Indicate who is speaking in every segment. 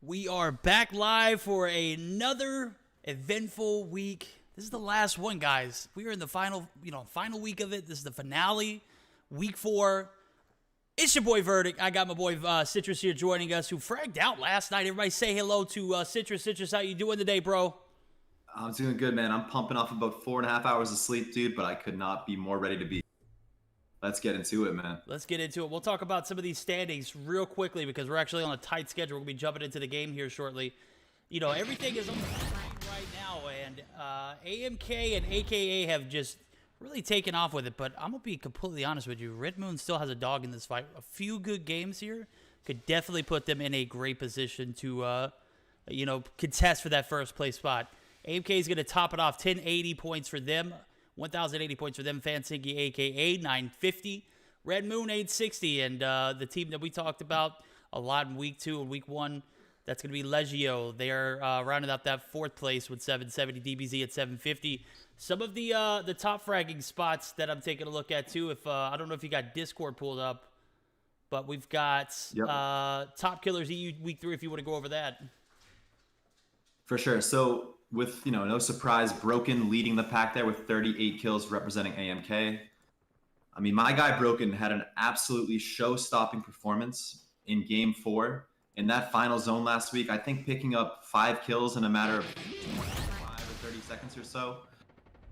Speaker 1: We are back live for another eventful week. This is the last one, guys. We are in the final week of it. This is the finale, week 4. It's your boy Verdict. I got my boy Citrus here joining us, who fragged out last night. Everybody say hello to Citrus. Citrus, how you doing today, bro?
Speaker 2: I'm doing good, man. I'm pumping off about 4.5 hours of sleep, dude, but I could not be more ready to be. Let's get into it, man.
Speaker 1: Let's get into it. We'll talk about some of these standings real quickly because we're actually on a tight schedule. We'll be jumping into the game here shortly. You know, everything is on the line right now, and AMK and AKA have just really taken off with it. But I'm going to be completely honest with you. Red Moon still has a dog in this fight. A few good games here could definitely put them in a great position to, contest for that first place spot. AMK is going to top it off, 1080 points for them. 1,080 points for them. Fansinky, a.k.a. 950. Red Moon, 860. And the team that we talked about a lot in Week 2 and Week 1, that's going to be Legio. They are rounding out that 4th place with 770. DBZ at 750. Some of the top fragging spots that I'm taking a look at, too. If I don't know if you got Discord pulled up, but we've got Top Killers EU Week 3 if you want to go over that.
Speaker 2: For sure. So, with, no surprise, Broken leading the pack there with 38 kills representing AMK. I mean, my guy Broken had an absolutely show-stopping performance in Game 4. In that final zone last week, I think picking up 5 kills in a matter of 25 or 30 seconds or so.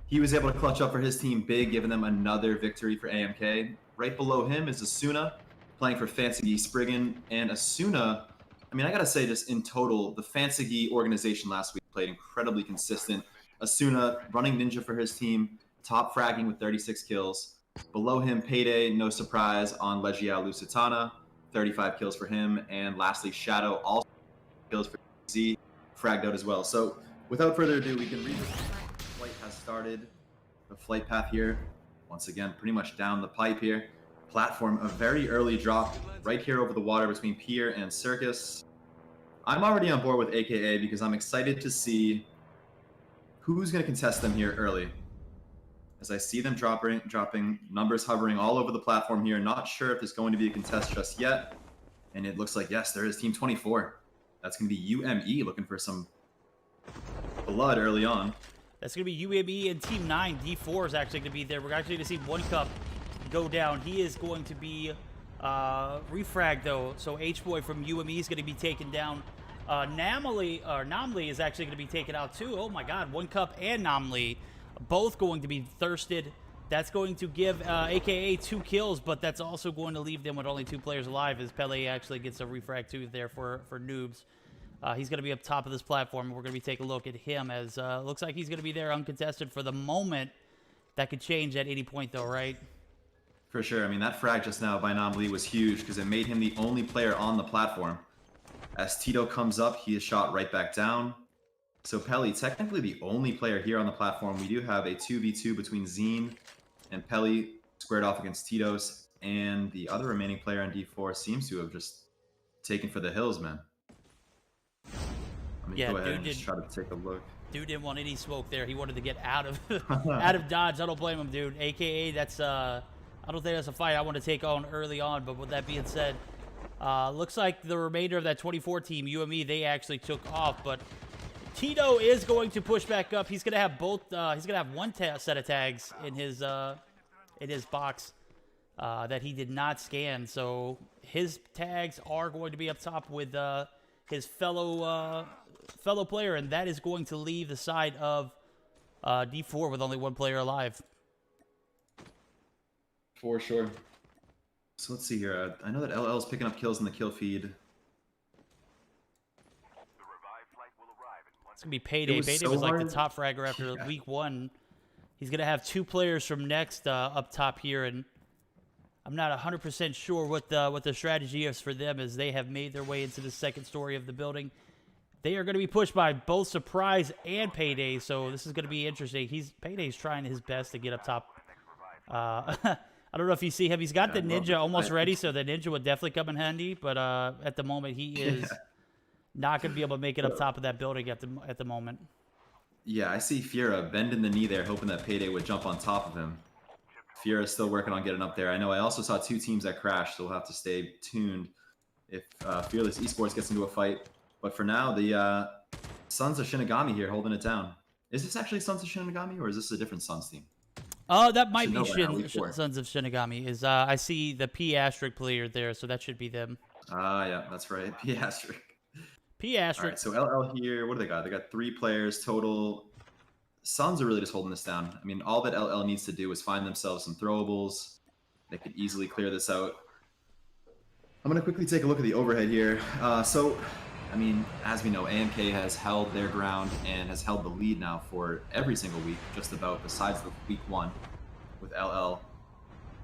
Speaker 2: He was able to clutch up for his team big, giving them another victory for AMK. Right below him is Asuna, playing for Fancy Spriggan. And Asuna, I mean, I gotta say, just in total, the Fancy organization last week played incredibly consistent. Asuna running ninja for his team, top fragging with 36 kills. Below him, Payday, no surprise, on Legia Lusitana, 35 kills for him. And lastly, Shadow, also kills for Z, fragged out as well. So without further ado, we can read the flight has started. The flight path here, once again, pretty much down the pipe here. Platform, a very early drop right here over the water between Pier and Circus. I'm already on board with AKA because I'm excited to see who's going to contest them here early. As I see them dropping numbers hovering all over the platform here. Not sure if there's going to be a contest just yet. And it looks like, yes, there is Team 24. That's going to be UME looking for some blood early on.
Speaker 1: That's going to be UME and Team 9. D4 is actually going to be there. We're actually going to see one cup go down. He is going to be refragged, though. So H-Boy from UME is going to be taken down. Namli is actually going to be taken out, too. Oh, my God. One cup and Namli both going to be thirsted. That's going to give AKA 2 kills, but that's also going to leave them with only 2 players alive as Pele actually gets a refrag, too, there for noobs. He's going to be up top of this platform. We're going to be taking a look at him as looks like he's going to be there uncontested for the moment. That could change at 80 point, though, right?
Speaker 2: For sure. I mean, that frag just now by Namli was huge because it made him the only player on the platform. As Tito comes up, he is shot right back down. So Peli, technically the only player here on the platform. We do have a 2v2 between Zine and Peli squared off against Tito's. And the other remaining player on D4 seems to have just taken for the hills, man. Let me go ahead and just try to take a look.
Speaker 1: Dude didn't want any smoke there. He wanted to get out of out of dodge. I don't blame him, dude. AKA, that's I don't think that's a fight I want to take on early on. But with that being said, looks like the remainder of that 24 team, UME, they actually took off. But Tito is going to push back up. He's going to have both. He's going to have one set of tags in his box that he did not scan. So his tags are going to be up top with his fellow player, and that is going to leave the side of D4 with only 1 player alive.
Speaker 2: For sure. So let's see here. I know that LL is picking up kills in the kill feed.
Speaker 1: It's going to be Payday. Payday was like the top fragger after Week 1. He's going to have 2 players from next up top here, and I'm not 100% sure what the strategy is for them as they have made their way into the second story of the building. They are going to be pushed by both Surprise and Payday, so this is going to be interesting. Payday's trying his best to get up top. I don't know if you see him. He's got the ninja almost ready, so the ninja would definitely come in handy. But at the moment, he is not going to be able to make it up top of that building at the moment.
Speaker 2: Yeah, I see Fiera bending the knee there, hoping that Payday would jump on top of him. Fiera's still working on getting up there. I know I also saw 2 teams that crashed, so we'll have to stay tuned if Fearless Esports gets into a fight But for now, the Sons of Shinigami here holding it down. Is this actually Sons of Shinigami, or is this a different Sons team?
Speaker 1: Oh, that might
Speaker 2: Should
Speaker 1: be
Speaker 2: know by now, week 4.
Speaker 1: Sons of Shinigami. Is I see the P asterisk player there, so that should be them.
Speaker 2: Yeah, that's right. P asterisk.
Speaker 1: P
Speaker 2: All
Speaker 1: asterisk.
Speaker 2: right, so LL here, what do they got? They got 3 players total. Suns are really just holding this down. I mean, all that LL needs to do is find themselves some throwables. They could easily clear this out. I'm going to quickly take a look at the overhead here. I mean, as we know, AMK has held their ground and has held the lead now for every single week, just about, besides the week 1, with LL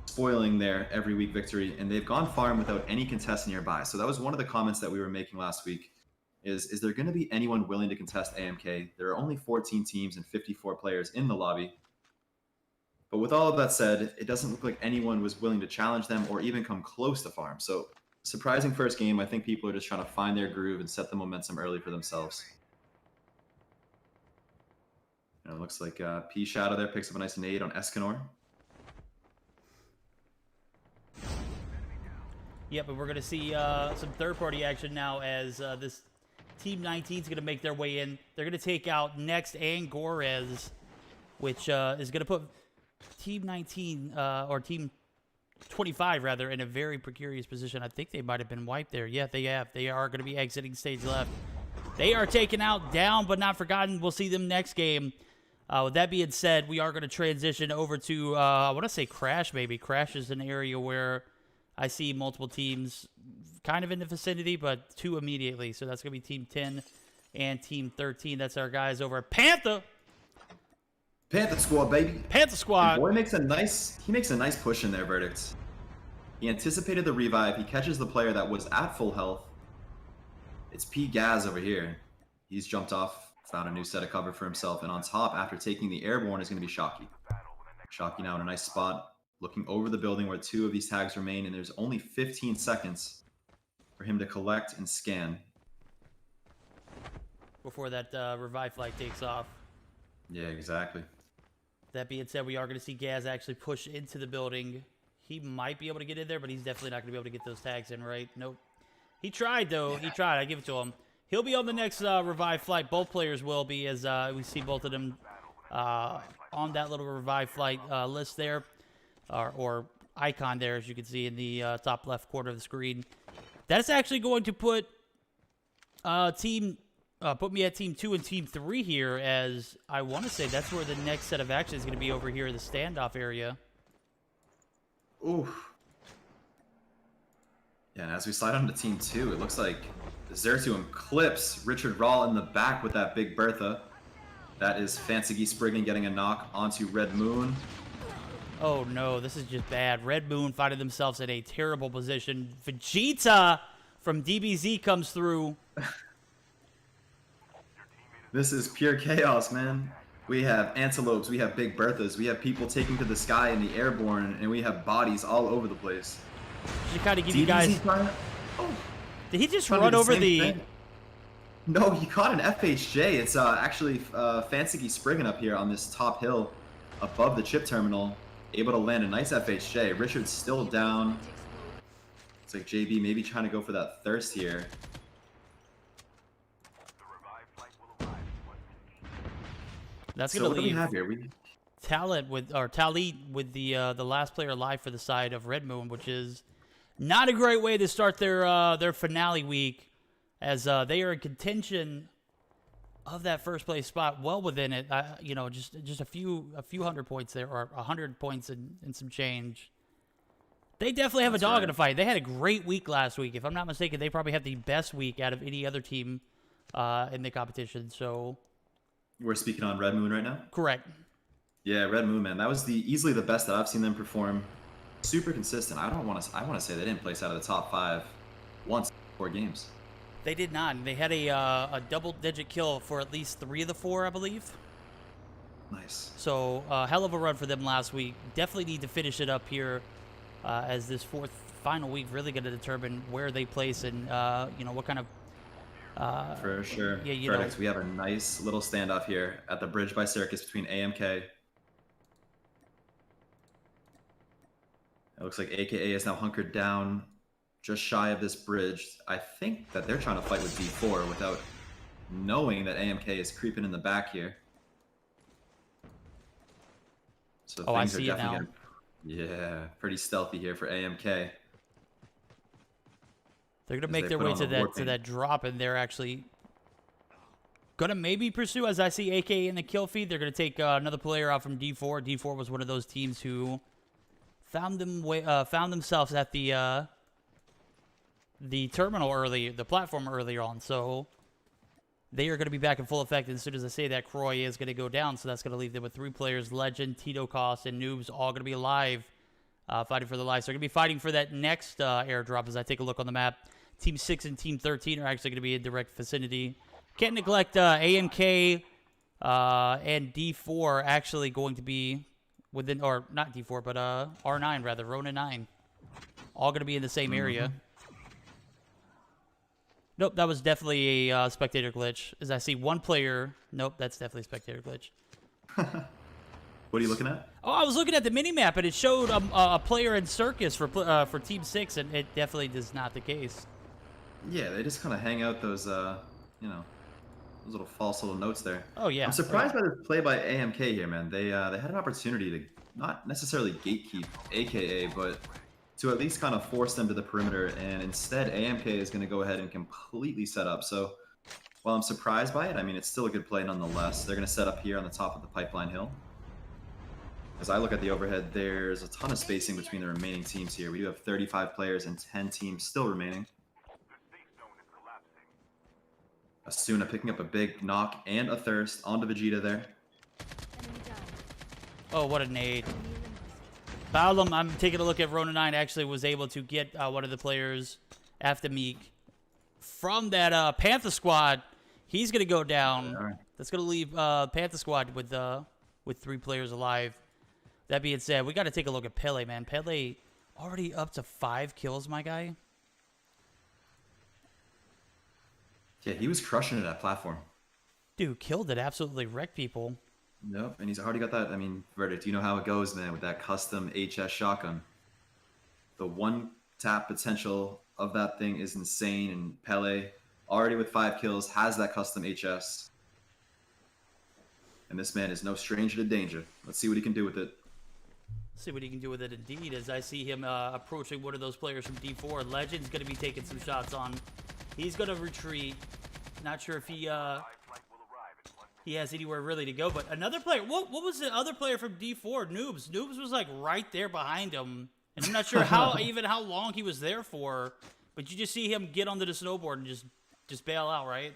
Speaker 2: spoiling their every week victory, and they've gone farm without any contest nearby. So that was one of the comments that we were making last week. Is there going to be anyone willing to contest AMK? There are only 14 teams and 54 players in the lobby. But with all of that said, it doesn't look like anyone was willing to challenge them or even come close to farm. So surprising first game. I think people are just trying to find their groove and set the momentum early for themselves. And it looks like P Shadow there picks up a nice nade on Escanor.
Speaker 1: Yeah, but we're going to see some third-party action now as this Team 19 is going to make their way in. They're going to take out Next and Gorez, which is going to put Team 19, or Team 25, rather, in a very precarious position. I think they might have been wiped there. Yeah, they have. They are going to be exiting stage left. They are taken out, down, but not forgotten. We'll see them next game. With that being said, we are going to transition over to, I want to say Crash, maybe. Crash is an area where I see multiple teams kind of in the vicinity, but 2 immediately. So that's going to be Team 10 and Team 13. That's our guys over at Panther.
Speaker 2: Panther Squad, baby.
Speaker 1: Panther Squad.
Speaker 2: And boy makes a nice push in there, Verdict. He anticipated the revive. He catches the player that was at full health. It's P Gaz over here. He's jumped off, found a new set of cover for himself, and on top, after taking the airborne, is going to be Shocky. Shocky now in a nice spot, looking over the building where 2 of these tags remain, and there's only 15 seconds for him to collect and scan
Speaker 1: Before that revive flight takes off.
Speaker 2: Yeah, exactly.
Speaker 1: That being said, we are going to see Gaz actually push into the building. He might be able to get in there, but he's definitely not going to be able to get those tags in, right? Nope. He tried, though. He tried. I give it to him. He'll be on the next revive flight. Both players will be, as we see both of them on that little revive flight list there, or icon there, as you can see in the top left corner of the screen. That's actually going to put put me at Team 2 and Team 3 here, as I want to say that's where the next set of action is going to be, over here in the standoff area.
Speaker 2: Oof. Yeah, and as we slide on to Team 2, it looks like Zertuum clips Richard Rawl in the back with that big Bertha. That is Fancy Spriggan getting a knock onto Red Moon.
Speaker 1: Oh no, this is just bad. Red Moon finding themselves in a terrible position. Vegeta from DBZ comes through.
Speaker 2: This is pure chaos, man. We have antelopes, we have big Berthas, we have people taking to the sky in the airborne, and we have bodies all over the place.
Speaker 1: Should kind of give you guys... Did he just run over the...
Speaker 2: No, he caught an FHJ. It's actually Fancy Spriggan up here on this top hill above the chip terminal, able to land a nice FHJ. Richard's still down. It's like JB maybe trying to go for that thirst here.
Speaker 1: That's
Speaker 2: so
Speaker 1: gonna
Speaker 2: what do we
Speaker 1: leave
Speaker 2: have here?
Speaker 1: Talent with, or Talit with the last player alive for the side of Red Moon, which is not a great way to start their finale week, as they are in contention of that first place spot, well within it. You know, just a few hundred points there, or 100 points and some change. They definitely have a dog in the fight. They had a great week last week. If I'm not mistaken, they probably had the best week out of any other team in the competition. So
Speaker 2: we're speaking on Red Moon right now?
Speaker 1: Correct.
Speaker 2: Yeah, Red Moon, man. That was easily the best that I've seen them perform. Super consistent. I want to say they didn't place out of the top 5 once in 4 games.
Speaker 1: They did not. They had a double-digit kill for at least 3 of the 4, I believe.
Speaker 2: Nice.
Speaker 1: So, hell of a run for them last week. Definitely need to finish it up here, as this 4th final week really going to determine where they place and you know, what kind of.
Speaker 2: For sure.
Speaker 1: Yeah, you
Speaker 2: Verdicts, we have a nice little standoff here at the bridge by Circus between AMK. It looks like AKA is now hunkered down just shy of this bridge. I think that they're trying to fight with D4 without knowing that AMK is creeping in the back here. So
Speaker 1: Oh, I
Speaker 2: things are
Speaker 1: see it now.
Speaker 2: yeah, pretty stealthy here for AMK.
Speaker 1: They're gonna
Speaker 2: As
Speaker 1: make
Speaker 2: they
Speaker 1: their
Speaker 2: put
Speaker 1: way
Speaker 2: on
Speaker 1: to
Speaker 2: the
Speaker 1: that
Speaker 2: warping.
Speaker 1: drop, and they're actually gonna maybe pursue. As I see AK in the kill feed, they're gonna take another player out from D4. D4 was one of those teams who found themselves at the terminal early, the platform earlier on. So they are going to be back in full effect. And as soon as I say that, Croy is going to go down. So that's going to leave them with 3 players: Legend, Tito Cost, and Noobs, all going to be alive, fighting for their lives. So they're going to be fighting for that next airdrop. As I take a look on the map, Team 6 and Team 13 are actually going to be in direct vicinity. Can't neglect AMK and D4 actually going to be within, or not D4, but R9 rather, Rona 9. All going to be in the same area. Nope, that was definitely a spectator glitch. As I see one player. Nope, that's definitely a spectator glitch.
Speaker 2: What are you looking at?
Speaker 1: Oh, I was looking at the minimap, and it showed a player in Circus for Team 6, and it definitely is not the case.
Speaker 2: Yeah, they just kind of hang out those, you know, those little false little notes there.
Speaker 1: Oh, yeah.
Speaker 2: I'm surprised by the play by AMK here, man. They had an opportunity to not necessarily gatekeep AKA, but to at least kind of force them to the perimeter, and instead AMK is going to go ahead and completely set up. So while I'm surprised by it, I mean, it's still a good play nonetheless. They're going to set up here on the top of the pipeline hill. As I look at the overhead, there's a ton of spacing between the remaining teams here. We do have 35 players and 10 teams still remaining. Asuna picking up a big knock and a thirst onto Vegeta there.
Speaker 1: Oh, what a nade. Bowlum, I'm taking a look at Rona 9, actually was able to get one of the players after Meek from that Panther squad. He's going to go down.
Speaker 2: All right.
Speaker 1: That's going to leave Panther squad with 3 players alive. That being said, we got to take a look at Pele, man. Pele already up to 5 kills, my guy.
Speaker 2: Yeah, he was crushing it at platform.
Speaker 1: Dude, killed it. Absolutely wrecked people.
Speaker 2: Nope, and he's already got that. I mean, Verdict, you know how it goes, man, with that custom HS shotgun. The one tap potential of that thing is insane, and Pele, already with 5 kills, has that custom HS. And this man is no stranger to danger. Let's see what he can do with it.
Speaker 1: See what he can do with it indeed, as I see him approaching one of those players from D4. Legend's going to be taking some shots on. He's going to retreat. Not sure if he has anywhere really to go, but another player. What was the other player from D4? Noobs. Noobs was like right there behind him, and I'm not sure how long he was there for. But you just see him get onto the snowboard and just bail out, right?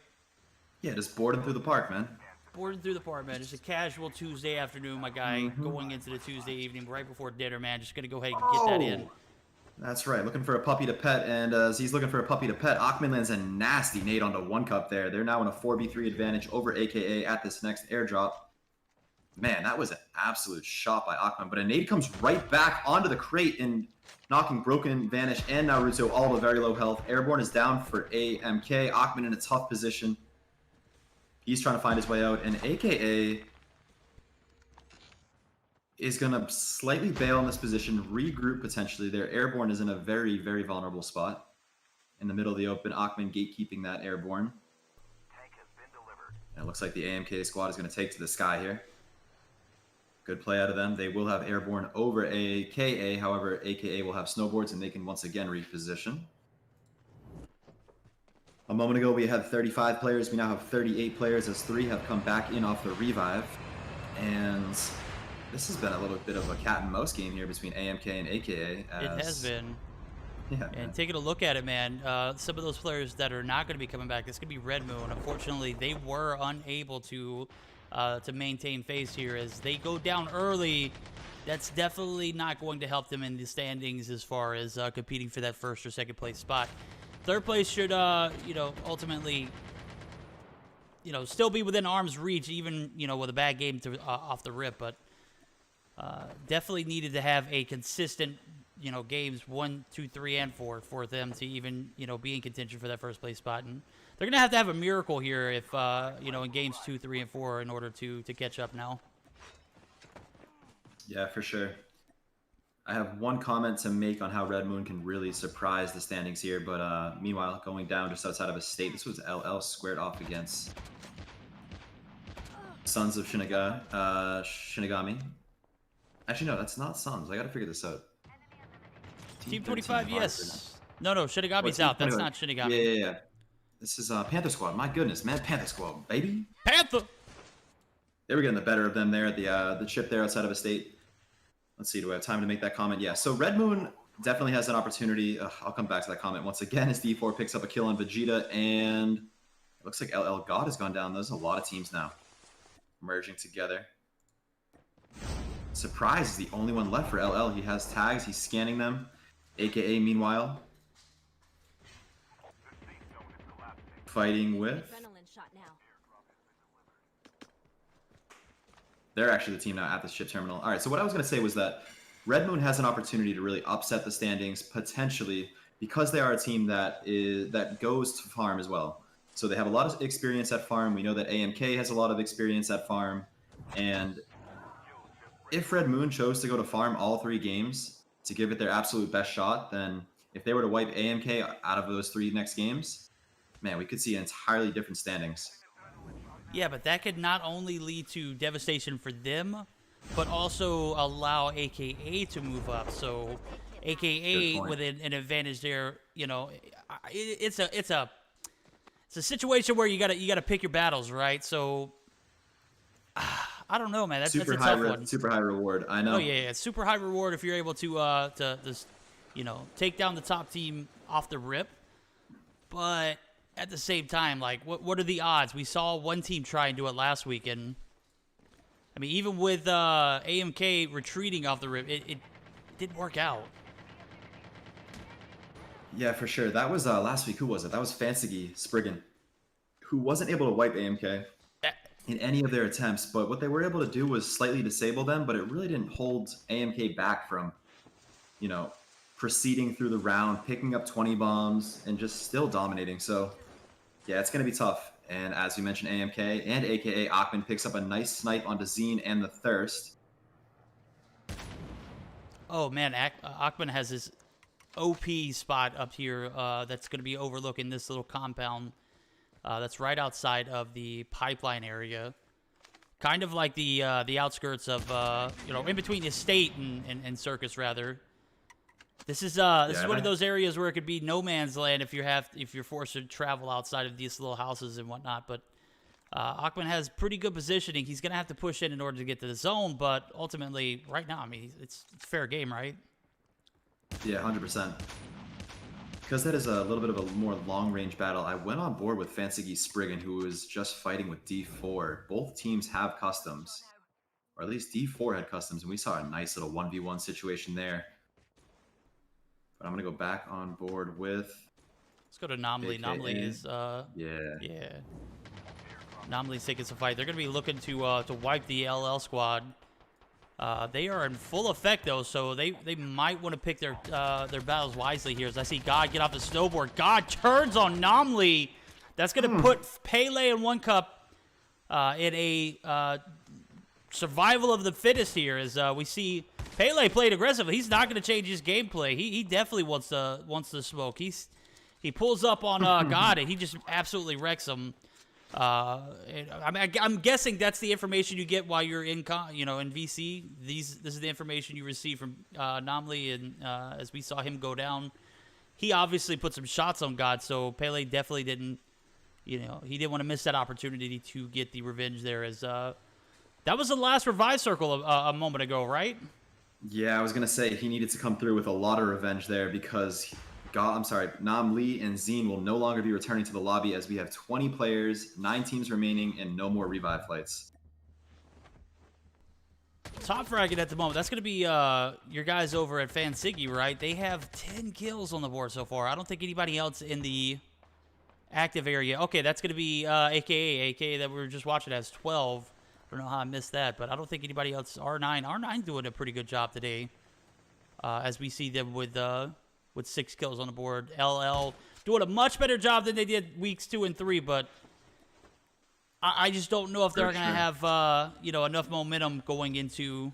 Speaker 2: Yeah, just boarding through the park, man.
Speaker 1: Boarding through the park, man. Just a casual Tuesday afternoon, my guy, going into the Tuesday evening right before dinner, man. Just gonna go ahead and get that in.
Speaker 2: That's right, looking for a puppy to pet, and as he's looking for a puppy to pet, Achman lands a nasty nade onto 1Cup there. They're now in a 4v3 advantage over AKA at this next airdrop. Man, that was an absolute shot by Achman, but a nade comes right back onto the crate and knocking Broken, Vanish, and Naruto all to very low health. Airborne is down for AMK. Achman in a tough position. He's trying to find his way out, and AKA is going to slightly bail in this position, regroup potentially. Their Airborne is in a very, very vulnerable spot. In the middle of the open, Achman gatekeeping that Airborne. And it looks like the AMK squad is going to take to the sky here. Good play out of them. They will have Airborne over AKA. However, AKA will have snowboards, and they can once again reposition. A moment ago, we had 35 players. We now have 38 players, as 3 have come back in off the revive. And this has been a little bit of a cat and mouse game here between AMK and AKA.
Speaker 1: It has been.
Speaker 2: Yeah,
Speaker 1: and
Speaker 2: man.
Speaker 1: taking a look at it, man, some of those players that are not going to be coming back, this could be Red Moon. Unfortunately, they were unable to maintain phase here as they go down early. That's definitely not going to help them in the standings as far as competing for that first or second place spot. Third place should, ultimately, still be within arm's reach, even, with a bad game off the rip. But definitely needed to have a consistent, games 1, 2, 3, and 4 for them to even, be in contention for that first place spot. And they're going to have a miracle here if, in games 2, 3, and 4 in order to catch up now.
Speaker 2: Yeah, for sure. I have one comment to make on how Red Moon can really surprise the standings here, but meanwhile, going down just outside of a state, this was LL squared off against Sons of Shinigami. Actually, no, that's not Sons. I gotta figure this out.
Speaker 1: Team 25, yes. No,
Speaker 2: Oh,
Speaker 1: Shinigami's
Speaker 2: Team
Speaker 1: out. That's
Speaker 2: 25.
Speaker 1: not Shinigami.
Speaker 2: Yeah. This is Panther Squad. My goodness, man. Panther Squad, baby.
Speaker 1: Panther!
Speaker 2: They were getting the better of them there at the chip there outside of a state. Let's see, do I have time to make that comment? Yeah, so Red Moon definitely has an opportunity. I'll come back to that comment once again as D4 picks up a kill on Vegeta, and it looks like LL God has gone down. There's a lot of teams now merging together. Surprise is the only one left for LL. He has tags. He's scanning them. AKA, meanwhile, fighting with... They're actually the team now at the ship terminal. All right, so what I was going to say was that Red Moon has an opportunity to really upset the standings, potentially, because they are a team that goes to farm as well. So they have a lot of experience at farm. We know that AMK has a lot of experience at farm. And if Red Moon chose to go to farm all 3 games to give it their absolute best shot, then if they were to wipe AMK out of those 3 next games, man, we could see entirely different standings.
Speaker 1: Yeah, but that could not only lead to devastation for them, but also allow AKA to move up. So AKA with an advantage there, you know, it's a situation where you gotta pick your battles, right? So I don't know, man. That's a tough one.
Speaker 2: Super high reward. I know.
Speaker 1: Oh yeah, it's super high reward if you're able to you know, take down the top team off the rip, but at the same time, like, what are the odds? We saw one team try and do it last week, and I mean, even with AMK retreating off the rip, it didn't work out.
Speaker 2: Yeah, for sure. That was last week. Who was it? That was Fancy Spriggan, who wasn't able to wipe AMK in any of their attempts. But what they were able to do was slightly disable them, but it really didn't hold AMK back from, you know, proceeding through the round, picking up 20 bombs, and just still dominating. So, yeah, it's going to be tough. And as we mentioned, AMK and AKA Achman picks up a nice snipe onto Zine and the Thirst.
Speaker 1: Oh, man, Achman has his OP spot up here that's going to be overlooking this little compound that's right outside of the pipeline area. Kind of like the outskirts of, you know, in between the estate and circus, rather. This is one of those areas where it could be no man's land if you're forced to travel outside of these little houses and whatnot. But Achman has pretty good positioning. He's gonna have to push in order to get to the zone. But ultimately, right now, I mean, it's fair game, right?
Speaker 2: Yeah, 100%. Because that is a little bit of a more long-range battle, I went on board with Fancy Spriggan, who was just fighting with D4. Both teams have customs, or at least D4 had customs, and we saw a nice little 1v1 situation there. But I'm gonna go back on board with.
Speaker 1: Let's go to Nomley.
Speaker 2: AKA.
Speaker 1: Nomley is yeah. Nomley's taking some fight. They're gonna be looking to wipe the LL squad. They are in full effect though, so they might want to pick their battles wisely here. As I see God get off the snowboard. God turns on Nomley. That's gonna put Pele in one cup in a survival of the fittest here. As we see Pele played aggressively. He's not gonna change his gameplay. He definitely wants to smoke. He pulls up on God and he just absolutely wrecks him. I'm guessing that's the information you get while you're in VC. This is the information you receive from Nomley, and as we saw him go down, he obviously put some shots on God. So Pele definitely didn't, he didn't want to miss that opportunity to get the revenge there. As that was the last revive circle a moment ago, right?
Speaker 2: Yeah, I was gonna say he needed to come through with a lot of revenge there because. Nam Lee and Zine will no longer be returning to the lobby as we have 20 players, 9 teams remaining, and no more revive flights.
Speaker 1: Top fragging at the moment. That's going to be your guys over at Fansiggy, right? They have 10 kills on the board so far. I don't think anybody else in the active area. Okay, that's going to be AKA that we were just watching has 12. I don't know how I missed that, but I don't think anybody else. R9 doing a pretty good job today as we see them with 6 kills on the board. LL doing a much better job than they did weeks 2 and 3, but I just don't know if they're going to have enough momentum going into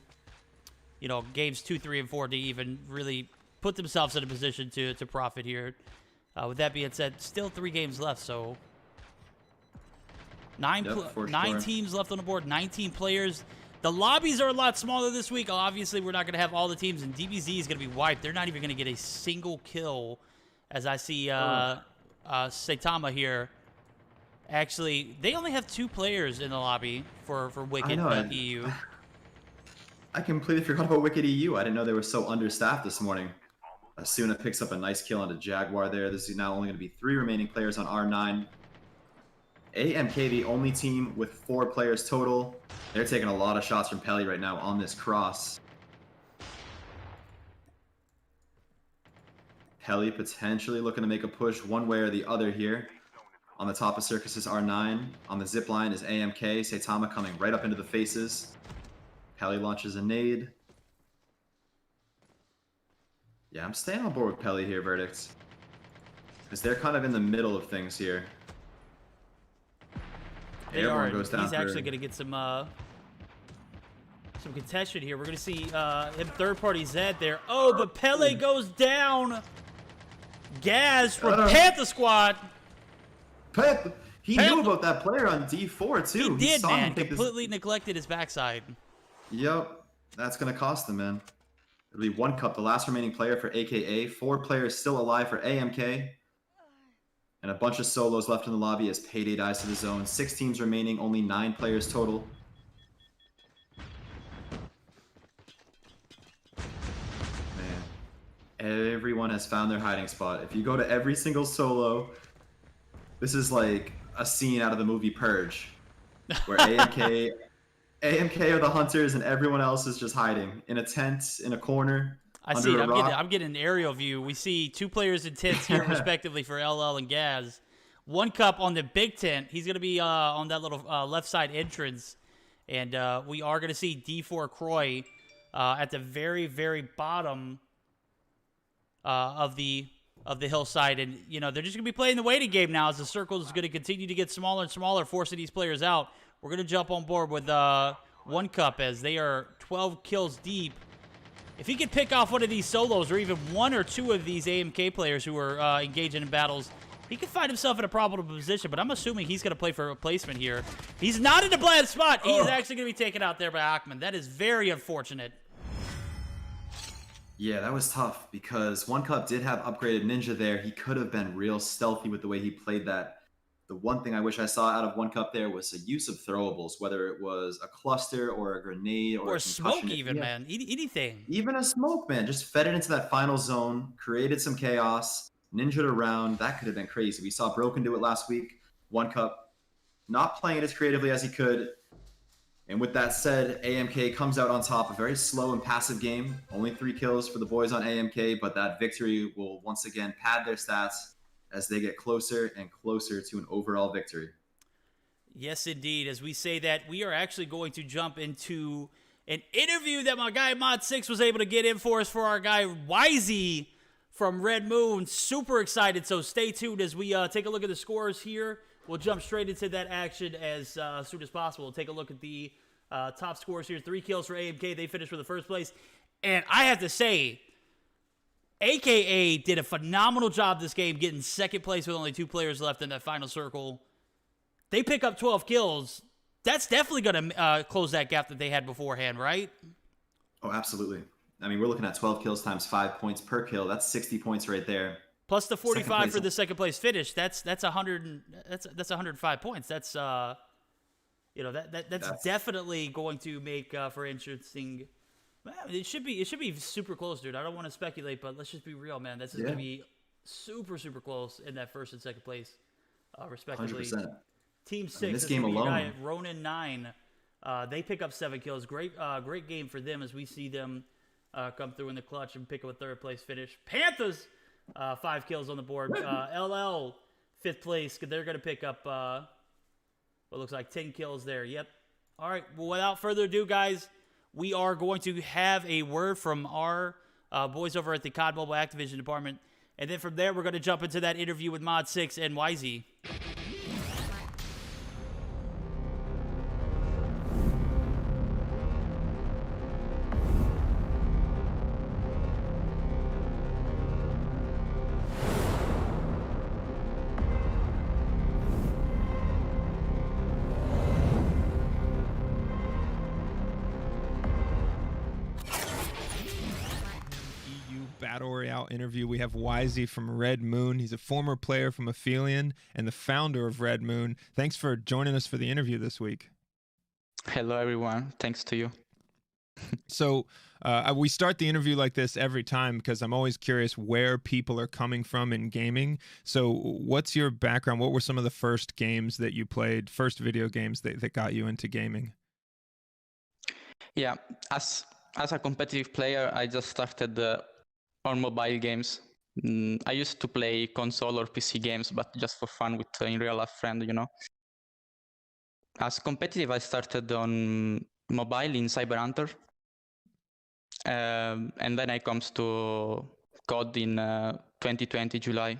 Speaker 1: games 2, 3, and 4 to even really put themselves in a position to profit here. With that being said, still 3 games left, so nine teams left on the board, 19 players. The lobbies are a lot smaller this week. Obviously, we're not going to have all the teams, and DBZ is going to be wiped. They're not even going to get a single kill, as I see Saitama here. Actually, they only have 2 players in the lobby for Wicked EU.
Speaker 2: I completely forgot about Wicked EU. I didn't know they were so understaffed this morning. Asuna picks up a nice kill on the Jaguar there. This is now only going to be 3 remaining players on R9. AMK, the only team with 4 players total. They're taking a lot of shots from Pelly right now on this cross. Pelly potentially looking to make a push one way or the other here. On the top of Circus is R9. On the zip line is AMK. Saitama coming right up into the faces. Pelly launches a nade. Yeah, I'm staying on board with Pelly here, Verdicts. Because they're kind of in the middle of things here.
Speaker 1: Airborne goes down. He's actually going to get some contention here. We're going to see him third-party Zed there. Oh, but Pele goes down. Gaz from Panther Squad.
Speaker 2: He knew about that player on D4 too.
Speaker 1: He did, man. Completely neglected his backside.
Speaker 2: Yep, that's going to cost him, man. It'll be 1 cup, the last remaining player for AKA. 4 players still alive for AMK. And a bunch of solos left in the lobby as Payday dies to the zone. 6 teams remaining, only 9 players total. Man, everyone has found their hiding spot. If you go to every single solo, this is like a scene out of the movie Purge, where AMK are the hunters and everyone else is just hiding in a tent, in a corner.
Speaker 1: I see it. I'm getting an aerial view. We see 2 players in tents here, respectively, for LL and Gaz. 1 cup on the big tent. He's going to be on that little left side entrance. And we are going to see D4 Croy at the very, very bottom of the hillside. And, they're just going to be playing the waiting game now as the circle is going to continue to get smaller and smaller, forcing these players out. We're going to jump on board with 1 cup as they are 12 kills deep. If he could pick off one of these solos or even 1 or 2 of these AMK players who are engaging in battles, he could find himself in a probable position, but I'm assuming he's going to play for a replacement here. He's not in a bad spot. He is actually going to be taken out there by Achman. That is very unfortunate.
Speaker 2: Yeah, that was tough because 1 cup did have upgraded Ninja there. He could have been real stealthy with the way he played that. The one thing I wish I saw out of 1 cup there was the use of throwables, whether it was a cluster or a grenade or
Speaker 1: a smoke even, man. Anything.
Speaker 2: Even a smoke, man. Just fed it into that final zone, created some chaos, ninja'd around. That could have been crazy. We saw Broken do it last week. 1 cup not playing it as creatively as he could. And with that said, AMK comes out on top. A very slow and passive game. Only 3 kills for the boys on AMK, but that victory will once again pad their stats as they get closer and closer to an overall victory.
Speaker 1: Yes, indeed. As we say that, we are actually going to jump into an interview that my guy Mod6 was able to get in for us for our guy Wisey from Red Moon. Super excited, so stay tuned as we take a look at the scores here. We'll jump straight into that action as soon as possible. We'll take a look at the top scores here. 3 kills for AMK. They finished for the first place. And I have to say, AKA did a phenomenal job this game getting second place with only 2 players left in that final circle. They pick up 12 kills. That's definitely going to close that gap that they had beforehand, right?
Speaker 2: Oh, absolutely. I mean, we're looking at 12 kills times 5 points per kill. That's 60 points right there.
Speaker 1: Plus the 45 for the second place finish. That's 105 points. That's that's definitely going to make for interesting. It should be super close, dude. I don't want to speculate, but let's just be real, man. This is going to be super close in that first and second place, respectively.
Speaker 2: 100%.
Speaker 1: Team 6,
Speaker 2: in this game alone,
Speaker 1: Ronin 9, they pick up 7 kills. Great game for them as we see them come through in the clutch and pick up a third place finish. Panthers 5 kills on the board. LL 5th place. They're going to pick up what looks like 10 kills there. Yep. All right. Well, without further ado, guys, we are going to have a word from our boys over at the COD Mobile Activision department. And then from there, we're going to jump into that interview with Mod6 and Wisey.
Speaker 3: Battle Royale interview. We have Wisey from Red Moon. He's a former player from Aphelion and the founder of Red Moon. Thanks for joining us for the interview this week.
Speaker 4: Hello, everyone. Thanks to you.
Speaker 3: So we start the interview like this every time because I'm always curious where people are coming from in gaming. So what's your background? What were some of the first games that you played, first video games that got you into gaming?
Speaker 4: Yeah, as a competitive player, I just started on mobile games. I used to play console or PC games, but just for fun with in real life friend, you know. As competitive, I started on mobile in Cyber Hunter. And then I comes to COD in 2020 July.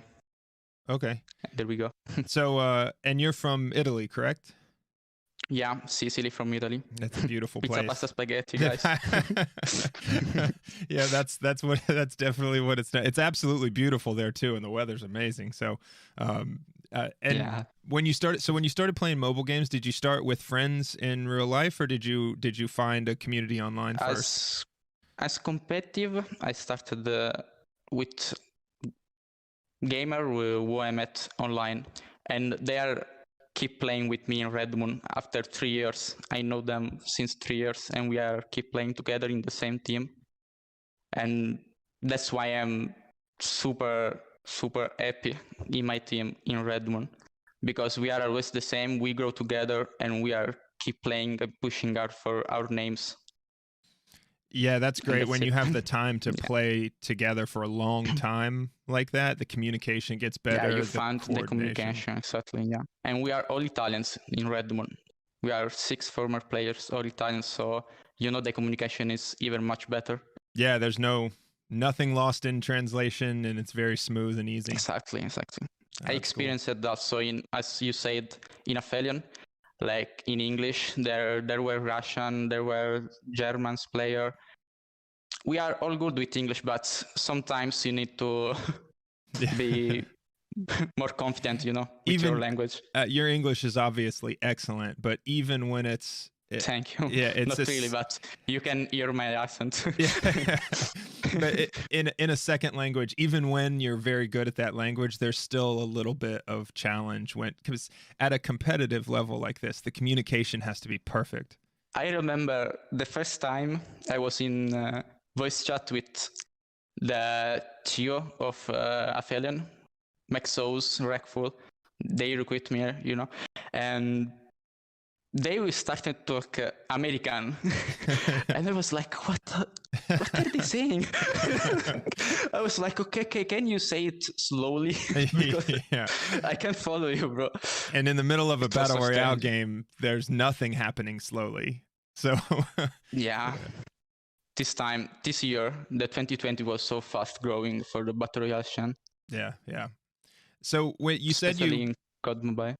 Speaker 3: Okay.
Speaker 4: There we go.
Speaker 3: So, and you're from Italy, correct?
Speaker 4: Yeah, Sicily from Italy.
Speaker 3: That's a beautiful
Speaker 4: Pizza,
Speaker 3: place.
Speaker 4: pasta, spaghetti, guys.
Speaker 3: Yeah, that's definitely what it's. It's absolutely beautiful there too, and the weather's amazing. So, and
Speaker 4: yeah.
Speaker 3: when you started playing mobile games, did you start with friends in real life, or did you find a community online first?
Speaker 4: As competitive, I started with gamer who I met online, and they are keep playing with me in Red Moon after 3 years. I know them since 3 years, and we are keep playing together in the same team, and that's why I'm super happy in my team in Red Moon, because we are always the same. We grow together, and we are keep playing and pushing hard for our names.
Speaker 3: Yeah, that's great when you have the time to play together for a long time like that. The communication gets better.
Speaker 4: Yeah, you find the communication, exactly, yeah. And we are all Italians in Red Moon. We are 6 former players, all Italians, so you know the communication is even much better.
Speaker 3: Yeah, there's nothing lost in translation, and it's very smooth and easy.
Speaker 4: Exactly.
Speaker 3: Oh,
Speaker 4: I experienced it also in, as you said, in Aphelion. Like in English, there were Russian, there were Germans player. We are all good with English, but sometimes you need to be more confident, you know, with your language.
Speaker 3: Your English is obviously excellent, but even when
Speaker 4: thank you.
Speaker 3: Yeah, it's
Speaker 4: not really, but you can hear my accent.
Speaker 3: Yeah. But in a second language, even when you're very good at that language, there's still a little bit of challenge because at a competitive level like this, the communication has to be perfect.
Speaker 4: I remember the first time I was in voice chat with the CEO of Aphelion, Maxos, Rackful. They recruit me, you know, and they started to talk American, and I was like, what are they saying? I was like, okay, can you say it slowly?
Speaker 3: Yeah,
Speaker 4: I can't follow you, bro.
Speaker 3: And in the middle of a battle royale game, there's nothing happening slowly. So
Speaker 4: yeah, this year, the 2020 was so fast growing for the battle royale scene.
Speaker 3: Yeah. So wait, you said
Speaker 4: especially in COD Mobile.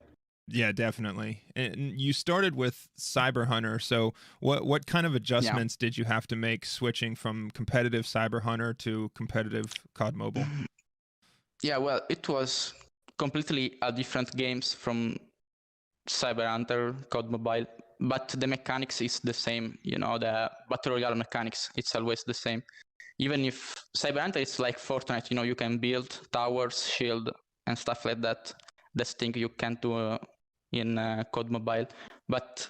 Speaker 3: Yeah, definitely. And you started with Cyber Hunter. So what kind of adjustments did you have to make switching from competitive Cyber Hunter to competitive COD Mobile?
Speaker 4: Yeah, well, it was completely a different games from Cyber Hunter, COD Mobile, but the mechanics is the same. You know, the battle royale mechanics, it's always the same. Even if Cyber Hunter is like Fortnite, you know, you can build towers, shield, and stuff like that. That's thing you can't do in COD Mobile, but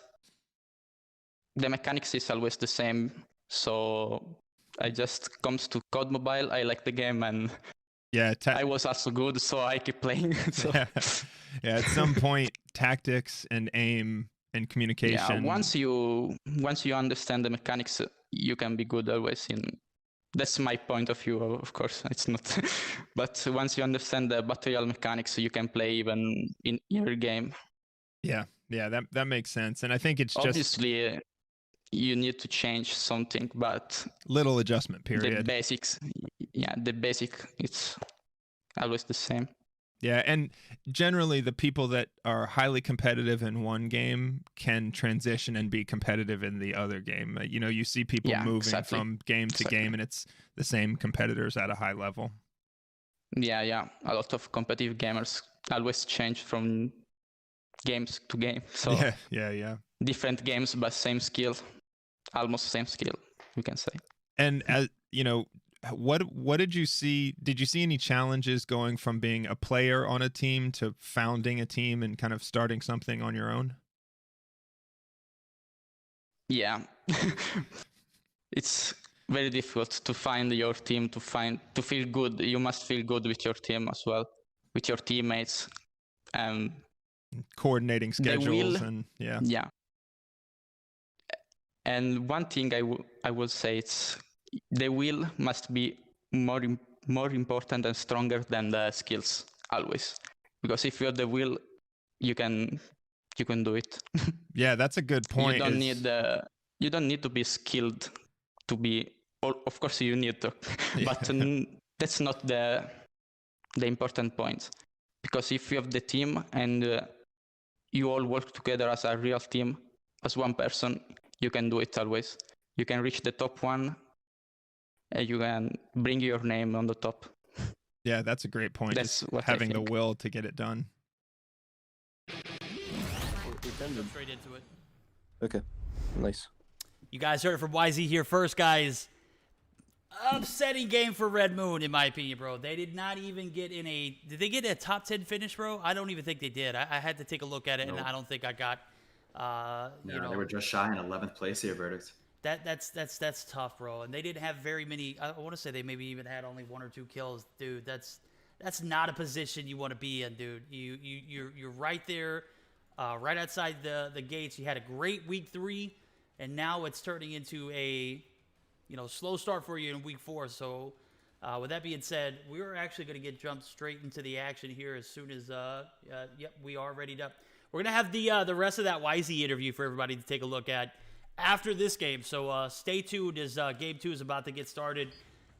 Speaker 4: the mechanics is always the same. So I just comes to COD Mobile. I like the game, and
Speaker 3: yeah,
Speaker 4: I was also good, so I keep playing. So.
Speaker 3: Yeah, at some point, tactics and aim and communication.
Speaker 4: Yeah, once you understand the mechanics, you can be good always in. That's my point of view, of course. It's not, but once you understand the battle royale mechanics, you can play even in your game.
Speaker 3: Yeah, that makes sense, and I think it's
Speaker 4: obviously you need to change something, but
Speaker 3: little adjustment period.
Speaker 4: The basics, the basic, it's always the same.
Speaker 3: Yeah, and generally the people that are highly competitive in one game can transition and be competitive in the other game. You know, you see people moving from game to game, and it's the same competitors at a high level. Yeah, a lot of competitive gamers always change from games to game. So yeah. Different games, but same skill, almost same skill, you can say. And as you know, what did you see? Did you see any challenges going from being a player on a team to founding a team and kind of starting something on your own?
Speaker 4: Yeah. It's very difficult to find your team, to feel good. You must feel good with your team as well, with your teammates.
Speaker 3: Coordinating schedules and yeah.
Speaker 4: And one thing I will say, it's the will must be more important and stronger than the skills always, because if you have the will, you can do it.
Speaker 3: Yeah, that's a good point.
Speaker 4: You don't need to be skilled to be. Of course, you need to, but that's not the important point. Because if you have the team and you all work together as a real team, as one person, you can do it always. You can reach the top one, and you can bring your name on the top.
Speaker 3: Yeah, that's a great point.
Speaker 4: That's what
Speaker 3: having the will to get it done.
Speaker 1: Jump straight into it.
Speaker 5: Okay, nice.
Speaker 1: You guys heard it from Wisey here first, guys. Upsetting game for Red Moon, in my opinion, bro. They did not even get in a... Did they get a top 10 finish, bro? I don't even think they did. I had to take a look at it, and I don't think I got... you know,
Speaker 2: they were just shy in 11th place here, verdict.
Speaker 1: That's tough, bro. And they didn't have very many... I want to say they maybe even had only 1 or 2 kills. Dude, that's not a position you want to be in, dude. You're right there, right outside the gates. You had a great week 3, and now it's turning into a... slow start for you in week 4. So with that being said, we're actually going to get jumped straight into the action here as soon as, yep, we are readied up. We're going to have the rest of that Wisey interview for everybody to take a look at after this game. So stay tuned as game 2 is about to get started.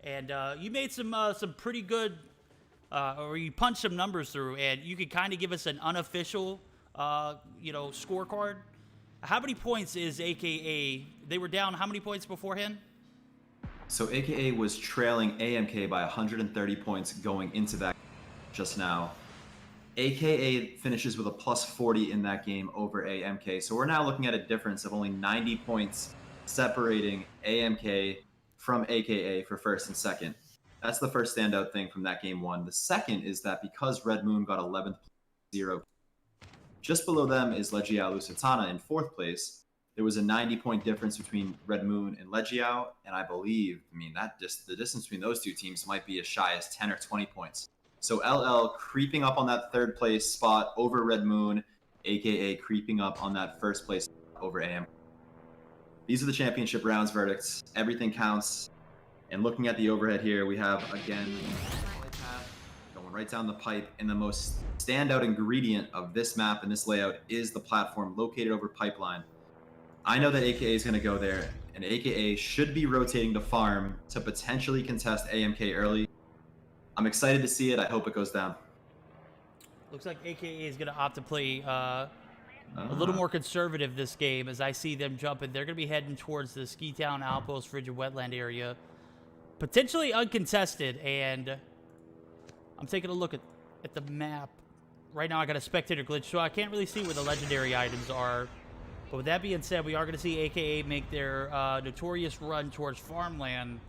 Speaker 1: And you made some pretty good, or you punched some numbers through, and you could kind of give us an unofficial, scorecard. How many points is AKA? They were down how many points beforehand?
Speaker 2: So AKA was trailing AMK by 130 points going into that just now. AKA finishes with a plus 40 in that game over AMK. So we're now looking at a difference of only 90 points separating AMK from AKA for first and second. That's the first standout thing from that game 1. The second is that because Red Moon got 11th, 0, just below them is Legiao Lusitana in 4th place. There was a 90-point difference between Red Moon and Legiao, and I believe, the distance between those two teams might be as shy as 10 or 20 points. So LL creeping up on that 3rd place spot over Red Moon, AKA creeping up on that 1st place over AM. These are the championship rounds verdicts. Everything counts. And looking at the overhead here, we have, again, going right down the pipe, and the most standout ingredient of this map and this layout is the platform located over pipeline. I know that AKA is going to go there, and AKA should be rotating to farm to potentially contest AMK early. I'm excited to see it. I hope it goes down.
Speaker 1: Looks like AKA is going to opt to play a little more conservative this game as I see them jumping. They're going to be heading towards the Ski Town Outpost Frigid Wetland area. Potentially uncontested, and I'm taking a look at the map. Right now I got a spectator glitch, so I can't really see where the legendary items are. But with that being said, we are going to see AKA make their notorious run towards farmland.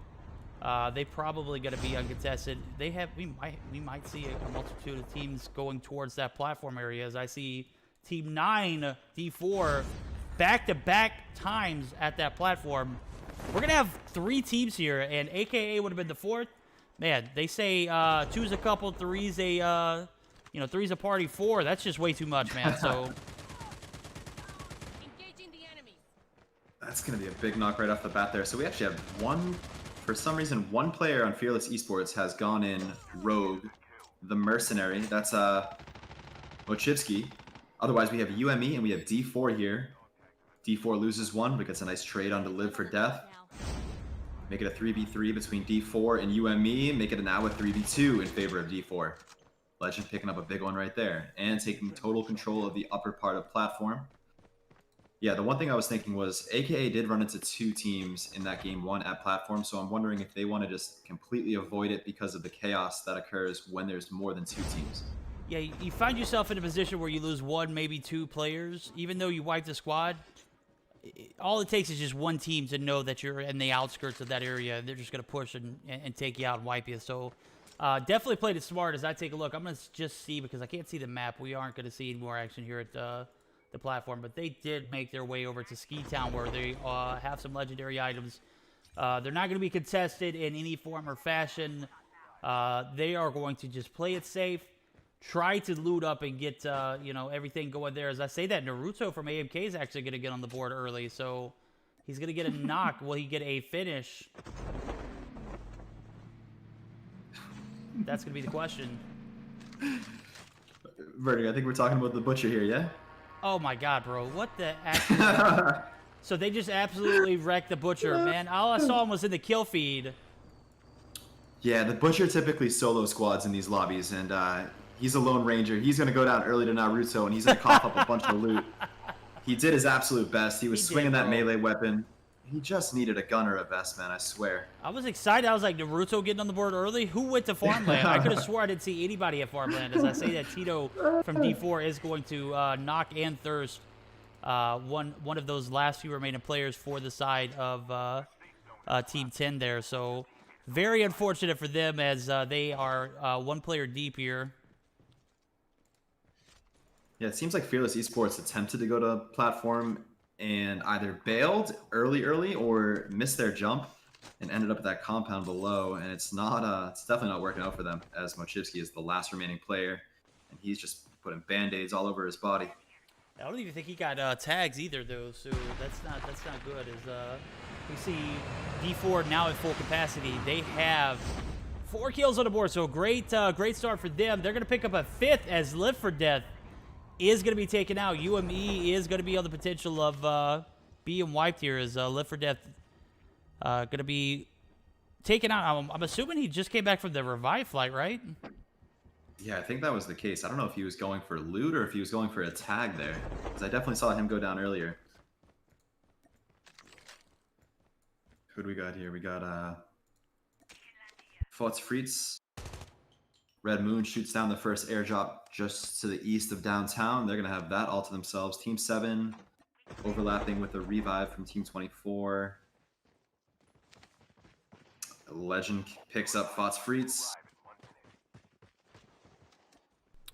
Speaker 1: They probably going to be uncontested. We might see a multitude of teams going towards that platform area, as I see Team 9, D4, back-to-back times at that platform. We're going to have 3 teams here, and AKA would have been the 4th. Man, they say 2's a couple, 3's a, 3's a party, 4. That's just way too much, man. So...
Speaker 2: That's going to be a big knock right off the bat there. So we actually have for some reason, one player on Fearless Esports has gone in rogue, the mercenary. That's Ochipsky. Otherwise, we have UME and we have D4 here. D4 loses 1, but gets a nice trade on to live for death. Make it a 3v3 between D4 and UME. Make it now a 3v2 in favor of D4. Legend picking up a big one right there. And taking total control of the upper part of platform. Yeah, the one thing I was thinking was AKA did run into 2 teams in that game 1 at platform, so I'm wondering if they want to just completely avoid it because of the chaos that occurs when there's more than 2 teams.
Speaker 1: Yeah, you find yourself in a position where you lose 1, maybe 2 players, even though you wipe the squad. all it takes is just one team to know that you're in the outskirts of that area, and they're just going to push and take you out and wipe you. So definitely played it smart. As I take a look, I'm going to just see, because I can't see the map. We aren't going to see any more action here at the platform, but they did make their way over to Ski Town, where they have some legendary items. They're not going to be contested in any form or fashion. They are going to just play it safe, try to loot up and get everything going there. As I say that, Naruto from AMK is actually going to get on the board early, so he's going to get a knock. Will he get a finish? That's going to be the question.
Speaker 2: Vertig, I think we're talking about the Butcher here, yeah?
Speaker 1: Oh my god, bro. What the actual... So they just absolutely wrecked the Butcher, man. All I saw him was in the kill feed.
Speaker 2: Yeah, the Butcher typically solo squads in these lobbies, and he's a Lone Ranger. He's going to go down early to Naruto, and he's going to cough up a bunch of loot. He did his absolute best. He was swinging that melee weapon. He just needed a gun or a vest, man, I swear.
Speaker 1: I was excited. I was like, Naruto getting on the board early? Who went to Farmland? I could have swore I didn't see anybody at Farmland. As I say that, Tito from D4 is going to knock and thirst one of those last few remaining players for the side of Team 10 there. So very unfortunate for them, as they are one player deep here.
Speaker 2: Yeah, it seems like Fearless Esports attempted to go to platform and either bailed early or missed their jump and ended up at that compound below. And it's definitely not working out for them, as Mochivsky is the last remaining player, and he's just putting band-aids all over his body.
Speaker 1: I don't even think he got tags either, though, so that's not good. As we see D4 now at full capacity, they have 4 kills on the board, so great start for them. They're going to pick up a 5th, as Live for Death is going to be taken out. UME is going to be on the potential of being wiped here, as Live for Death going to be taken out. I'm assuming he just came back from the revive flight, right?
Speaker 2: Yeah, I think that was the case. I don't know if he was going for loot or if he was going for a tag there, because I definitely saw him go down earlier. Who do we got here? We got Fots Fritz. Red Moon shoots down the first airdrop just to the east of downtown. They're going to have that all to themselves. Team 7 overlapping with a revive from Team 24. Legend picks up Fots Fritz.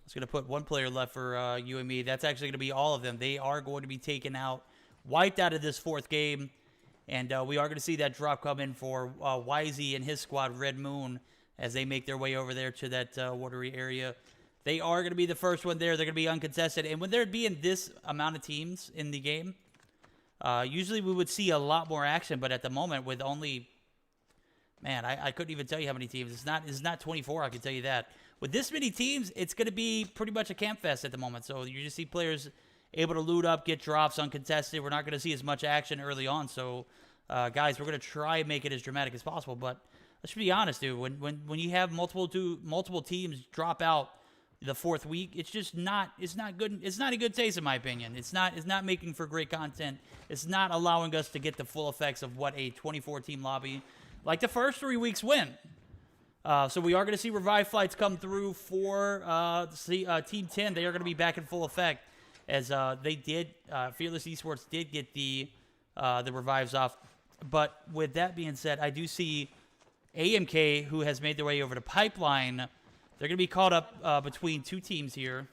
Speaker 1: It's going to put one player left for UME. That's actually going to be all of them. They are going to be taken out, wiped out of this 4th game. And we are going to see that drop come in for Wisey and his squad, Red Moon, as they make their way over there to that watery area. They are going to be the first one there. They're going to be uncontested. And when there being this amount of teams in the game, usually we would see a lot more action. But at the moment, with only... Man, I couldn't even tell you how many teams. It's not 24, I can tell you that. With this many teams, it's going to be pretty much a camp fest at the moment. So you just see players able to loot up, get drops uncontested. We're not going to see as much action early on. So, guys, we're going to try and make it as dramatic as possible. But let's be honest, dude. When you have multiple teams drop out the 4th week, it's just not. It's not good. It's not a good taste, in my opinion. It's not making for great content. It's not allowing us to get the full effects of what a 24-team lobby like the first 3 weeks win. So we are going to see revive flights come through for Team 10. They are going to be back in full effect, as they did. Fearless Esports did get the revives off. But with that being said, I do see AMK, who has made their way over to Pipeline. They're going to be caught up between 2 teams here.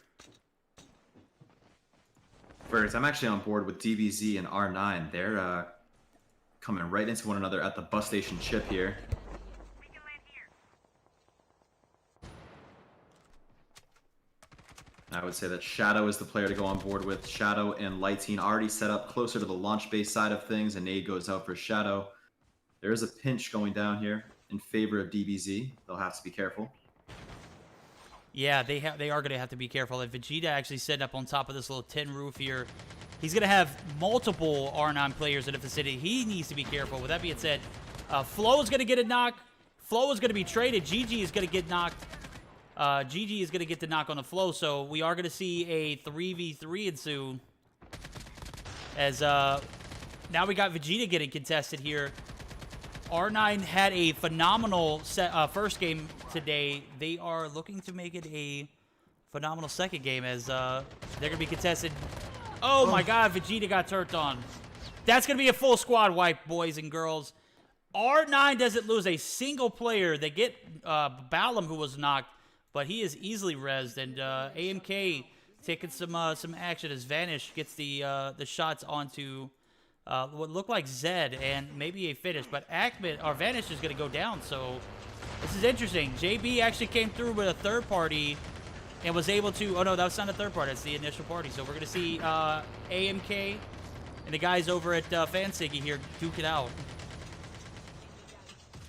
Speaker 2: First, I'm actually on board with DBZ and R9. They're coming right into one another at the bus station chip here. I would say that Shadow is the player to go on board with. Shadow and Lighteen already set up closer to the launch base side of things, and nade goes out for Shadow. There is a pinch going down here in favor of DBZ. They'll have to be careful.
Speaker 1: Yeah, they are going to have to be careful. If Vegeta actually setting up on top of this little tin roof here, he's going to have multiple R9 players in the vicinity. He needs to be careful. With that being said, Flo is going to get a knock. Flo is going to be traded. GG is going to get knocked. GG is going to get the knock on the Flow, so we are going to see a 3v3 ensue. As now we got Vegeta getting contested here. R9 had a phenomenal first game today. They are looking to make it a phenomenal second game, as they're going to be contested. Oh my god, Vegeta got turned on. That's going to be a full squad wipe, boys and girls. R9 doesn't lose a single player. They get Balam, who was knocked, but he is easily rezzed. And AMK taking some action as Vanish gets the shots onto what looked like Zed and maybe a finish. But Vanish is going to go down, so this is interesting. JB actually came through with a third party and was able to... Oh, no, that was not a third party. That's the initial party. So we're going to see AMK and the guys over at Fansiggy here duke it out.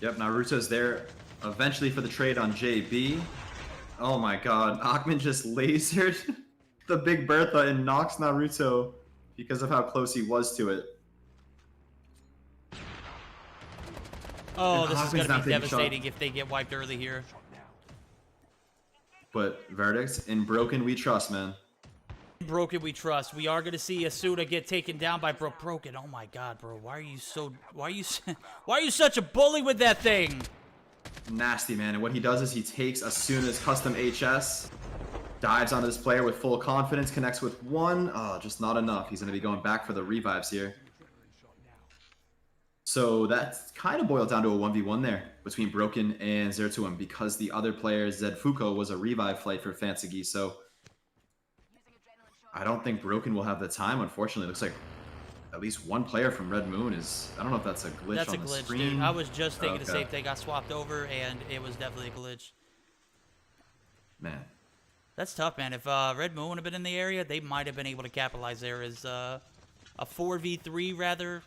Speaker 2: Yep, Naruto's there eventually for the trade on JB. Oh my god, Achman just lasered the Big Bertha and knocks Naruto because of how close he was to it.
Speaker 1: Oh,
Speaker 2: And
Speaker 1: this is
Speaker 2: Achman's
Speaker 1: going to
Speaker 2: not
Speaker 1: be
Speaker 2: taking
Speaker 1: devastating
Speaker 2: shot.
Speaker 1: if they get wiped early here.
Speaker 2: But verdicts, in Broken we trust, man.
Speaker 1: Broken we trust. We are going to see Asuna get taken down by Broken. Oh my god, bro. Why are you such a bully with that thing?
Speaker 2: Nasty, man. And what he does is he takes Asuna's custom HS, dives onto this player with full confidence, connects with one. Oh, just not enough. He's going to be going back for the revives here. So that kind of boiled down to a 1v1 there between Broken and Zertuum because the other player, Zed Fuko, was a revive flight for Fansiggy. So I don't think Broken will have the time, unfortunately. It looks like at least one player from Red Moon is... I don't know if that's a glitch
Speaker 1: That's
Speaker 2: on
Speaker 1: a
Speaker 2: the
Speaker 1: glitch,
Speaker 2: screen.
Speaker 1: dude. I was just thinking the
Speaker 2: Okay.
Speaker 1: same thing. Got swapped over, and it was definitely a glitch.
Speaker 2: Man.
Speaker 1: That's tough, man. If Red Moon would have been in the area, they might have been able to capitalize there as a 4v3, rather.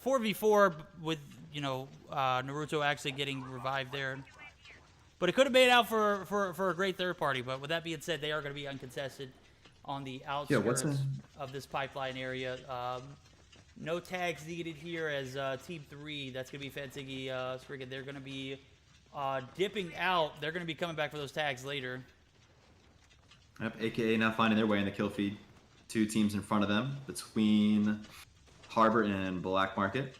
Speaker 1: 4v4 with, you know, Naruto actually getting revived there. But it could have made out for a great third party. But with that being said, they are going to be uncontested on the outskirts of this pipeline area. No tags needed here as Team 3, that's going to be Fansiggy, Spriggan. They're going to be dipping out. They're going to be coming back for those tags later.
Speaker 2: Yep, AKA now finding their way in the kill feed. Two teams in front of them between Harbor and Black Market.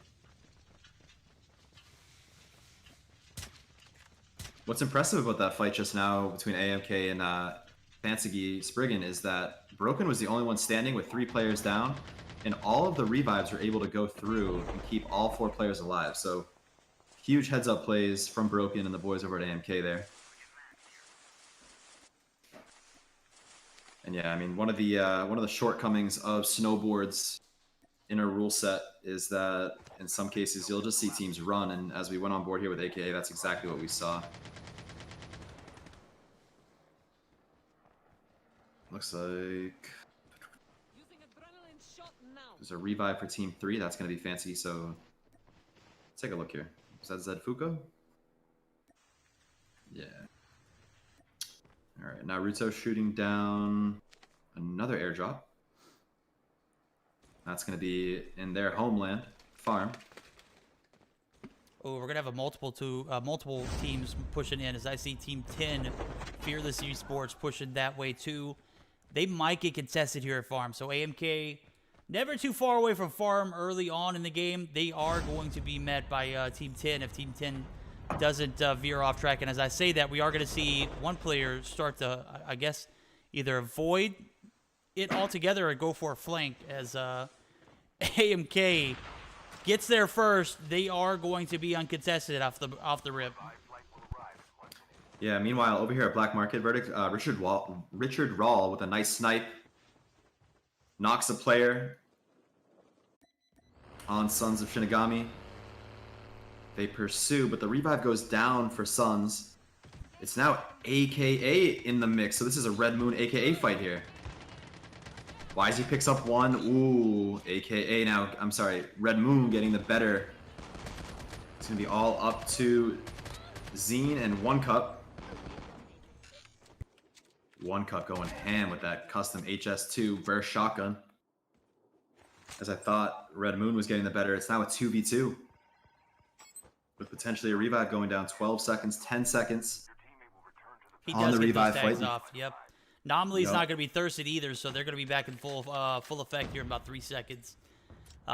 Speaker 2: What's impressive about that fight just now between AMK and Fansiggy Spriggan is that Broken was the only one standing with 3 players down, and all of the revives were able to go through and keep all 4 players alive. So huge heads up plays from Broken and the boys over at AMK there. And yeah, I mean, one of the shortcomings of snowboards in a rule set is that in some cases you'll just see teams run, and as we went on board here with AKA, that's exactly what we saw. Looks like there's a revive for Team 3. That's going to be fancy, so let's take a look here. Is that Zed Fuko? Yeah. All right, Naruto shooting down another airdrop. That's going to be in their homeland, farm.
Speaker 1: Oh, we're going to have multiple teams pushing in as I see Team 10, Fearless Esports, pushing that way too. They might get contested here at farm. So AMK, never too far away from farm early on in the game. They are going to be met by Team 10 if Team 10 doesn't veer off track. And as I say that, we are going to see one player start to, I guess, either avoid it altogether or go for a flank as AMK gets there first. They are going to be uncontested off the rip.
Speaker 2: Yeah, meanwhile, over here at Black Market, verdict, Richard Rawl with a nice snipe. Knocks a player on Sons of Shinigami. They pursue, but the revive goes down for Sons. It's now AKA in the mix, so this is a Red Moon AKA fight here. Wisey picks up one. Ooh, AKA now, I'm sorry, Red Moon getting the better. It's going to be all up to Zine and One Cup. One Cup going ham with that custom HS2 versus shotgun. As I thought Red Moon was getting the better, it's now a 2v2. With potentially a revive going down 12 seconds, 10 seconds.
Speaker 1: He
Speaker 2: on
Speaker 1: does
Speaker 2: the
Speaker 1: get those
Speaker 2: revive
Speaker 1: tags
Speaker 2: fight.
Speaker 1: off. Yep. Nominally's not going to be thirsted either, so they're going to be back in full effect here in about 3 seconds.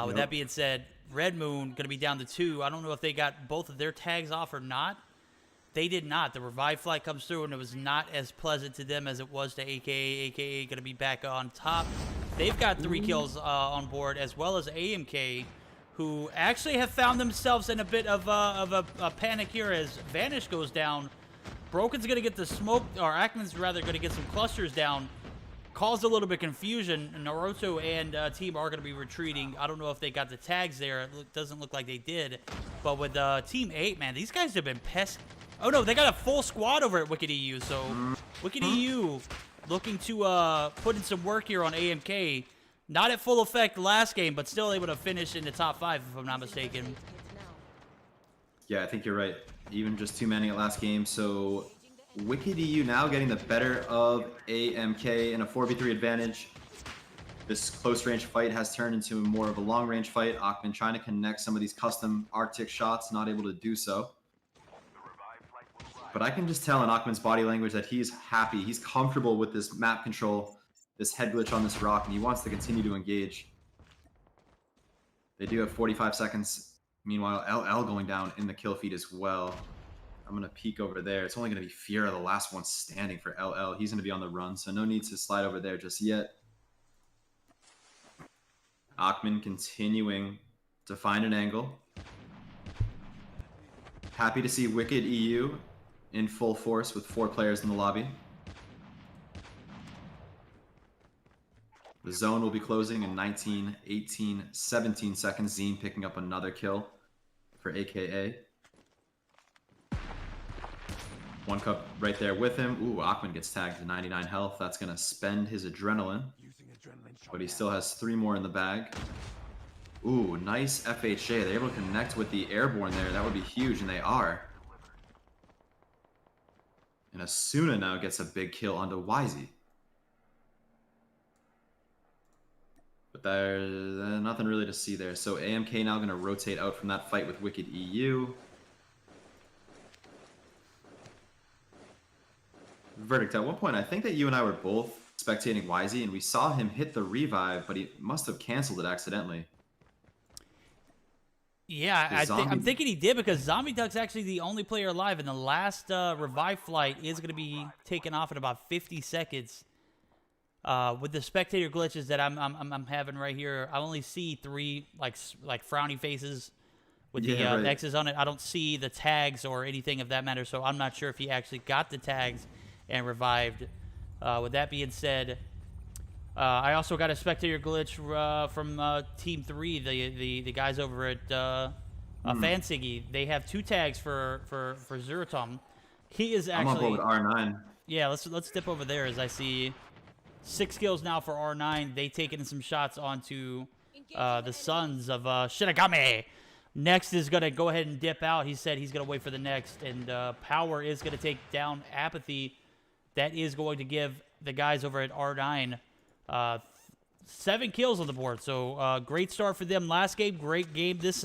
Speaker 1: With that being said, Red Moon going to be down to 2. I don't know if they got both of their tags off or not. They did not. The revive flight comes through, and it was not as pleasant to them as it was to AKA. AKA going to be back on top. They've got 3 kills on board, as well as AMK, who actually have found themselves in a bit of a panic here as Vanish goes down. Broken's going to get the smoke, or Ackman's rather going to get some clusters down. Caused a little bit of confusion. Naruto and team are going to be retreating. I don't know if they got the tags there. It doesn't look like they did. But with Team 8, man, these guys have been pest. Oh, no, they got a full squad over at Wicked EU. So Wicked EU looking to put in some work here on AMK. Not at full effect last game, but still able to finish in the top 5, if I'm not mistaken.
Speaker 2: Yeah, I think you're right. Even just too many at last game. So Wicked EU now getting the better of AMK in a 4v3 advantage. This close range fight has turned into more of a long range fight. Akhman trying to connect some of these custom Arctic shots, not able to do so. But I can just tell in Akhman's body language that he's happy. He's comfortable with this map control, this head glitch on this rock, and he wants to continue to engage. They do have 45 seconds. Meanwhile, LL going down in the kill feed as well. I'm going to peek over there. It's only going to be Fiera, the last one standing for LL. He's going to be on the run, so no need to slide over there just yet. Akhman continuing to find an angle. Happy to see Wicked EU in full force with 4 players in the lobby. The zone will be closing in 19, 18, 17 seconds. Zine picking up another kill for AKA. 1 cup right there with him. Ooh, Akhman gets tagged to 99 health. That's going to spend his adrenaline. But he still has 3 more in the bag. Ooh, nice FHA. They're able to connect with the airborne there. That would be huge, and they are. And Asuna now gets a big kill onto Wisey. But there's nothing really to see there. So AMK now going to rotate out from that fight with Wicked EU. Verdict, at one point, I think that you and I were both spectating Wisey, and we saw him hit the revive, but he must have canceled it accidentally.
Speaker 1: Yeah, I'm thinking he did, because Zombie Duck's actually the only player alive, and the last revive flight is going to be taken off in about 50 seconds. With the spectator glitches that I'm having right here, I only see 3 like frowny faces with the X's on it. I don't see the tags or anything of that matter, so I'm not sure if he actually got the tags and revived. With that being said, I also got a spectator glitch from Team 3, the guys over at Fansiggy. They have 2 tags for Zuratom. He is actually.
Speaker 2: I'm on board with R9.
Speaker 1: Yeah, let's dip over there as I see 6 kills now for R9. They taking some shots onto the sons of Shinigami. Next is going to go ahead and dip out. He said he's going to wait for the next. And Power is going to take down Apathy. That is going to give the guys over at R9 7 kills on the board. So great start for them last game. Great game this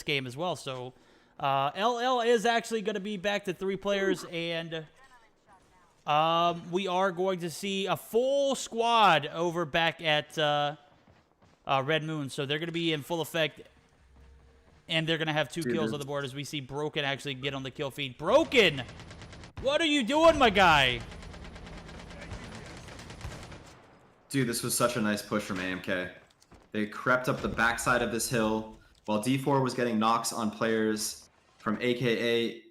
Speaker 1: game as well. So LL is actually going to be back to 3 players, and we are going to see a full squad over back at Red Moon. So they're going to be in full effect, and they're going to have 2 kills on the board as we see Broken actually get on the kill feed. Broken! What are you doing, my guy?
Speaker 2: Dude, this was such a nice push from AMK. They crept up the backside of this hill while D4 was getting knocks on players from AKA.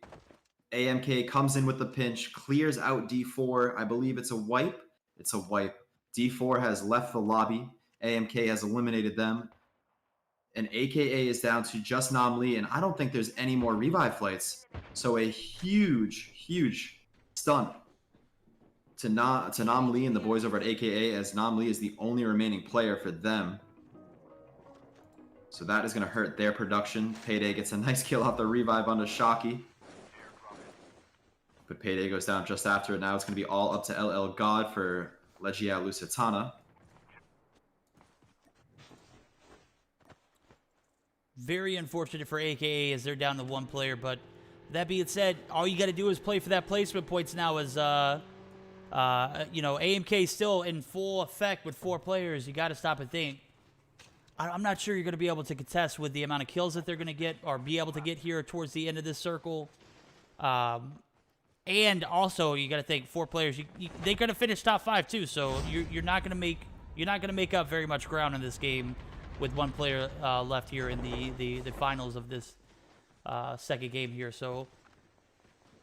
Speaker 2: AMK comes in with the pinch, clears out D4. I believe it's a wipe. It's a wipe. D4 has left the lobby. AMK has eliminated them. And AKA is down to just Nam Lee, and I don't think there's any more revive flights. So a huge, huge stunt to Nam Lee and the boys over at AKA, as Nam Lee is the only remaining player for them. So that is going to hurt their production. Payday gets a nice kill off the revive onto Shocky. But Payday goes down just after it. Now it's going to be all up to LL God for Legia Lusitana.
Speaker 1: Very unfortunate for AKA as they're down to 1 player, but that being said, all you got to do is play for that placement points now as, AMK still in full effect with 4 players. You got to stop and think. I'm not sure you're going to be able to contest with the amount of kills that they're going to get or be able to get here towards the end of this circle. And also, you got to think 4 players. They're going to finish top 5 too, so you're not going to make You're not going to make up very much ground in this game with one player left here in the finals of this second game here. So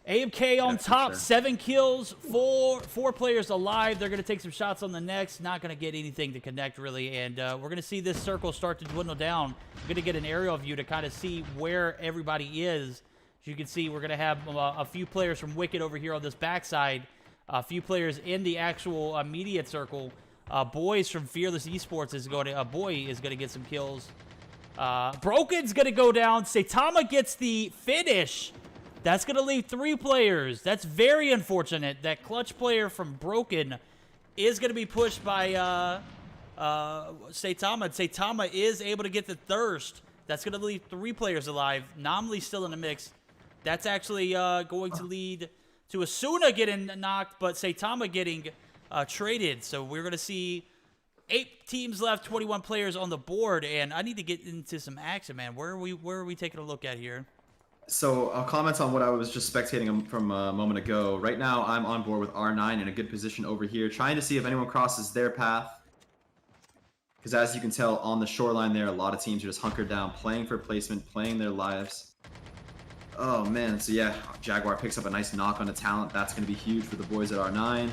Speaker 1: AMK on top,
Speaker 2: sure.
Speaker 1: 7 kills, four players alive. They're going to take some shots on the next. Not going to get anything to connect, really. And we're going to see this circle start to dwindle down. We're going to get an aerial view to kind of see where everybody is. As you can see, we're going to have a few players from Wicked over here on this backside. A few players in the actual immediate circle. Boys from Fearless Esports is going to... Boy is going to get some kills. Broken's going to go down. Saitama gets the finish. That's going to leave 3 players. That's very unfortunate. That clutch player from Broken is going to be pushed by Saitama. And Saitama is able to get the thirst. That's going to leave 3 players alive. Nomley still in the mix. That's actually going to lead to Asuna getting knocked, but Saitama getting traded. So we're going to see 8 teams left, 21 players on the board. And I need to get into some action, man. Where are we taking a look at here?
Speaker 2: So I'll comment on what I was just spectating from a moment ago. Right now, I'm on board with R9 in a good position over here, trying to see if anyone crosses their path. Because as you can tell, on the shoreline there, a lot of teams are just hunkered down, playing for placement, playing their lives. Oh, man. So, yeah, Jaguar picks up a nice knock on the talent. That's going to be huge for the boys at R9.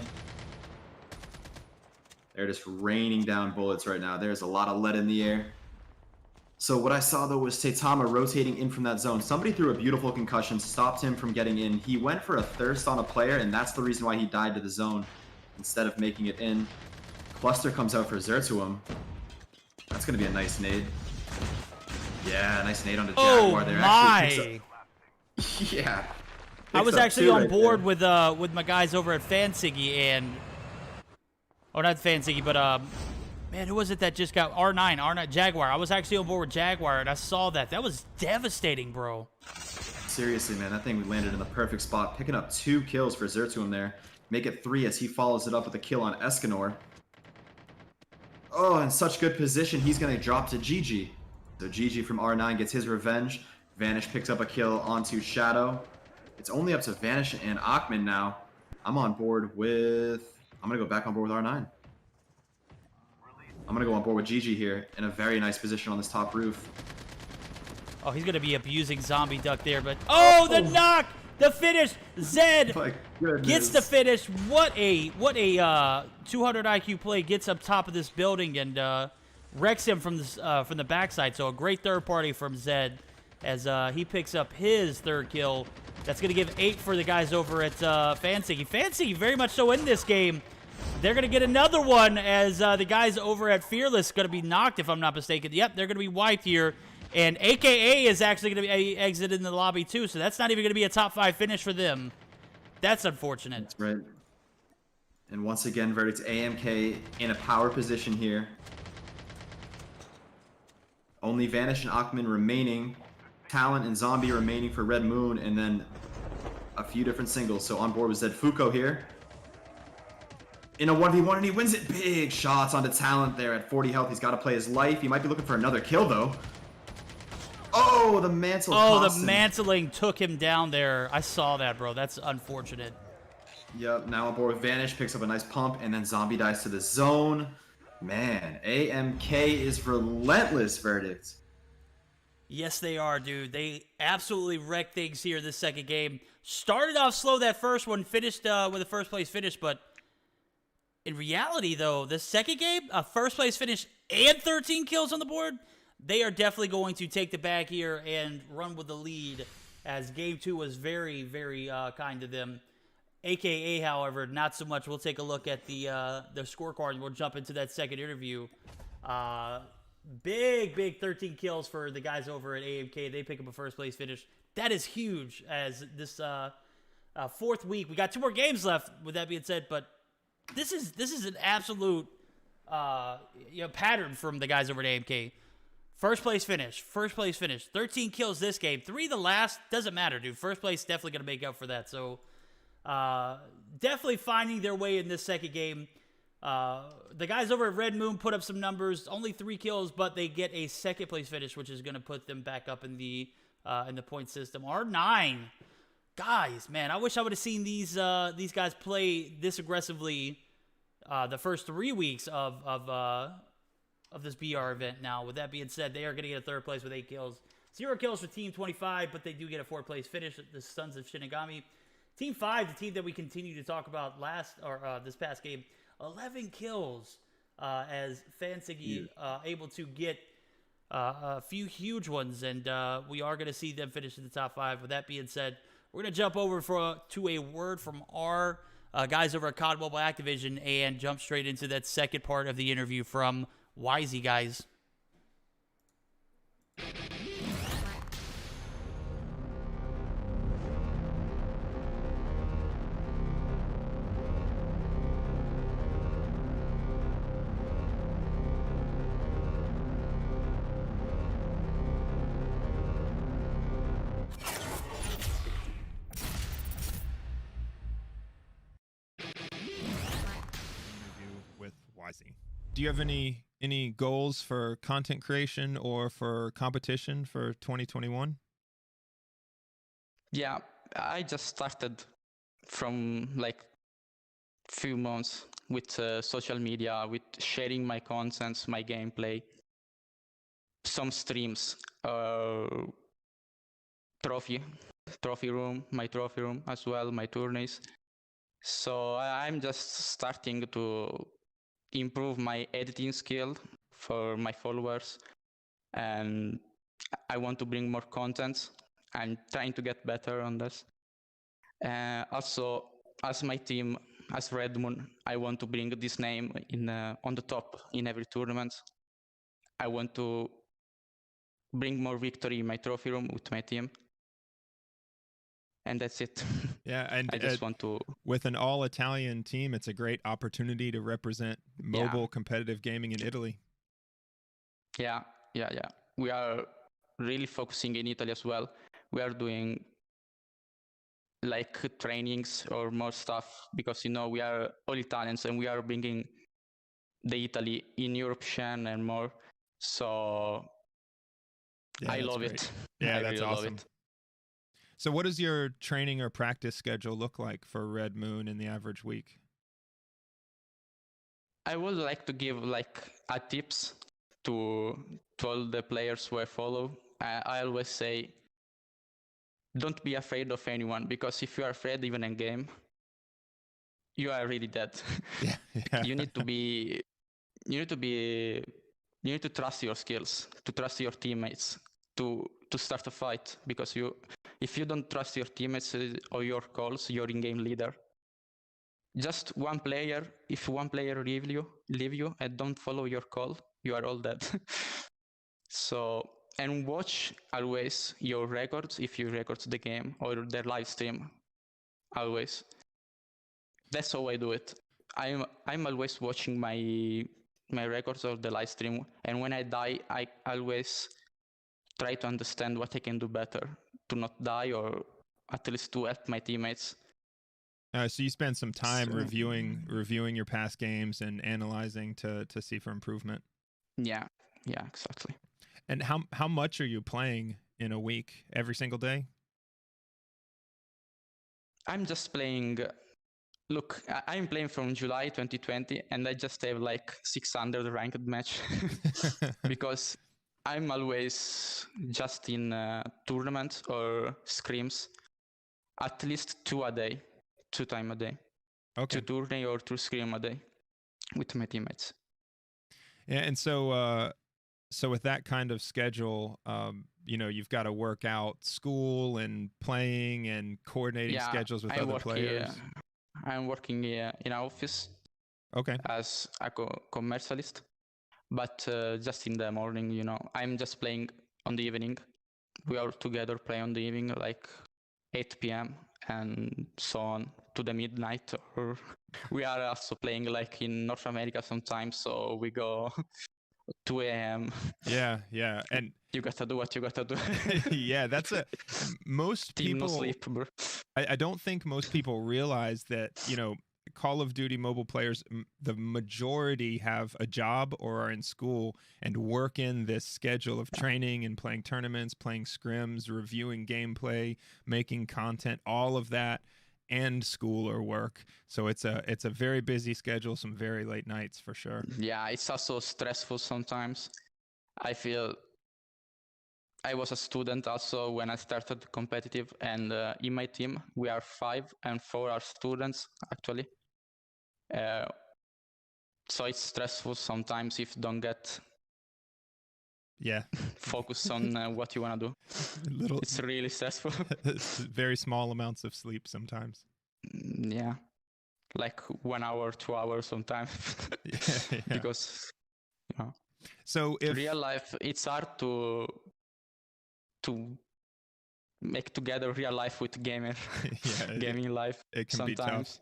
Speaker 2: They're just raining down bullets right now. There's a lot of lead in the air. So what I saw, though, was Saitama rotating in from that zone. Somebody threw a beautiful concussion, stopped him from getting in. He went for a thirst on a player, and that's the reason why he died to the zone instead of making it in. Cluster comes out for Zertuum. That's going to be a nice nade. Yeah, nice nade on the Jaguar there.
Speaker 1: My!
Speaker 2: Yeah.
Speaker 1: I was actually on board with my guys over at Fansiggy and... Oh, not Fansiggy, but... Man, who was it that just got R9 Jaguar? I was actually on board with Jaguar, and I saw that. That was devastating, bro.
Speaker 2: Seriously, man, that thing landed in the perfect spot. Picking up 2 kills for Zertuum there. Make it 3 as he follows it up with a kill on Escanor. Oh, in such good position, he's going to drop to GG. So GG from R9 gets his revenge. Vanish picks up a kill onto Shadow. It's only up to Vanish and Achman now. I'm on board with... I'm going to go back on board with R9. I'm going to go on board with GG here in a very nice position on this top roof.
Speaker 1: Oh, he's going to be abusing Zombie Duck there, but... Oh, the knock! The finish! Zed gets the finish. What a 200 IQ play. Gets up top of this building and wrecks him from the backside. So a great third party from Zed as he picks up his 3rd kill. That's going to give 8 for the guys over at Fancy. Fancy very much so in this game. They're going to get another one as the guys over at Fearless going to be knocked, if I'm not mistaken. Yep, they're going to be wiped here. And AKA is actually going to be exited in the lobby, too. So that's not even going to be a top 5 finish for them. That's unfortunate.
Speaker 2: That's right. And once again, Verdict's AMK in a power position here. Only Vanish and Achman remaining. Talent and Zombie remaining for Red Moon. And then a few different singles. So on board with Zed Fuko here. In a 1v1, and he wins it. Big shots onto Talent there at 40 health. He's got to play his life. He might be looking for another kill, though. Oh, the mantle.
Speaker 1: Oh, the mantling took him down there. I saw that, bro. That's unfortunate.
Speaker 2: Yep, now on board with Vanish. Picks up a nice pump, and then Zombie dies to the zone. Man, AMK is relentless, Verdict.
Speaker 1: Yes, they are, dude. They absolutely wrecked things here this second game. Started off slow that first one. Finished with a first-place finish, but... In reality, though, the second game, a first-place finish and 13 kills on the board, they are definitely going to take the bag here and run with the lead, as Game 2 was very, very kind to them. AKA, however, not so much. We'll take a look at the scorecard, and we'll jump into that second interview. Big 13 kills for the guys over at AMK. They pick up a first-place finish. That is huge, as this 4th week. We got 2 more games left, with that being said, but this is an absolute pattern from the guys over at AMK. First place finish. 13 kills this game. 3 the last. Doesn't matter, dude. First place definitely going to make up for that. So definitely finding their way in this second game. The guys over at Red Moon put up some numbers. Only 3 kills, but they get a second place finish, which is going to put them back up in the point system. R9. Guys, man, I wish I would have seen these guys play this aggressively the first 3 weeks of this BR event. Now, with that being said, they are going to get a third place with 8 kills. 0 kills for Team 25, but they do get a 4th place finish. The Sons of Shinigami. Team 5, the team that we continue to talk about this past game, 11 kills as Fansigi able to get a few huge ones, and we are going to see them finish in the top 5. With that being said, we're going to jump over to a word from our guys over at COD Mobile Activision and jump straight into that second part of the interview from Wisey, guys.
Speaker 3: Do you have any goals for content creation or for competition for 2021?
Speaker 4: Yeah, I just started from like few months with social media, with sharing my contents, my gameplay, some streams, trophy room, my trophy room as well, my tourneys. So I'm just starting to improve my editing skill for my followers, and I want to bring more content. I'm trying to get better on this. Also, as my team, as Red Moon, I want to bring this name on the top in every tournament. I want to bring more victory in my trophy room with my team. And that's it.
Speaker 3: Yeah, and
Speaker 4: I just want to.
Speaker 3: With an all-Italian team, it's a great opportunity to represent mobile competitive gaming in Italy.
Speaker 4: Yeah. We are really focusing in Italy as well. We are doing like trainings or more stuff because we are all Italians and we are bringing the Italy in Europe scene and more. So I love it.
Speaker 3: Yeah,
Speaker 4: I
Speaker 3: that's
Speaker 4: really
Speaker 3: awesome.
Speaker 4: love it.
Speaker 3: So what does your training or practice schedule look like for Red Moon in the average week?
Speaker 4: I would like to give like a tips to all the players who I follow. I always say, don't be afraid of anyone, because if you are afraid even in game, you are really dead.
Speaker 3: Yeah.
Speaker 4: You need to trust your skills, to trust your teammates, to start a fight, because if you don't trust your teammates or your calls, your in-game leader, just one player, if one player leave you and don't follow your call, you are all dead. So, and watch always your records if you record the game or the live stream, always. That's how I do it. I'm always watching my records of the live stream, and when I die, I always try to understand what I can do better to not die, or at least to help my teammates.
Speaker 3: So you spend some time reviewing your past games and analyzing to see for improvement.
Speaker 4: Yeah, exactly.
Speaker 3: And how much are you playing in a week? Every single day?
Speaker 4: I'm just playing. Look, I'm playing from July 2020, and I just have like 600 ranked match because I'm always just in tournaments or scrims, at least 2 times a day.
Speaker 3: Okay.
Speaker 4: 2 tourney or 2 scrim a day with my teammates.
Speaker 3: Yeah, and so with that kind of schedule, you've got to work out school and playing and coordinating schedules with other players.
Speaker 4: I'm working in an office.
Speaker 3: Okay.
Speaker 4: As a commercialist, but just in the morning, I'm just playing on the evening. We all together play on the evening, like 8 p.m. and so on to the midnight. Or we are also playing like in North America sometimes, so we go 2 a.m.
Speaker 3: Yeah, and
Speaker 4: you gotta do what you gotta do.
Speaker 3: Yeah, that's most
Speaker 4: Team
Speaker 3: people.
Speaker 4: No sleep, bro.
Speaker 3: I don't think most people realize that Call of Duty mobile players, the majority have a job or are in school and work in this schedule of training and playing tournaments, playing scrims, reviewing gameplay, making content, all of that. and school or work. So it's a very busy schedule, some very late nights for sure.
Speaker 4: Yeah, it's also stressful sometimes. I feel I was a student also when I started competitive, and in my team we are 5 and 4 are students actually. So it's stressful sometimes if you don't get focus on what you want to do. It's really stressful.
Speaker 3: Very small amounts of sleep sometimes.
Speaker 4: Yeah, like 1 hour, 2 hours sometimes.
Speaker 3: Yeah.
Speaker 4: Because
Speaker 3: so if
Speaker 4: real life, it's hard to make together real life with gaming life.
Speaker 3: It can
Speaker 4: sometimes.
Speaker 3: Be tough.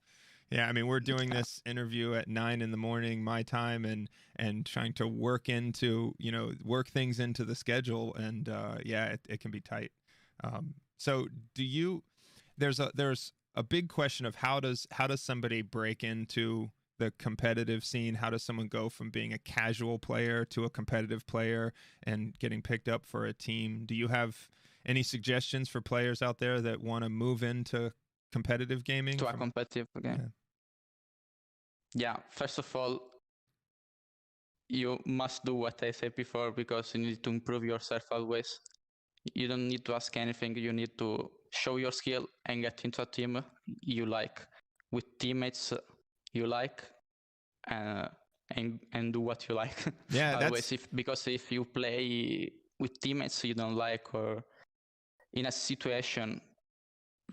Speaker 3: Yeah, I mean, we're doing this interview at 9 a.m. my time, and trying to work things into the schedule, and it can be tight. So there's a big question of how does somebody break into the competitive scene? How does someone go from being a casual player to a competitive player and getting picked up for a team? Do you have any suggestions for players out there that want to move into competitive gaming?
Speaker 4: To a competitive game. Yeah, first of all, you must do what I said before, because you need to improve yourself always. You don't need to ask anything. You need to show your skill and get into a team you like, with teammates you like, and do what you like.
Speaker 3: Yeah,
Speaker 4: always. Because if you play with teammates you don't like, or in a situation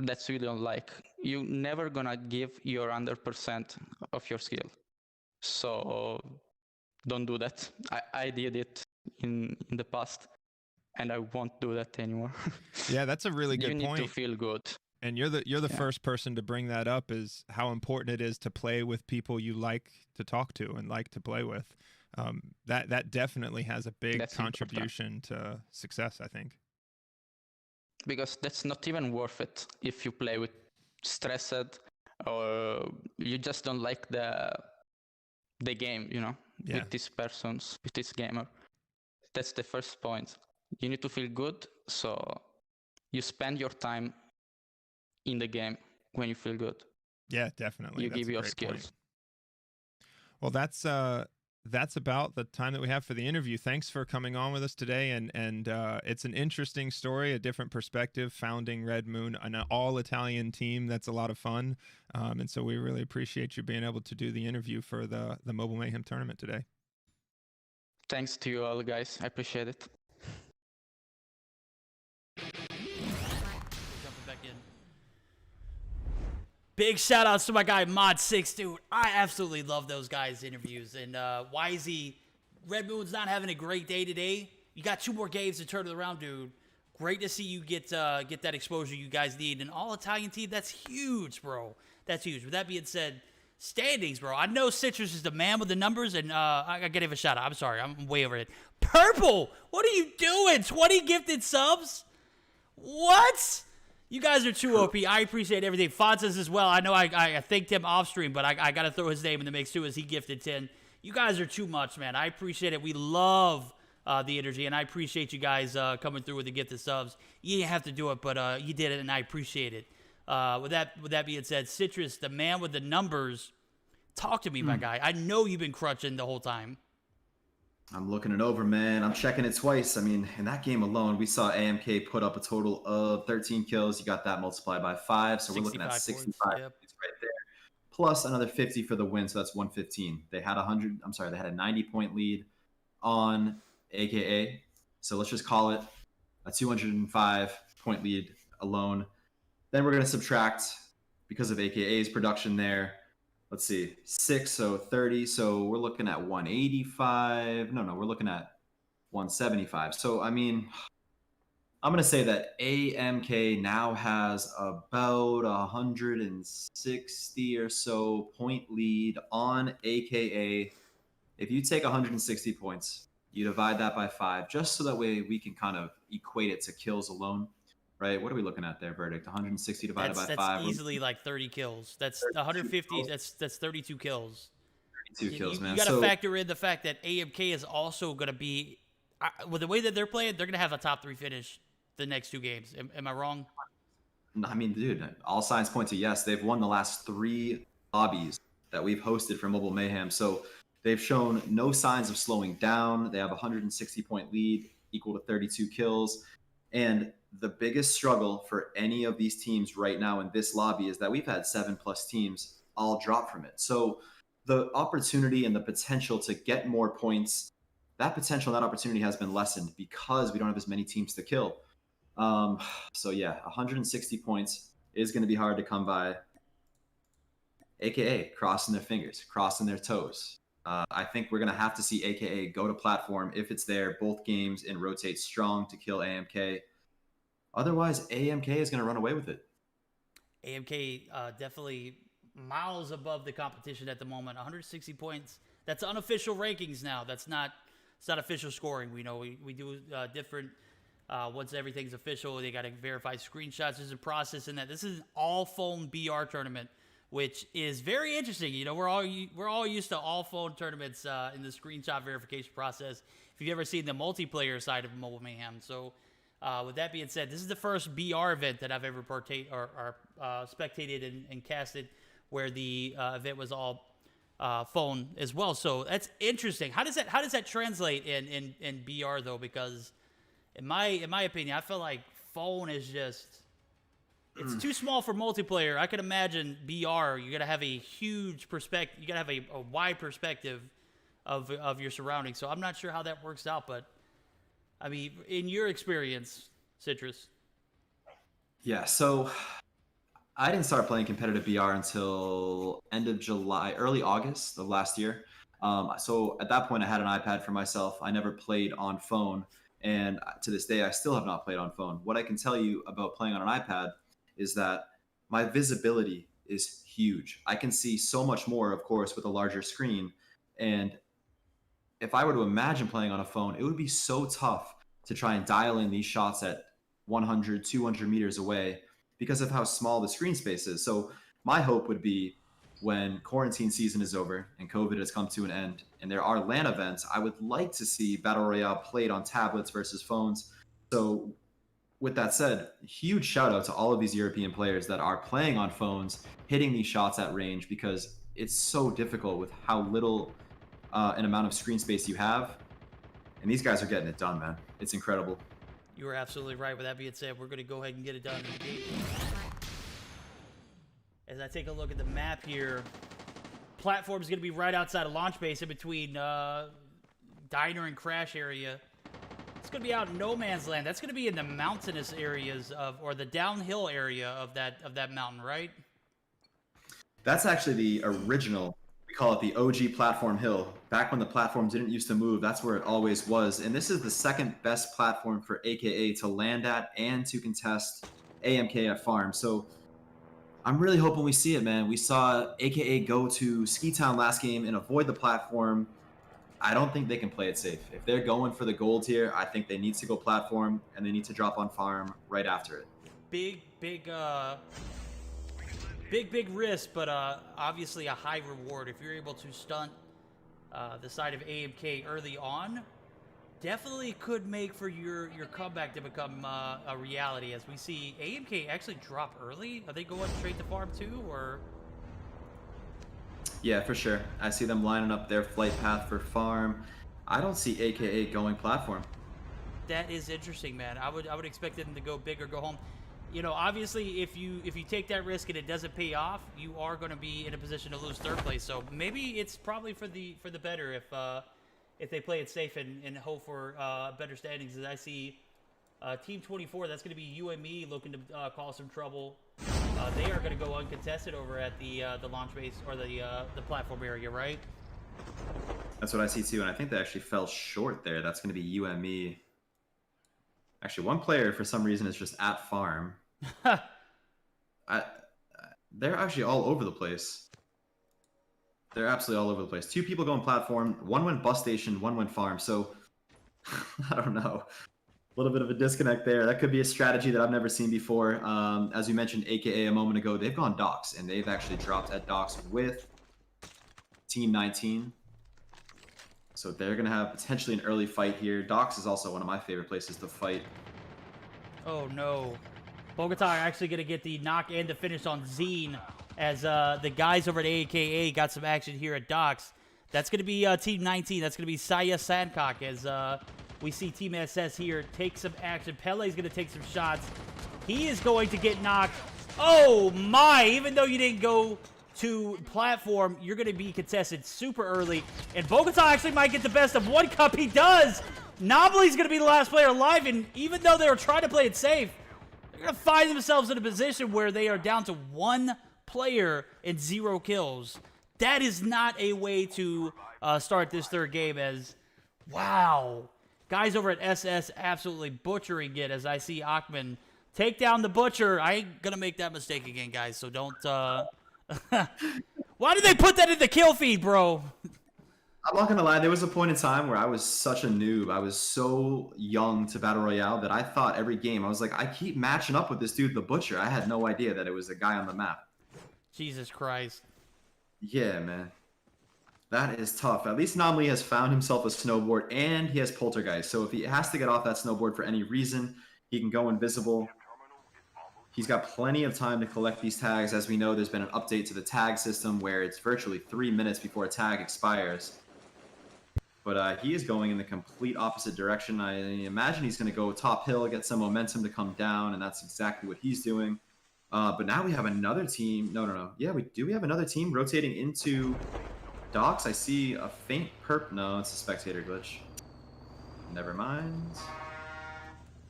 Speaker 4: that you don't like, you're never gonna give your 100% of your skill. So don't do that. I did it in the past, and I won't do that anymore.
Speaker 3: Yeah, that's a really good point.
Speaker 4: You need to feel good.
Speaker 3: And you're the first person to bring that up, is how important it is to play with people you like to talk to and like to play with. That definitely has a big contribution to success, I think. Because
Speaker 4: that's not even worth it if you play with stressed, or you just don't like the game, with these persons, with this gamer. That's the first point. You need to feel good, so you spend your time in the game when you feel good. Yeah, definitely. You give your skills. Well, that's about the time that we have for the interview. Thanks for coming on with us today, and it's an interesting story, a different perspective, founding Red Moon, an all-Italian team. That's a lot of fun, and so we really appreciate you being able to do the interview for the Mobile Mayhem tournament today. Thanks to you all, guys. I appreciate it.
Speaker 1: Jumping back in. Big shout outs to my guy Mod6, dude. I absolutely love those guys' interviews. And Wisey, Red Moon's not having a great day today. You got 2 more games to turn it around, dude. Great to see you get that exposure you guys need. An all-Italian team, that's huge, bro. That's huge. With that being said, standings, bro. I know Citrus is the man with the numbers, and I gotta give a shout out. I'm sorry, I'm way over it. Purple, what are you doing? 20 gifted subs? What? You guys are too OP. I appreciate everything. Fonzas as well. I know I thanked him off stream, but I got to throw his name in the mix too, as he gifted 10. You guys are too much, man. I appreciate it. We love the energy, and I appreciate you guys coming through with the gifted subs. You didn't have to do it, but you did it, and I appreciate it. With that being said, Citrus, the man with the numbers, talk to me, my guy. I know you've been crutching the whole time.
Speaker 2: I'm looking it over, man. I'm checking it twice. I mean, in that game alone, we saw AMK put up a total of 13 kills. You got that multiplied by 5, so we're looking at 65 points right there. Plus another 50 for the win, so that's 115. They had a 90-point lead on AKA. So let's just call it a 205-point lead alone. Then we're going to subtract, because of AKA's production there, let's see, 6, so 30. So we're looking at 185. No, we're looking at 175. So, I mean, I'm going to say that AMK now has about 160 or so point lead on AKA. If you take 160 points, you divide that by 5, just so that way we can kind of equate it to kills alone. Right, what are we looking at there, Verdict? 160 divided by 5.
Speaker 1: That's easily like 30 kills. That's 150. That's 32 kills.
Speaker 2: 32 kills, man.
Speaker 1: You got to factor in the fact that AMK is also going to be, with the way that they're playing, they're going to have a top 3 finish the next 2 games. Am I wrong?
Speaker 2: I mean, dude, all signs point to yes. They've won the last 3 lobbies that we've hosted for Mobile Mayhem. So they've shown no signs of slowing down. They have a 160-point lead, equal to 32 kills. And the biggest struggle for any of these teams right now in this lobby is that we've had 7+ teams all drop from it. So the opportunity and the potential to get more points, that potential, that opportunity has been lessened because we don't have as many teams to kill. So yeah, 160 points is going to be hard to come by. AKA crossing their fingers, crossing their toes. I think we're going to have to see AKA go to platform if it's there, both games, and rotate strong to kill AMK. Otherwise, AMK is going to run away with it.
Speaker 1: AMK definitely miles above the competition at the moment. 160 points. That's unofficial rankings now. It's not official scoring. We know we do different. Once everything's official, they got to verify screenshots. There's a process in that. This is an all-phone BR tournament, which is very interesting. You know, we're all used to all-phone tournaments in the screenshot verification process. If you've ever seen the multiplayer side of Mobile Mayhem. So, with that being said, this is the first BR event that I've ever spectated and casted, where the event was all phone as well. So that's interesting. How does that translate in BR though? Because in my opinion, I feel like phone is just, it's too small for multiplayer. I could imagine BR, you got to have a huge perspective. You got to have a wide perspective of your surroundings. So I'm not sure how that works out, but I mean, in your experience, Citrus.
Speaker 2: Yeah, so I didn't start playing competitive BR until end of July, early August of last year. So at that point, I had an iPad for myself. I never played on phone. And to this day, I still have not played on phone. What I can tell you about playing on an iPad is that my visibility is huge. I can see so much more, of course, with a larger screen. And if I were to imagine playing on a phone, it would be so tough to try and dial in these shots at 100, 200 meters away because of how small the screen space is. So my hope would be when quarantine season is over and COVID has come to an end and there are LAN events, I would like to see Battle Royale played on tablets versus phones. So with that said, huge shout out to all of these European players that are playing on phones, hitting these shots at range, because it's so difficult with how little an amount of screen space you have. And these guys are getting it done, man. It's incredible.
Speaker 1: You are absolutely right. With that being said, we're going to go ahead and get it done. As I take a look at the map here, platform is going to be right outside of launch base, in between diner and crash area. It's going to be out in no man's land. That's going to be in the mountainous areas or the downhill area of that mountain, right?
Speaker 2: That's actually the original. We call it the OG platform hill. Back when the platform didn't used to move, that's where it always was. And this is the second best platform for AKA to land at and to contest AMK at farm. So I'm really hoping we see it, man. We saw AKA go to Ski Town last game and avoid the platform. I don't think they can play it safe. If they're going for the gold here, I think they need to go platform and they need to drop on farm right after it.
Speaker 1: Big risk, but obviously a high reward. If you're able to stunt the side of AMK early on, definitely could make for your comeback to become a reality. As we see AMK actually drop early. Are they going straight to farm too, or?
Speaker 2: Yeah, for sure. I see them lining up their flight path for farm. I don't see AKA going platform.
Speaker 1: That is interesting, man. I would expect them to go big or go home. You know, obviously, if you take that risk and it doesn't pay off, you are going to be in a position to lose third place. So maybe it's probably for the better if they play it safe and hope for better standings. As I see Team 24, that's going to be you and me looking to cause some trouble. They are going to go uncontested over at the launch base or the platform area, right?
Speaker 2: That's what I see too, and I think they actually fell short there. That's going to be you and me. Actually, one player for some reason is just at farm. They're actually all over the place. They're absolutely all over the place. 2 people going platform, 1 went bus station, 1 went farm. So I don't know. A little bit of a disconnect there. That could be a strategy that I've never seen before. As you mentioned, AKA a moment ago, they've gone docks, and they've actually dropped at docks with Team 19. So they're going to have potentially an early fight here. Docks is also one of my favorite places to fight.
Speaker 1: Oh, no. Bogota are actually going to get the knock and the finish on Zine as the guys over at AKA got some action here at Docks. That's going to be Team 19. That's going to be Saya Sancock as we see Team SS here take some action. Pele's going to take some shots. He is going to get knocked. Oh, my. Even though you didn't go to platform, you're going to be contested super early. And Bogota actually might get the best of one cup. He does. Nobly's going to be the last player alive. And even though they were trying to play it safe, they're going to find themselves in a position where they are down to one player and 0 kills. That is not a way to start this third game as, wow. Guys over at SS absolutely butchering it as I see Achman take down the Butcher. I ain't going to make that mistake again, guys, so don't... Why did they put that in the kill feed, bro?
Speaker 2: I'm not going to lie. There was a point in time where I was such a noob. I was so young to Battle Royale that I thought every game, I was like, I keep matching up with this dude, the Butcher. I had no idea that it was a guy on the map.
Speaker 1: Jesus Christ.
Speaker 2: Yeah, man. That is tough. At least Nomley has found himself a snowboard, and he has Poltergeist. So if he has to get off that snowboard for any reason, he can go invisible. He's got plenty of time to collect these tags. As we know, there's been an update to the tag system where it's virtually 3 minutes before a tag expires. But he is going in the complete opposite direction. I imagine he's going to go top hill, get some momentum to come down, and that's exactly what he's doing. But now we have another team. No. Yeah, we have another team rotating into Docks. I see a faint perp. No, it's a spectator glitch. Never mind.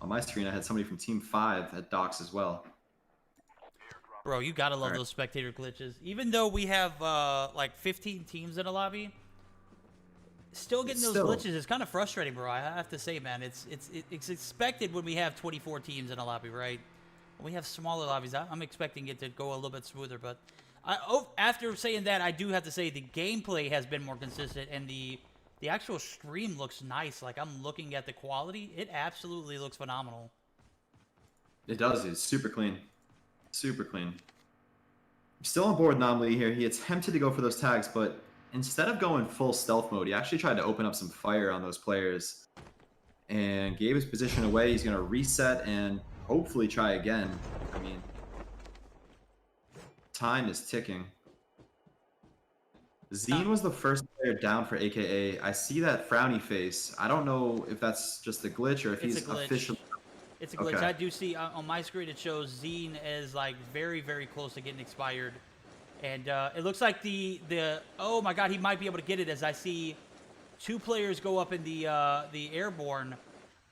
Speaker 2: On my screen, I had somebody from Team 5 at Docks as well.
Speaker 1: Bro, you gotta love those spectator glitches. Even though we have like 15 teams in a lobby, still getting those glitches is kind of frustrating, bro. I have to say, man, it's expected when we have 24 teams in a lobby, right? When we have smaller lobbies, I'm expecting it to go a little bit smoother. But after saying that, I do have to say the gameplay has been more consistent, and the actual stream looks nice. Like, I'm looking at the quality. It absolutely looks phenomenal.
Speaker 2: It does. It's super clean. Super clean. Still on board Nomley here. He attempted to go for those tags, but instead of going full stealth mode, he actually tried to open up some fire on those players and gave his position away. He's going to reset and hopefully try again. I mean, time is ticking. Zine was the first player down for AKA. I see that frowny face. I don't know if that's just a glitch or if he's officially...
Speaker 1: It's a glitch.
Speaker 2: Okay.
Speaker 1: I do see on my screen it shows Zine is like very, very close to getting expired. And it looks like the oh my god, he might be able to get it as I see 2 players go up in the airborne.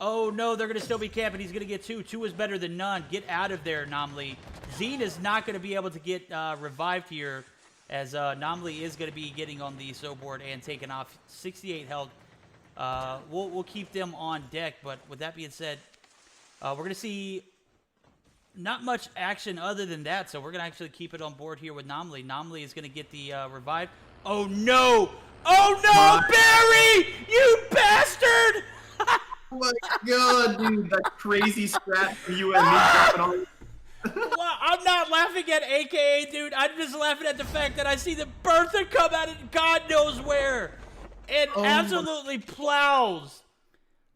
Speaker 1: Oh no, they're going to still be camping. He's going to get 2. 2 is better than none. Get out of there, Nomley. Zine is not going to be able to get revived here as Nomley is going to be getting on the snowboard and taking off 68 health. We'll keep them on deck, but with that being said, we're going to see not much action other than that, so we're going to actually keep it on board here with Nomley. Nomley is going to get the revive. Oh, no! Oh, no, Barry! You bastard!
Speaker 2: Oh, my God, dude. That crazy strat for you and me dropping all...
Speaker 1: Well, I'm not laughing at AKA, dude. I'm just laughing at the fact that I see the Bertha come out of God knows where and absolutely plows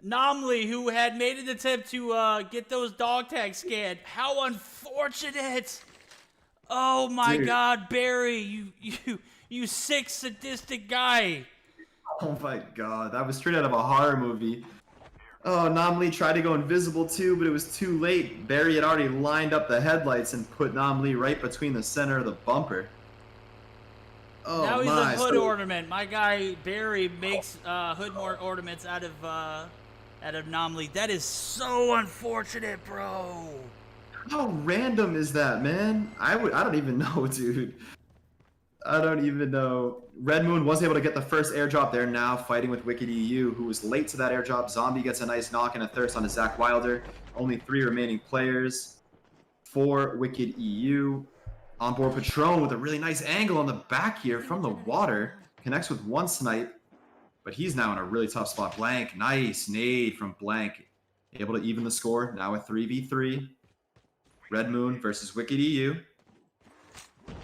Speaker 1: Nomley, who had made an attempt to get those dog tags scanned. How unfortunate! Oh my God, Barry, you sick, sadistic guy.
Speaker 2: Oh my God, that was straight out of a horror movie. Oh, Nomley tried to go invisible too, but it was too late. Barry had already lined up the headlights and put Nomley right between the center of the bumper. Oh,
Speaker 1: now he's a hood ornament. My guy Barry makes hood ornaments out of Nomley. That is so unfortunate, bro.
Speaker 2: How random is that, man? I don't even know, dude. I don't even know. Red Moon was able to get the first airdrop. They're now fighting with Wicked EU, who was late to that airdrop. Zombie gets a nice knock and a thirst on Zach Wilder. Only 3 remaining players for Wicked EU. Onboard Patron with a really nice angle on the back here from the water. Connects with 1 snipe, but he's now in a really tough spot. Blank, nice nade from Blank. Able to even the score. Now a 3v3. Red Moon versus Wicked EU.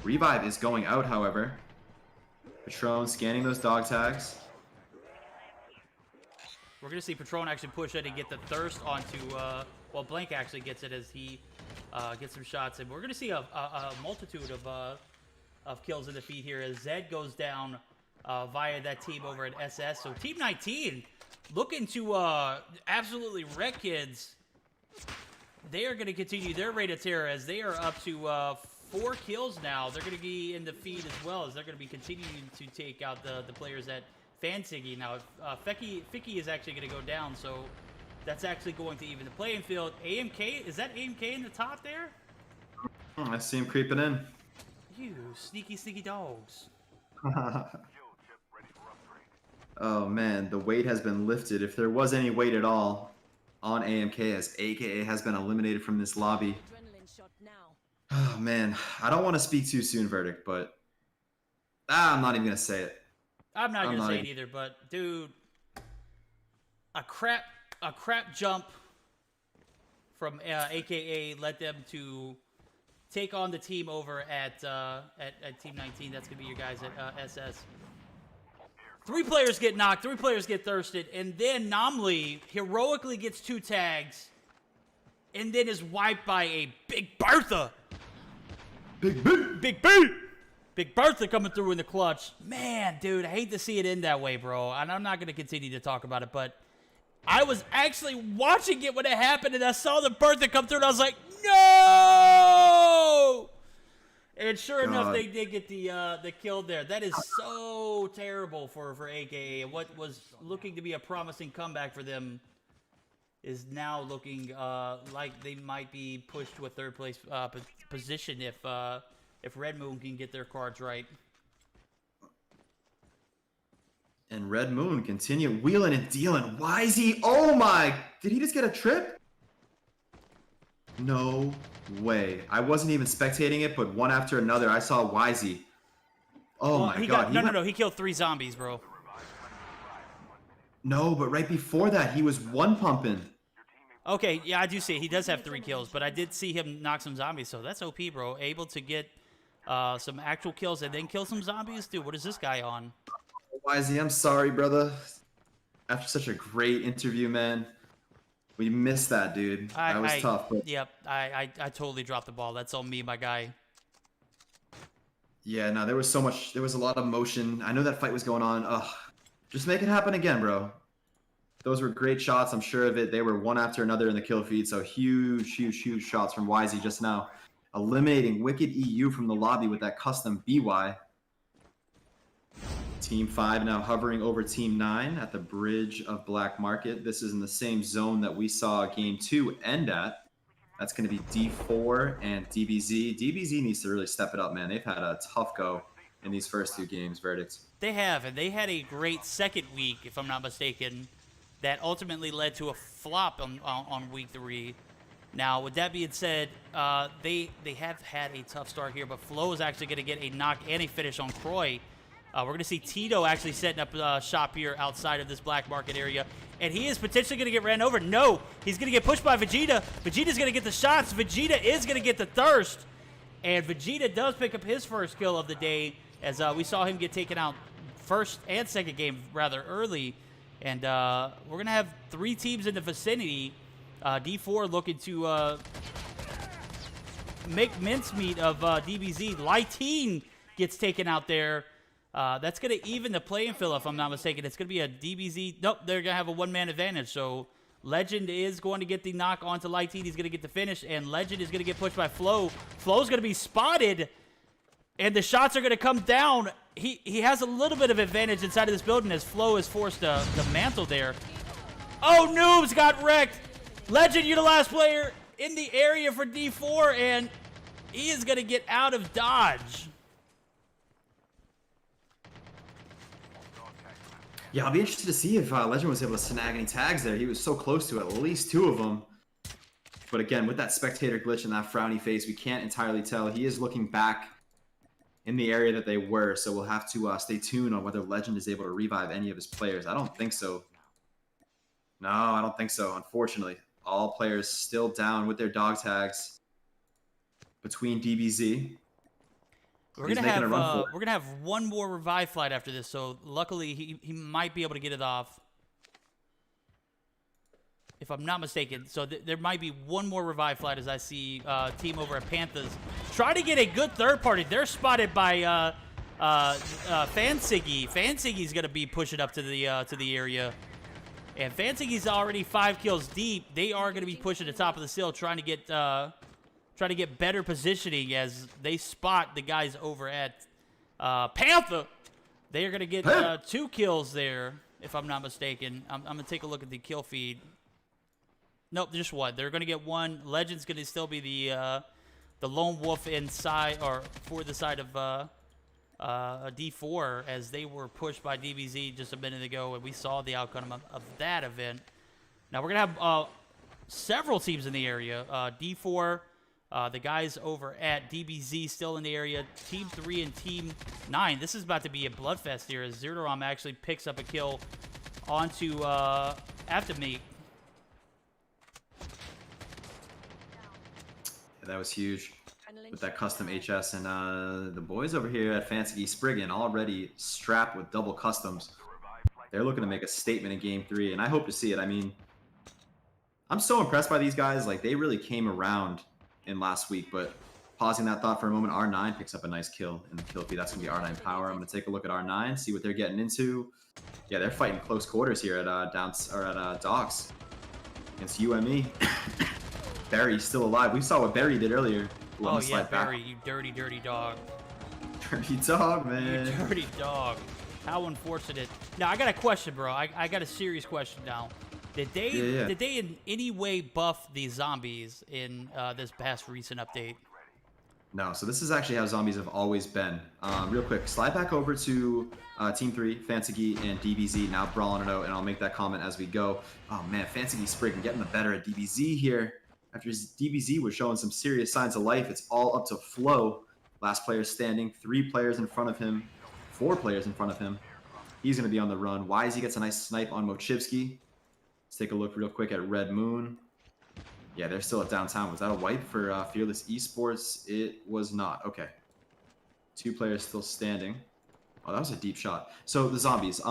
Speaker 2: Revive is going out, however. Patron scanning those dog tags.
Speaker 1: We're going to see Patron actually push it and get the thirst onto, well, Blank actually gets it as he get some shots in. We're going to see a multitude of kills in the feed here as Zed goes down via that team over at SS. So Team 19 looking to absolutely wreck kids. They are going to continue their rate of terror as they are up to 4 kills now. They're going to be in the feed as well as they're going to be continuing to take out the players at Fansiggy. Now, Ficky is actually going to go down, so that's actually going to even the playing field. AMK, is that AMK in the top there?
Speaker 2: I see him creeping in.
Speaker 1: You sneaky, sneaky dogs.
Speaker 2: Oh man, the weight has been lifted. If there was any weight at all on AMK, as AKA has been eliminated from this lobby. Oh man, I don't want to speak too soon, Verdict, but I'm not even gonna say it.
Speaker 1: I'm not gonna say it either, but dude, a crap jump from AKA led them to take on the team over at Team 19. That's gonna be your guys at SS. 3 players get knocked, 3 players get thirsted, and then Nomley heroically gets 2 tags, and then is wiped by a Big Bertha. Big Bertha coming through in the clutch. Man, dude, I hate to see it end that way, bro. And I'm not going to continue to talk about it, but I was actually watching it when it happened, and I saw the Bertha come through, and I was like, no! And sure enough, they did get the kill there. That is so terrible for AKA. What was looking to be a promising comeback for them is now looking like they might be pushed to a 3rd place position if Red Moon can get their cards right.
Speaker 2: And Red Moon continue wheeling and dealing. Wisey, oh my! Did he just get a trip? No way. I wasn't even spectating it, but one after another, I saw Wisey. Oh my god.
Speaker 1: No. He killed 3 zombies, bro.
Speaker 2: No, but right before that, he was one pumping.
Speaker 1: Okay, yeah, I do see it. He does have 3 kills, but I did see him knock some zombies, so that's OP, bro. Able to get some actual kills and then kill some zombies? Dude, what is this guy on?
Speaker 2: Wisey, I'm sorry, brother. After such a great interview, man. We missed that, dude. That was tough. But...
Speaker 1: Yep, I totally dropped the ball. That's on me, my guy.
Speaker 2: Yeah, no, there was so much. There was a lot of motion. I know that fight was going on. Ugh. Just make it happen again, bro. Those were great shots. I'm sure of it. They were one after another in the kill feed. So huge shots from Wisey just now. Eliminating Wicked EU from the lobby with that custom BY. Team 5 now hovering over Team 9 at the bridge of Black Market. This is in the same zone that we saw Game 2 end at. That's going to be D4 and DBZ. DBZ needs to really step it up, man. They've had a tough go in these first 2 games, Verdicts.
Speaker 1: They have, and they had a great second week, if I'm not mistaken, that ultimately led to a flop on week 3. Now, with that being said, they have had a tough start here, but Flo is actually going to get a knock and a finish on Croy. We're going to see Tito actually setting up shop here outside of this Black Market area. And he is potentially going to get ran over. No, he's going to get pushed by Vegeta. Vegeta's going to get the shots. Vegeta is going to get the thirst. And Vegeta does pick up his first kill of the day as we saw him get taken out first and second game rather early. And we're going to have 3 teams in the vicinity. D4 looking to make mincemeat of DBZ. Lighteen gets taken out there. That's going to even the playing field, if I'm not mistaken. It's going to be a DBZ. Nope, they're going to have a one-man advantage. So Legend is going to get the knock onto Lighteen. He's going to get the finish, and Legend is going to get pushed by Flo. Flo's going to be spotted, and the shots are going to come down. He has a little bit of advantage inside of this building as Flo is forced to mantle there. Oh, Noobs got wrecked. Legend, you're the last player in the area for D4, and he is going to get out of dodge.
Speaker 2: Yeah, I'll be interested to see if Legend was able to snag any tags there. He was so close to at least 2 of them. But again, with that spectator glitch and that frowny face, we can't entirely tell. He is looking back in the area that they were, so we'll have to stay tuned on whether Legend is able to revive any of his players. I don't think so. No, I don't think so, unfortunately. All players still down with their dog tags between DBZ.
Speaker 1: We're gonna have one more revive flight after this, so luckily he might be able to get it off. if I'm not mistaken. So there might be one more revive flight as I see team over at Panthers try to get a good third party. They're spotted by Fansiggy. Fansiggy's gonna be pushing up to the area, and Fansiggy's already 5 kills deep. They are gonna be pushing the top of the hill, trying to get better positioning as they spot the guys over at Panther. They are gonna get 2 kills there, if I'm not mistaken. I'm gonna take a look at the kill feed. Nope, just 1. They're gonna get 1. Legend's gonna still be the lone wolf inside, or for the side of D4, as they were pushed by DBZ just a minute ago, and we saw the outcome of that event. Now we're gonna have several teams in the area. D4, the guys over at DBZ still in the area. Team 3 and Team 9. This is about to be a bloodfest here, as Zerderom actually picks up a kill onto Aftermeek.
Speaker 2: That was huge with that custom HS, and the boys over here at Fancy Spriggan already strapped with double customs. They're looking to make a statement in Game 3, and I hope to see it. I mean, I'm so impressed by these guys. Like, they really came around in last week, but pausing that thought for a moment, R9 picks up a nice kill in the kill feed. That's going to be R9 power. I'm going to take a look at R9, see what they're getting into. Yeah, they're fighting close quarters here at Docks against UME. Barry's still alive. We saw what Barry did earlier. Ooh,
Speaker 1: oh yeah, Barry, you dirty, dirty dog.
Speaker 2: Dirty dog, man.
Speaker 1: You dirty dog. How unfortunate. Now, I got a question, bro. I got a serious question now. Did they in any way buff the zombies in this past recent update?
Speaker 2: No, so this is actually how zombies have always been. Real quick, slide back over to Team 3, Fancy and DBZ, now brawling it out, and I'll make that comment as we go. Oh man, Fancy Spriggan getting the better at DBZ here. After DBZ was showing some serious signs of life, it's all up to Flo. Last player standing, 3 players in front of him, 4 players in front of him. He's going to be on the run. Wisey gets a nice snipe on Mochivsky. Let's take a look real quick at Red Moon. Yeah, they're still at downtown. Was that a wipe for Fearless Esports? It was not. Okay. 2 players still standing. Oh, that was a deep shot. So the zombies.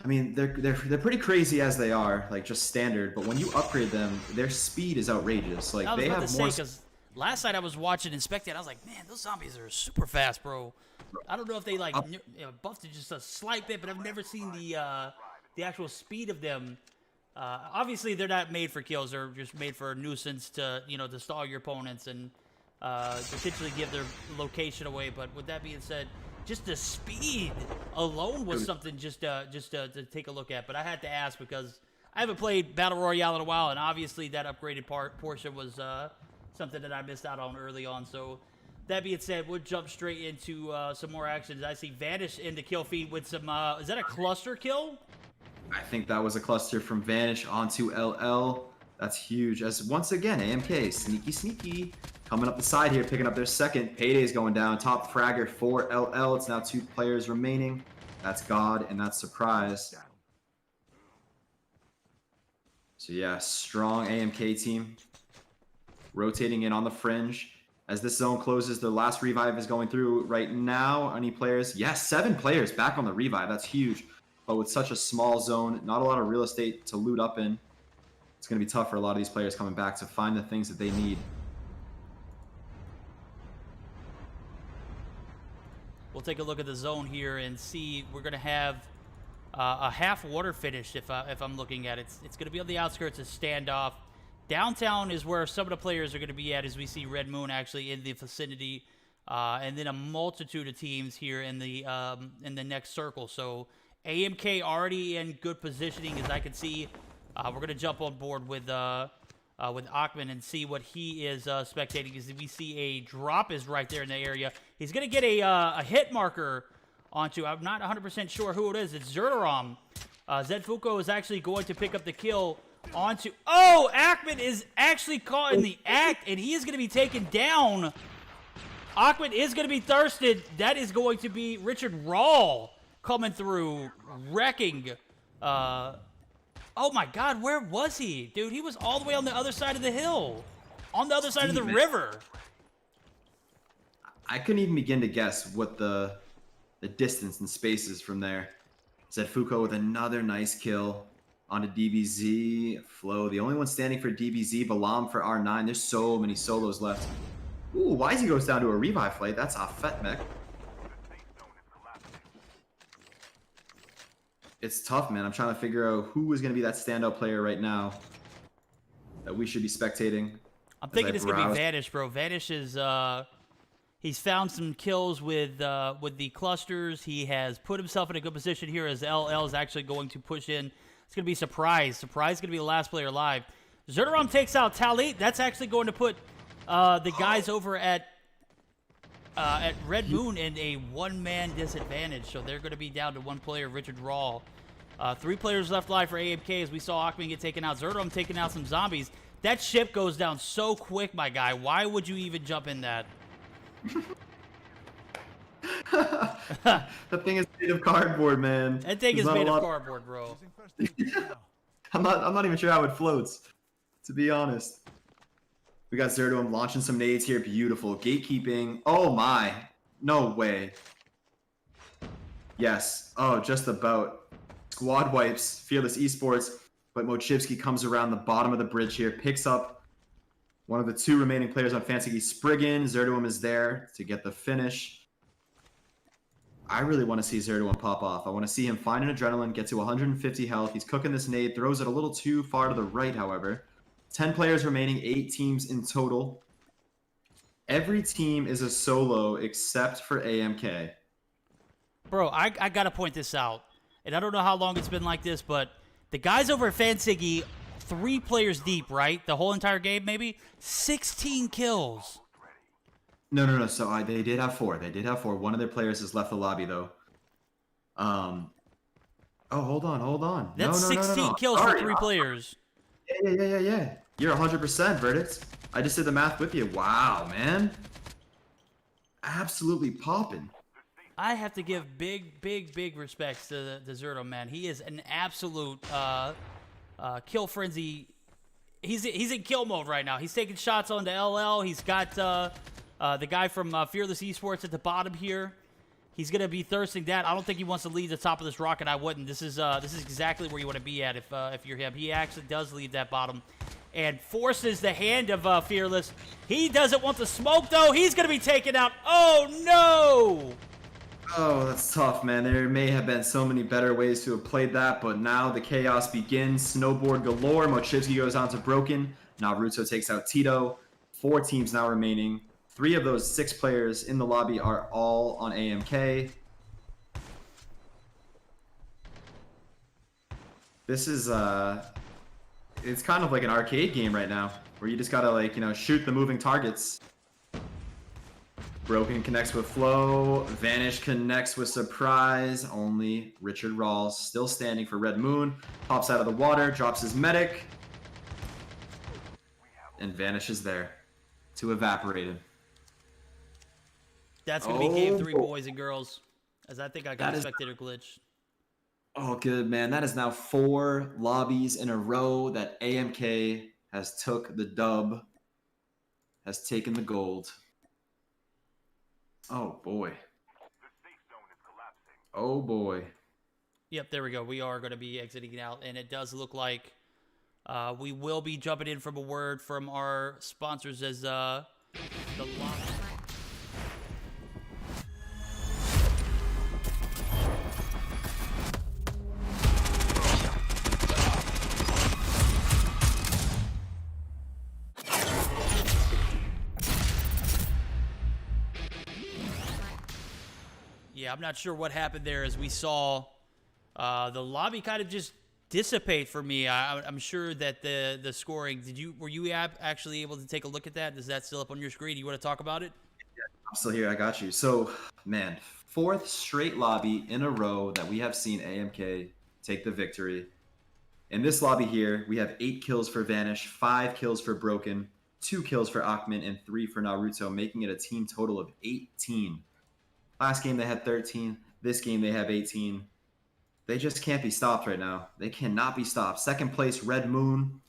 Speaker 2: I mean, they're pretty crazy as they are, like just standard. But when you upgrade them, their speed is outrageous. Like they have more.
Speaker 1: Because last night I was watching Inspected, I was like, man, those zombies are super fast, bro. I don't know if they like buffed it just a slight bit, but I've never seen the actual speed of them. Obviously, they're not made for kills; they're just made for a nuisance to to stall your opponents and potentially give their location away. But with that being said, just the speed alone was something just to take a look at. But I had to ask because I haven't played Battle Royale in a while, and obviously that upgraded portion was something that I missed out on early on. So that being said, we'll jump straight into some more actions. I see Vanish in the kill feed with some, is that a cluster kill?
Speaker 2: I think that was a cluster from Vanish onto LL. That's huge. As once again, AMK, sneaky, coming up the side here, picking up their second. Payday's going down. Top fragger for LL. It's now 2 players remaining. That's God, and that's Surprise. So yeah, strong AMK team. Rotating in on the fringe. As this zone closes, the last revive is going through right now. Any players? Yes, 7 players back on the revive. That's huge. But with such a small zone, not a lot of real estate to loot up in, it's going to be tough for a lot of these players coming back to find the things that they need.
Speaker 1: We'll take a look at the zone here and see. We're going to have a half water finish if I'm looking at it. It's going to be on the outskirts of standoff. Downtown is where some of the players are going to be at, as we see Red Moon actually in the vicinity, and then a multitude of teams here in the next circle. So AMK already in good positioning, as I can see. We're going to jump on board with Achman and see what he is spectating, because we see a drop is right there in the area. He's going to get a hit marker onto, I'm not 100% sure who it is. It's Zerderom. Zed Fuko is actually going to pick up the kill onto, oh, Achman is actually caught in the act, and he is going to be taken down. Achman is going to be thirsted. That is going to be Richard Rawl coming through, wrecking. Oh my God, where was he? Dude, he was all the way on the other side of the hill. On the other side of the river.
Speaker 2: I couldn't even begin to guess what the distance and space is from there. Zed Fuko with another nice kill. On to DBZ. Flo, the only one standing for DBZ. Balam for R9. There's so many solos left. Ooh, Wisey goes down to a revive flight. That's a fet mech. It's tough, man. I'm trying to figure out who is going to be that standout player right now that we should be spectating.
Speaker 1: I'm thinking it's going to be Vanish, bro. Vanish is... He's found some kills with the clusters. He has put himself in a good position here as LL is actually going to push in. It's going to be Surprise. Surprise is going to be the last player alive. Zerderom takes out Talit. That's actually going to put the guys over at Red Moon in a one-man disadvantage. So they're going to be down to one player, Richard Rawl. 3 players left alive for AMK as we saw Akhman get taken out. Zerderom taking out some zombies. That ship goes down so quick, my guy. Why would you even jump in that?
Speaker 2: The thing is made of cardboard, man.
Speaker 1: That thing is made of cardboard, bro.
Speaker 2: I'm not even sure how it floats, to be honest. We got Zerdoom launching some nades here. Beautiful. Gatekeeping. Oh my. No way. Yes. Oh, just about. Squad wipes. Fearless Esports. But Mochivsky comes around the bottom of the bridge here. Picks up one of the 2 remaining players on Fansigi. Spriggan. Zerdoom is there to get the finish. I really want to see Zerdoom pop off. I want to see him find an adrenaline, get to 150 health. He's cooking this nade. Throws it a little too far to the right, however. 10 players remaining, 8 teams in total. Every team is a solo except for AMK.
Speaker 1: Bro, I got to point this out. And I don't know how long it's been like this, but the guys over at Fansigi, 3 players deep, right? The whole entire game, maybe? 16 kills.
Speaker 2: No. So they did have 4. They did have 4. One of their players has left the lobby, though. Oh, hold on.
Speaker 1: That's 16 kills for 3 players.
Speaker 2: Yeah. You're 100%, Verdict. I just did the math with you. Wow, man. Absolutely popping.
Speaker 1: I have to give big respects to Zerdo, man. He is an absolute kill frenzy. He's in kill mode right now. He's taking shots onto LL. He's got the guy from Fearless Esports at the bottom here. He's gonna be thirsting that. I don't think he wants to leave the top of this rocket. I wouldn't. This is exactly where you want to be at if you're him. He actually does leave that bottom and forces the hand of Fearless. He doesn't want the smoke though. He's gonna be taken out. Oh no!
Speaker 2: Oh, that's tough, man. There may have been so many better ways to have played that, but now the chaos begins. Snowboard galore. Mochivsky goes on to Broken. Naruto takes out Tito. 4 teams now remaining. 3 of those 6 players in the lobby are all on AMK. This is, it's kind of like an arcade game right now, where you just gotta, like, shoot the moving targets. Broken connects with Flow. Vanish connects with Surprise. Only Richard Rawls still standing for Red Moon. Pops out of the water, drops his medic. And Vanish is there to evaporate him.
Speaker 1: That's going to be game 3, boys and girls. As I think I got a spectator glitch.
Speaker 2: Oh, good, man. That is now 4 lobbies in a row that AMK has took the dub. Has taken the gold. Oh, boy. Oh, boy.
Speaker 1: Yep, there we go. We are going to be exiting out. And it does look like we will be jumping in from a word from our sponsors as the lobby. Yeah, I'm not sure what happened there as we saw the lobby kind of just dissipate for me. I'm sure that the scoring, were you actually able to take a look at that? Is that still up on your screen? You want to talk about it?
Speaker 2: Yeah, I'm still here. I got you. So, man, 4th straight lobby in a row that we have seen AMK take the victory. In this lobby here, we have 8 kills for Vanish, 5 kills for Broken, 2 kills for Akhman, and 3 for Naruto, making it a team total of 18. Last game they had 13. This game they have 18. They just can't be stopped right now. They cannot be stopped. 2nd place, Red Moon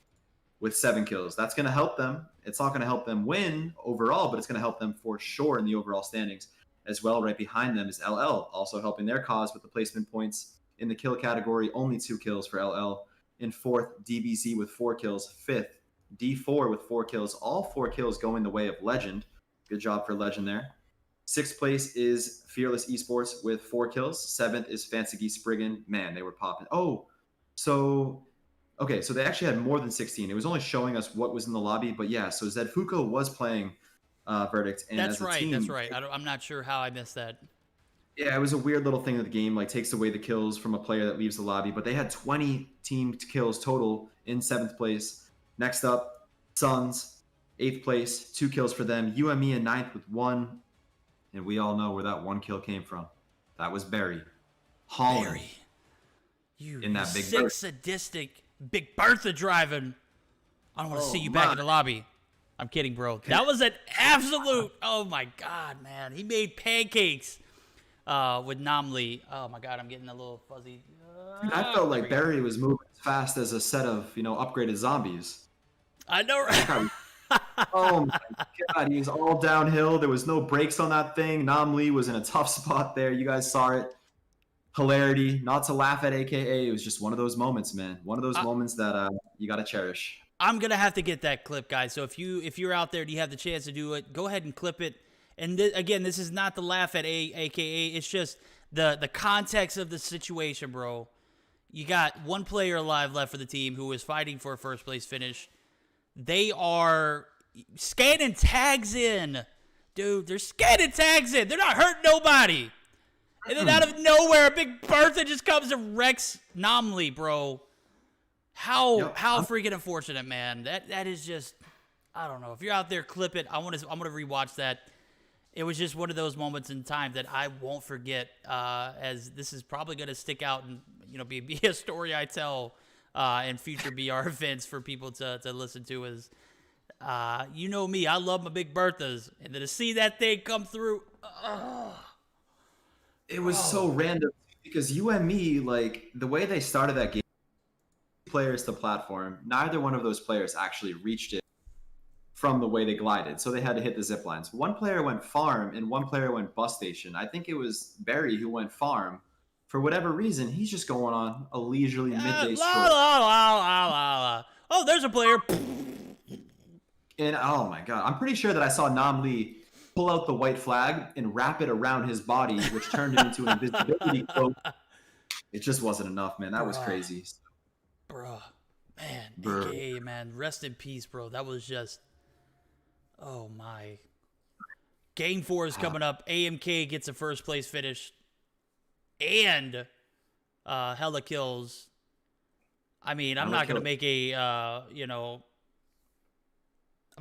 Speaker 2: with 7 kills. That's going to help them. It's not going to help them win overall, but it's going to help them for sure in the overall standings as well. Right behind them is LL, also helping their cause with the placement points in the kill category. Only 2 kills for LL. In fourth, DBZ with 4 kills. Fifth, D4 with 4 kills. All 4 kills going the way of Legend. Good job for Legend there. Sixth place is Fearless Esports with 4 kills. Seventh is Fancy Geese Spriggan. Man, they were popping. Oh, so they actually had more than 16. It was only showing us what was in the lobby, but yeah. So Zed Fuko was playing Verdict, and
Speaker 1: That's
Speaker 2: as a
Speaker 1: right.
Speaker 2: team,
Speaker 1: That's right. I'm not sure how I missed that.
Speaker 2: Yeah, it was a weird little thing that the game like takes away the kills from a player that leaves the lobby, but they had 20 team kills total in 7th place. Next up, Suns, 8th place, 2 kills for them. UME in 9th with 1, and we all know where that 1 kill came from. That was Barry. Holland.
Speaker 1: Barry. You
Speaker 2: in that big
Speaker 1: sick,
Speaker 2: Bertha.
Speaker 1: sadistic Big Bertha driving. I don't want to see you back in the lobby. I'm kidding, bro. That was an absolute, oh my God, man. He made pancakes with Namli. Oh my God, I'm getting a little fuzzy.
Speaker 2: I felt like Barry was moving as fast as a set of, upgraded zombies.
Speaker 1: I know, right?
Speaker 2: Oh my God, he was all downhill. There was no brakes on that thing. Nam Lee was in a tough spot there. You guys saw it. Hilarity, not to laugh at, AKA. It was just one of those moments, man. One of those moments that you got to cherish.
Speaker 1: I'm gonna have to get that clip, guys. So if you're out there and you have the chance to do it, go ahead and clip it. And again, this is not to laugh at, AKA. It's just the context of the situation, bro. You got one player alive left for the team who is fighting for a first place finish. They are scanning tags in, dude. They're scanning tags in. They're not hurting nobody. And then out of nowhere, a Big Bertha just comes and wrecks Namli, bro. How freaking unfortunate, man. That is just, I don't know. If you're out there, clip it. I'm gonna rewatch that. It was just one of those moments in time that I won't forget. As this is probably gonna stick out and be a story I tell in future BR events for people to listen to. Is you know me, I love my Big Berthas, and then to see that thing come through.
Speaker 2: It was so random because UME, like the way they started that game, players to platform, neither one of those players actually reached it from the way they glided. So they had to hit the zip lines. One player went farm and one player went bus station. I think it was Barry who went farm. For whatever reason, he's just going on a leisurely midday stroll.
Speaker 1: Oh, there's a player.
Speaker 2: And oh my God, I'm pretty sure that I saw Nam Lee pull out the white flag and wrap it around his body, which turned him into an invisibility cloak. It just wasn't enough, man. That was crazy.
Speaker 1: Bruh. Man, AKA, man. Rest in peace, bro. That was just, oh my. Game 4 is coming up. AMK gets a first place finish. And hella kills. I mean, I'm not going to make a, I'm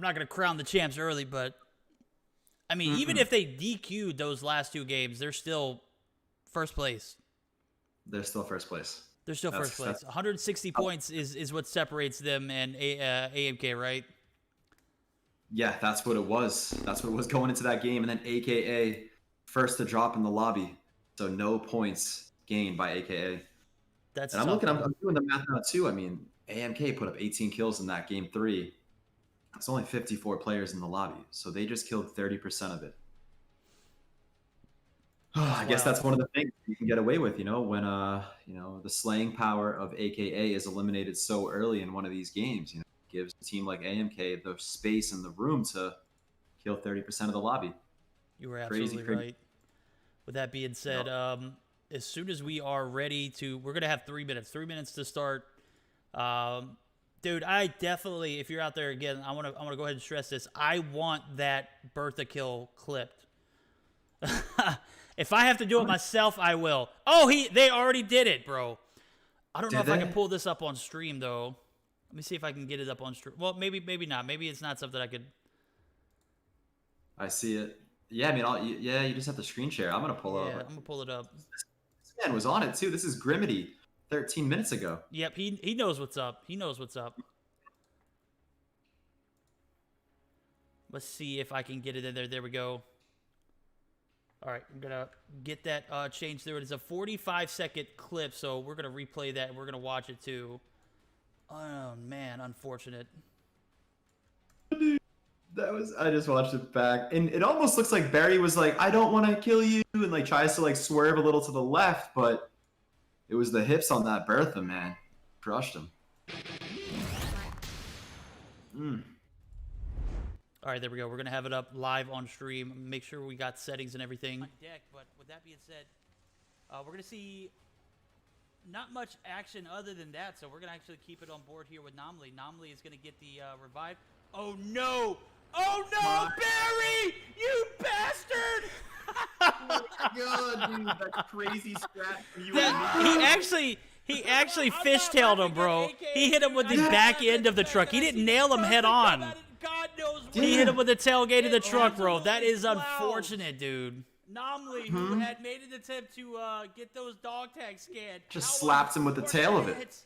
Speaker 1: not going to crown the champs early, but I mean, even if they DQ'd those last 2 games, they're still first place.
Speaker 2: They're still first place.
Speaker 1: They're still first place. 160 points is what separates them and AMK, right?
Speaker 2: Yeah, that's what it was. That's what was going into that game. And then AKA first to drop in the lobby. So no points gained by AKA.
Speaker 1: That's
Speaker 2: and I'm doing the math now too. I mean, AMK put up 18 kills in that game 3. It's only 54 players in the lobby, so they just killed 30% of it. I guess that's one of the things you can get away with, when the slaying power of AKA is eliminated so early in one of these games. It gives a team like AMK the space and the room to kill 30% of the lobby.
Speaker 1: You were absolutely right. With that being said, as soon as we are ready to, we're gonna have 3 minutes. 3 minutes to start. Dude, I definitely, if you're out there again, I want to go ahead and stress this. I want that Bertha kill clipped. If I have to do it myself, I will. Oh, they already did it, bro. I don't know if I can pull this up on stream though. Let me see if I can get it up on stream. Well, maybe not. Maybe it's not something I could.
Speaker 2: I see it. Yeah, I mean, you just have to screen share. I'm gonna pull up.
Speaker 1: Yeah, I'm gonna pull it up.
Speaker 2: This man was on it too. This is Grimity. 13 minutes ago.
Speaker 1: Yep, he knows what's up. He knows what's up. Let's see if I can get it in there. There we go. All right, I'm going to get that changed through. It is a 45-second clip, so we're going to replay that, and we're going to watch it too. Oh, man, unfortunate.
Speaker 2: I just watched it back, and it almost looks like Barry was like, I don't want to kill you, and like tries to like swerve a little to the left, but it was the hips on that Bertha, man. Crushed him.
Speaker 1: All right, there we go. We're gonna have it up live on stream. Make sure we got settings and everything on deck. But with that being said, we're gonna see not much action other than that. So we're gonna actually keep it on board here with Nomley. Nomley is gonna get the revive. Oh no! Oh no, Barry! You bastard!
Speaker 2: Oh my god, dude, that crazy strat from you.
Speaker 1: He actually fishtailed him, bro. He hit him with the back end of the truck. He didn't nail him head on.
Speaker 6: God knows
Speaker 1: He hit him with the tailgate of the truck, bro. That is unfortunate, dude.
Speaker 6: Nomley, who had made an attempt to get those dog tags scanned,
Speaker 2: Just slapped him with the tail of it.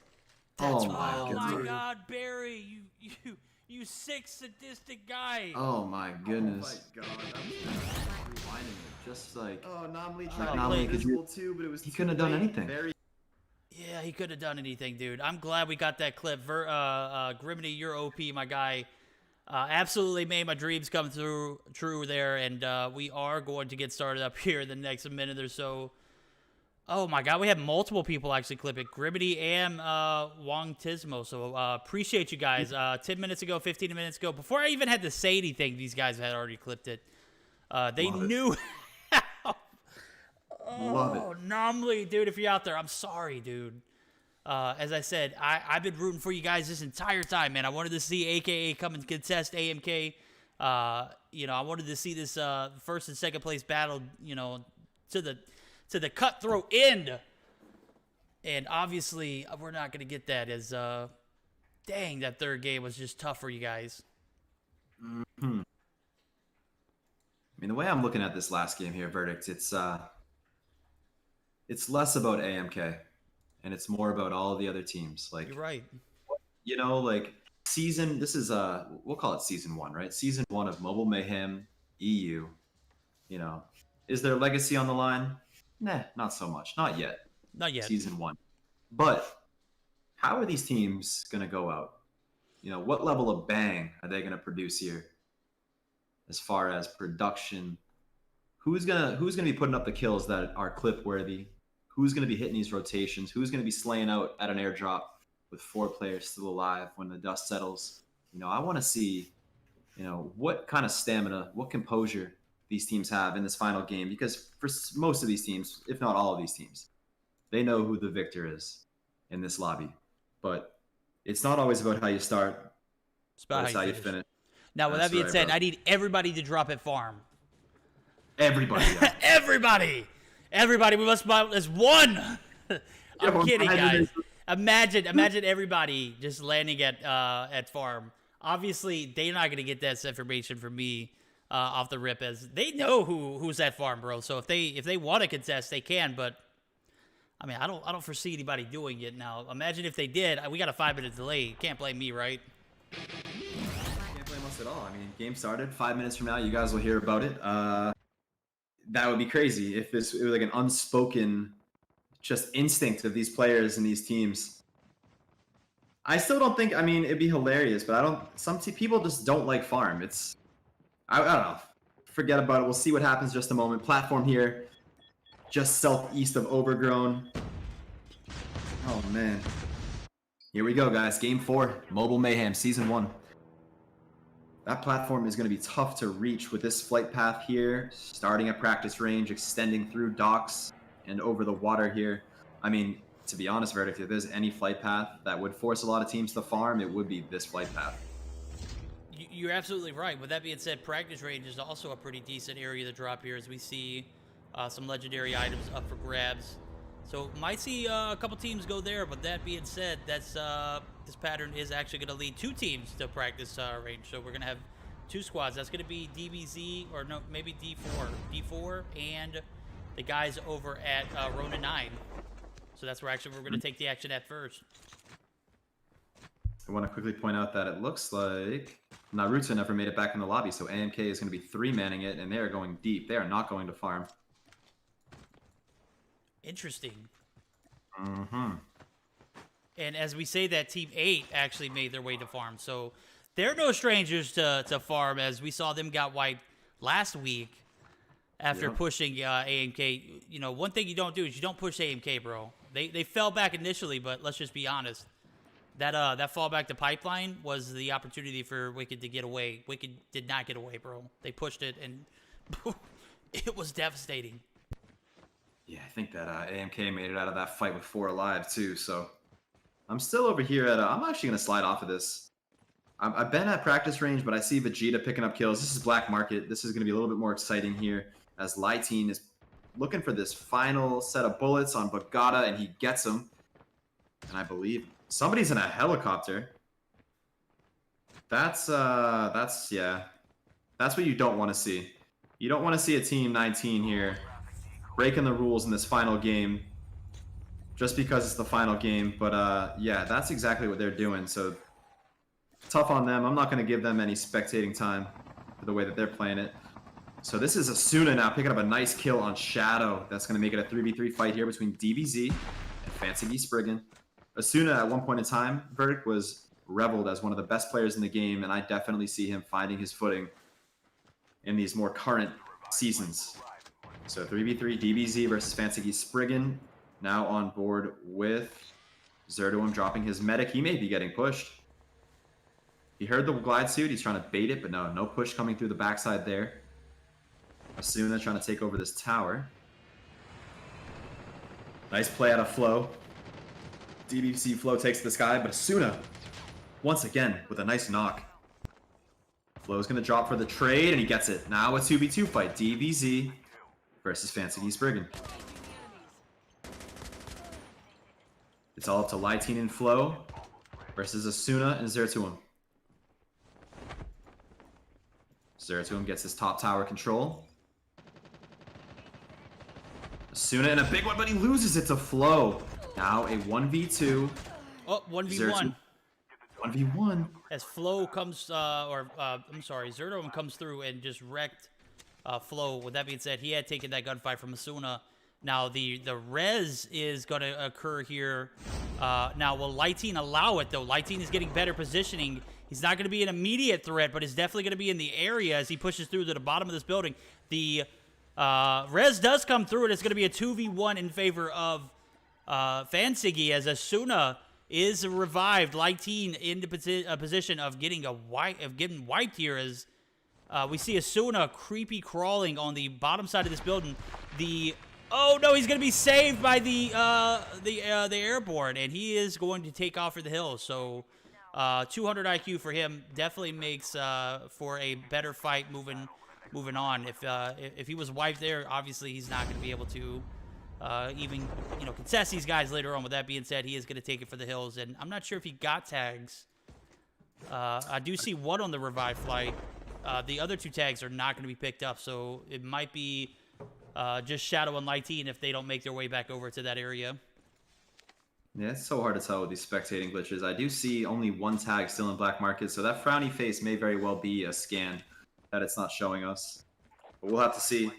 Speaker 2: Oh my
Speaker 6: God, Barry, you sick, sadistic guy.
Speaker 2: Oh my goodness.
Speaker 7: Oh my god, that was
Speaker 2: Rewinding it, just like
Speaker 7: Nomley
Speaker 1: tried
Speaker 7: tried
Speaker 1: to
Speaker 7: to
Speaker 2: Nomley,
Speaker 7: too, but it was
Speaker 2: he couldn't have done anything.
Speaker 1: Yeah, he could have done anything, dude. I'm glad we got that clip. Grimity, you're OP, my guy. Absolutely made my dreams come true there, and we are going to get started up here in the next minute or so. Oh my god, we have multiple people actually clip it. Grimity and Wong Tismo, so appreciate you guys. 10 minutes ago, 15 minutes ago, before I even had to say anything, these guys had already clipped it. They knew how.
Speaker 2: Love it.
Speaker 1: Oh, Nomley, dude, if you're out there, I'm sorry, dude. As I said, I've been rooting for you guys this entire time, man. I wanted to see AKA come and contest AMK. You know, I wanted to see this first and second place battle, you know, to the cutthroat end. And obviously, we're not going to get that as, dang, that third game was just tough for you guys.
Speaker 2: I mean, the way I'm looking at this last game here, Verdict, it's less about AMK, and it's more about all of the other teams. Like,
Speaker 1: You're right.
Speaker 2: you know, like this is we'll call it season 1, right? Season 1 of Mobile Mayhem EU. You know, is there legacy on the line? Nah, not so much. Not yet.
Speaker 1: Not yet.
Speaker 2: Season 1. But how are these teams gonna go out? You know, what level of bang are they gonna produce here? As far as production, who's gonna be putting up the kills that are clip worthy? Who's gonna be hitting these rotations? Who's gonna be slaying out at an airdrop with 4 players still alive when the dust settles? You know, I want to see, you know, what kind of stamina, what composure these teams have in this final game, because for most of these teams, if not all of these teams, they know who the victor is in this lobby. But it's not always about how you start,
Speaker 1: It's about
Speaker 2: it's how you finish.
Speaker 1: Now, with
Speaker 2: That's
Speaker 1: that being
Speaker 2: right,
Speaker 1: said,
Speaker 2: bro.
Speaker 1: I need everybody to drop at farm.
Speaker 2: Everybody. Yeah.
Speaker 1: Everybody, we must buy this one. I'm
Speaker 2: well,
Speaker 1: kidding,
Speaker 2: imagine
Speaker 1: guys. Imagine everybody just landing at farm. Obviously, they're not gonna get that information from me off the rip, as they know who's at farm, bro. So if they want to contest, they can. But I mean, I don't foresee anybody doing it now. Imagine if they did. We got a 5-minute delay. Can't blame me, right?
Speaker 2: Can't blame us at all. I mean, game started 5 minutes from now. You guys will hear about it. That would be crazy if it was like an unspoken just instinct of these players and these teams. I still don't think, I mean, it'd be hilarious, but some people just don't like farm. I don't know. Forget about it. We'll see what happens in just a moment. Platform here, just southeast of Overgrown. Oh, man. Here we go, guys. Game 4, Mobile Mayhem, Season 1. That platform is going to be tough to reach with this flight path here, starting at practice range, extending through docks and over the water here. I mean, to be honest, Verdict, if there's any flight path that would force a lot of teams to farm, it would be this flight path.
Speaker 1: You're absolutely right. With that being said, practice range is also a pretty decent area to drop here, as we see some legendary items up for grabs. So might see a couple teams go there. But that being said, that's this pattern is actually going to lead 2 teams to practice range. So we're going to have 2 squads. That's going to be DBZ, or no, maybe D4, and the guys over at Rona 9. So that's where actually we're going to take the action at first.
Speaker 2: I want to quickly point out that it looks like Naruto never made it back in the lobby, so AMK is going to be 3-manning it, and they are going deep. They are not going to farm.
Speaker 1: Interesting.
Speaker 2: Mm-hmm.
Speaker 1: And as we say that, Team 8 actually made their way to farm. So they're no strangers to farm, as we saw them got wiped last week after pushing AMK. You know, one thing you don't do is you don't push AMK, bro. They fell back initially, but let's just be honest. That fallback to pipeline was the opportunity for Wicked to get away. Wicked did not get away, bro. They pushed it, and it was devastating.
Speaker 2: Yeah, I think that AMK made it out of that fight with 4 alive, too. So I'm still over here at... I'm actually going to slide off of this. I've been at practice range, but I see Vegeta picking up kills. This is Black Market. This is going to be a little bit more exciting here as Lyteen is looking for this final set of bullets on Bogata, and he gets them. And I believe somebody's in a helicopter. That's yeah. That's what you don't want to see. You don't want to see a Team 19 here breaking the rules in this final game just because it's the final game. But yeah, that's exactly what they're doing. So tough on them. I'm not going to give them any spectating time for the way that they're playing it. So this is Asuna now picking up a nice kill on Shadow. That's going to make it a 3v3 fight here between DBZ and Fancy V Spriggan. Asuna at one point in time, Verdict, was reveled as one of the best players in the game, and I definitely see him finding his footing in these more current seasons. So 3v3 DBZ versus Fancy V Spriggan, now on board with Zerdoum dropping his medic. He may be getting pushed. He heard the glide suit. He's trying to bait it, but no push coming through the backside there. Asuna trying to take over this tower. Nice play out of Flo. DBC Flo takes the sky, but Asuna, once again, with a nice knock. Flo's going to drop for the trade, and he gets it. Now a 2v2 fight. DBZ versus Fancy V Spriggan. It's all up to Lyteen and Flo versus Asuna and Zertuum. Zertuum gets his top tower control. Asuna in a big one, but he loses it to Flo. Now a 1v2.
Speaker 1: Oh, 1v1.
Speaker 2: 1v1.
Speaker 1: As Flo comes, I'm sorry, Zerdoum comes through and just wrecked Flo. With that being said, he had taken that gunfight from Asuna. Now the res is going to occur here. Now will Lyteen allow it though? Lyteen is getting better positioning. He's not going to be an immediate threat, but is definitely going to be in the area as he pushes through to the bottom of this building. The res does come through, and it's going to be a 2v1 in favor of Fansigi as Asuna is revived. Lyteen in the position of getting wiped here as we see Asuna creepy crawling on the bottom side of this building. Oh no, he's going to be saved by the airborne, and he is going to take off for the hill. So 200 IQ for him definitely makes for a better fight moving on. If he was wiped there, obviously he's not going to be able to even contest these guys later on. With that being said, he is going to take it for the hills, and I'm not sure if he got tags. I do see one on the revive flight. The other 2 tags are not going to be picked up, so it might be just Shadow and Lyteen if they don't make their way back over to that area.
Speaker 2: Yeah, it's so hard to tell with these spectating glitches. I do see only 1 tag still in Black Market, so that frowny face may very well be a scan that it's not showing us. But we'll have to see.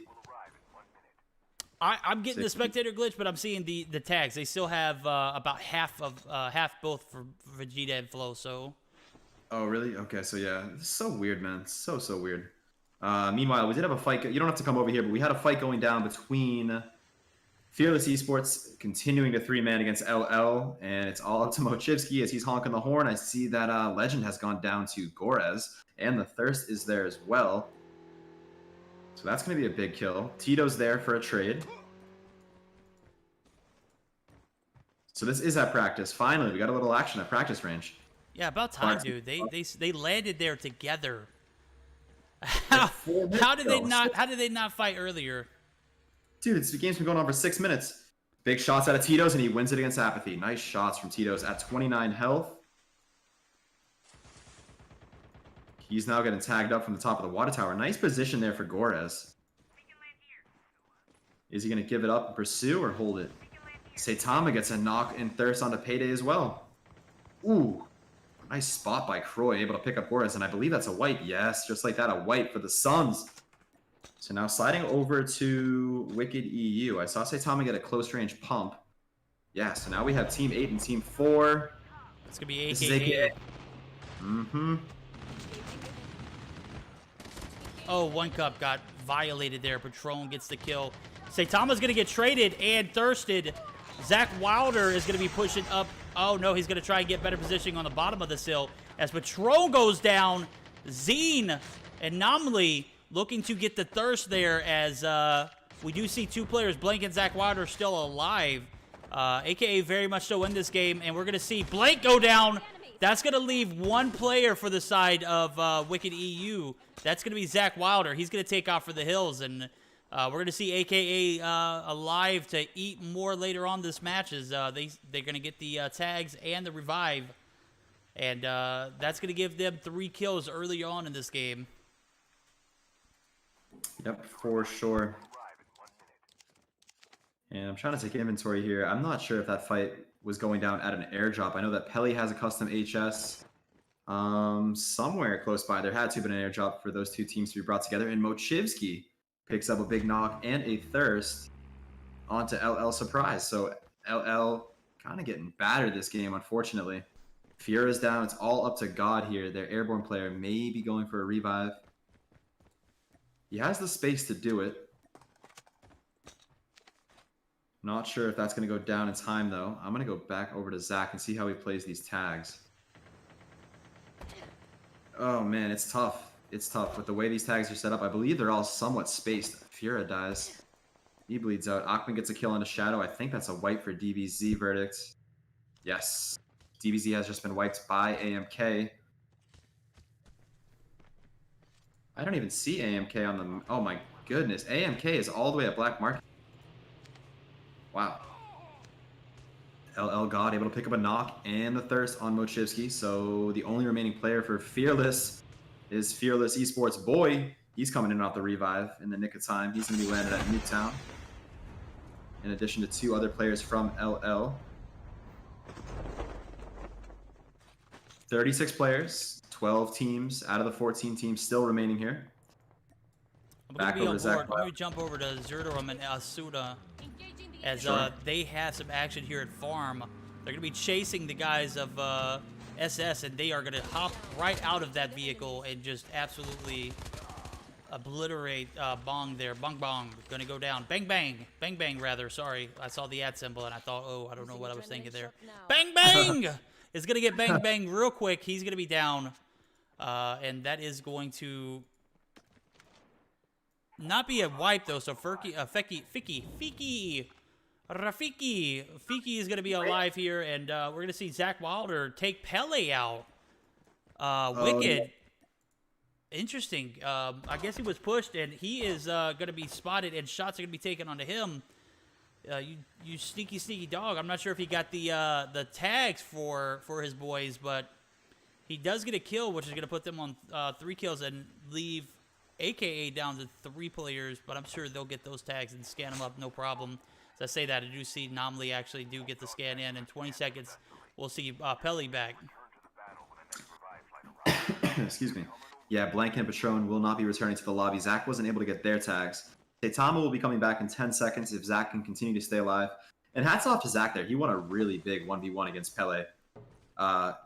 Speaker 1: I'm getting the spectator glitch, but I'm seeing the tags. They still have about half both for Vegeta and Flo. So.
Speaker 2: Oh really? Okay, so yeah, it's so weird, man. So weird. Meanwhile, we did have a fight. You don't have to come over here, but we had a fight going down between Fearless Esports continuing to 3-man against LL, and it's all up to Mochivsky as he's honking the horn. I see that Legend has gone down to Gorez, and the Thirst is there as well. So that's going to be a big kill. Tito's there for a trade. So this is at practice. Finally, we got a little action at practice range.
Speaker 1: Yeah, about time, dude. They landed there together. How did they not fight earlier?
Speaker 2: Dude, the game's been going on for 6 minutes. Big shots out of Tito's, and he wins it against Apathy. Nice shots from Tito's at 29 health. He's now getting tagged up from the top of the water tower. Nice position there for Gorez. Is he going to give it up and pursue or hold it? Saitama gets a knock and Thirst onto Payday as well. Ooh, nice spot by Croy, able to pick up Gorez, and I believe that's a wipe. Yes, just like that, a wipe for the Suns. So now sliding over to Wicked EU. I saw Saitama get a close range pump. Yeah, so now we have Team 8 and Team 4.
Speaker 1: It's going to be AKA.
Speaker 2: This is AKA. Mm-hmm.
Speaker 1: Oh, 1 cup got violated there. Patron gets the kill. Saitama's going to get traded and thirsted. Zach Wilder is going to be pushing up. Oh, no, he's going to try and get better positioning on the bottom of this hill. As Patron goes down, Zine and Nomley looking to get the thirst there as we do see 2 players, Blank and Zach Wilder, still alive. AKA very much so in this game, and we're going to see Blank go down. That's going to leave 1 player for the side of Wicked EU. That's going to be Zach Wilder. He's going to take off for the hills, and we're going to see AKA alive to eat more later on this match as they're going to get the tags and the revive. And that's going to give them 3 kills early on in this game.
Speaker 2: Yep, for sure. And I'm trying to take inventory here. I'm not sure if that fight was going down at an airdrop. I know that Pele has a custom HS somewhere close by. There had to have been an airdrop for those 2 teams to be brought together. And Mochivsky picks up a big knock and a thirst onto LL Surprise. So LL kind of getting battered this game, unfortunately. Fiera's down. It's all up to God here. Their airborne player may be going for a revive. He has the space to do it. Not sure if that's going to go down in time, though. I'm going to go back over to Zach and see how he plays these tags. Oh, man, it's tough. It's tough. With the way these tags are set up, I believe they're all somewhat spaced. Fiora dies. He bleeds out. Achman gets a kill on a Shadow. I think that's a wipe for DBZ verdict. Yes. DBZ has just been wiped by AMK. I don't even see AMK on the... Oh, my goodness. AMK is all the way at Black Market. Wow. LL God able to pick up a knock and the thirst on Mochivsky. So the only remaining player for Fearless is Fearless Esports Boy. He's coming in off the revive in the nick of time. He's going to be landed at Newtown. In addition to 2 other players from LL. 36 players, 12 teams out of the 14 teams still remaining here.
Speaker 1: I'm going to jump over to Zerdorum and Asuda. As they have some action here at Farm. They're going to be chasing the guys of SS, and they are going to hop right out of that vehicle and just absolutely obliterate Bong there. Bong Bong. Going to go down. Bang Bang. Bang Bang, rather. Sorry. I saw the @ symbol, and I thought, oh, I don't know what I was thinking there. Bang Bang! Is going to get Bang Bang real quick. He's going to be down. And that is going to... not be a wipe, though, so Fiki is going to be alive here, and we're going to see Zach Wilder take Pele out. Wicked. Interesting. I guess he was pushed, and he is going to be spotted, and shots are going to be taken onto him. You sneaky, sneaky dog. I'm not sure if he got the tags for his boys, but he does get a kill, which is going to put them on 3 kills and leave AKA down to 3 players, but I'm sure they'll get those tags and scan them up, no problem. As I say that, I do see Nomley actually do get the scan in 20 seconds. We'll see Pele back.
Speaker 2: Excuse me. Yeah, Blank and Patron will not be returning to the lobby. Zach wasn't able to get their tags. Saitama will be coming back in 10 seconds if Zach can continue to stay alive. And hats off to Zach there. He won a really big 1v1 against Pele.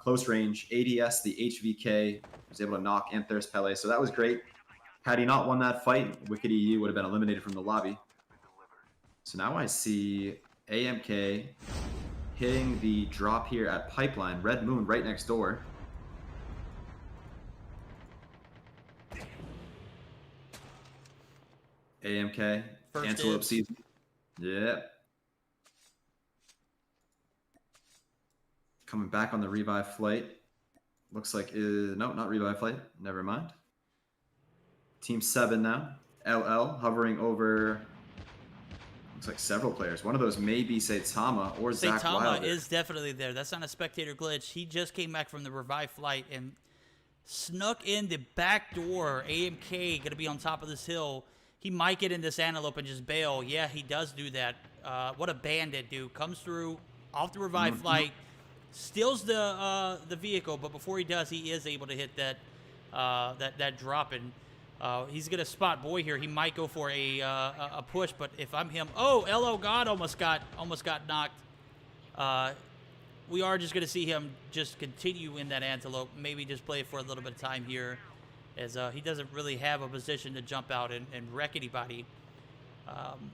Speaker 2: Close range, ADS, the HVK, was able to knock and thirst Pele, so that was great. Had he not won that fight, Wicked EU would have been eliminated from the lobby. So now I see AMK hitting the drop here at Pipeline. Red Moon right next door. AMK,
Speaker 1: First
Speaker 2: Antelope
Speaker 1: dibs.
Speaker 2: Season. Yep. Coming back on the revive flight. Looks like, no, not revive flight. Never mind. Team 7 now. LL hovering over, looks like several players. One of those may be Saitama or Zach Wilder.
Speaker 1: Saitama is definitely there. That's not a spectator glitch. He just came back from the revive flight and snuck in the back door. AMK going to be on top of this hill. He might get in this antelope and just bail. Yeah, he does do that. What a bandit, dude. Comes through off the revive flight, steals the vehicle, but before he does, he is able to hit that that drop, and he's gonna spot Boy here. He might go for a push, but if I'm him, oh, LO God almost got knocked. We are just gonna see him just continue in that antelope. Maybe just play it for a little bit of time here, as he doesn't really have a position to jump out and wreck anybody.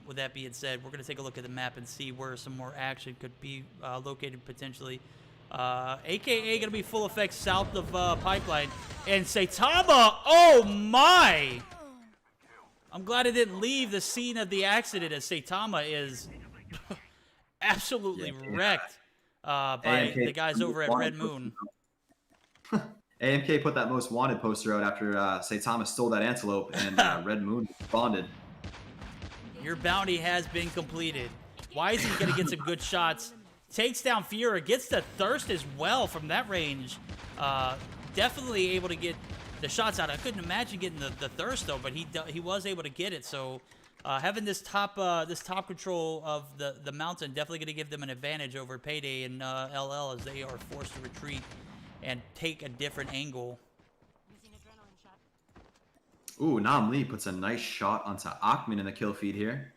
Speaker 1: With that being said, we're going to take a look at the map and see where some more action could be located potentially. AKA going to be full effect south of Pipeline. And Saitama, oh my! I'm glad it didn't leave the scene of the accident, as Saitama is absolutely wrecked by the guys over at Red Moon.
Speaker 2: AMK put that most wanted poster out after Saitama stole that antelope, and Red Moon responded.
Speaker 1: Your bounty has been completed. Wisey gonna get some good shots. Takes down Fiora, gets the thirst as well from that range. Definitely able to get the shots out. I couldn't imagine getting the thirst though, but he was able to get it. So having this top control of the mountain definitely gonna give them an advantage over Payday and LL, as they are forced to retreat and take a different angle.
Speaker 2: Ooh, Nam Lee puts a nice shot onto Akhman in the kill feed here.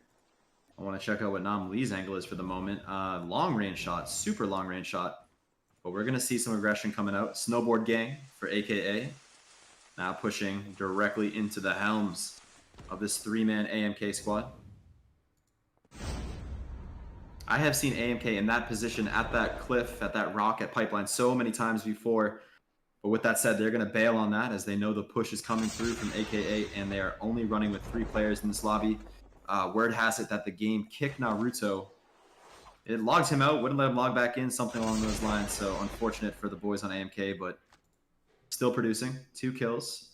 Speaker 2: I want to check out what Nam Lee's angle is for the moment. Long range shot, super long range shot. But we're going to see some aggression coming out. Snowboard Gang for AKA. Now pushing directly into the helms of this 3-man AMK squad. I have seen AMK in that position at that cliff, at that rock, at Pipeline so many times before. But with that said, they're going to bail on that as they know the push is coming through from AKA, and they are only running with 3 players in this lobby. Word has it that the game kicked Naruto. It logged him out, wouldn't let him log back in, something along those lines. So unfortunate for the boys on AMK, but still producing. 2 kills,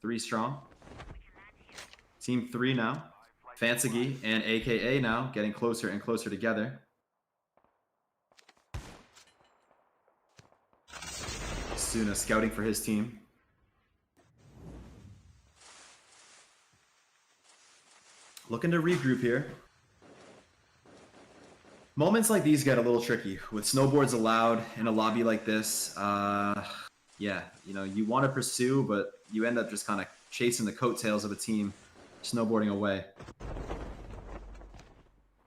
Speaker 2: 3 strong. Team 3 now. Fansigi and AKA now getting closer and closer together. Suna scouting for his team. Looking to regroup here. Moments like these get a little tricky. With snowboards allowed in a lobby like this, yeah, you know, you want to pursue, but you end up just kind of chasing the coattails of a team, snowboarding away.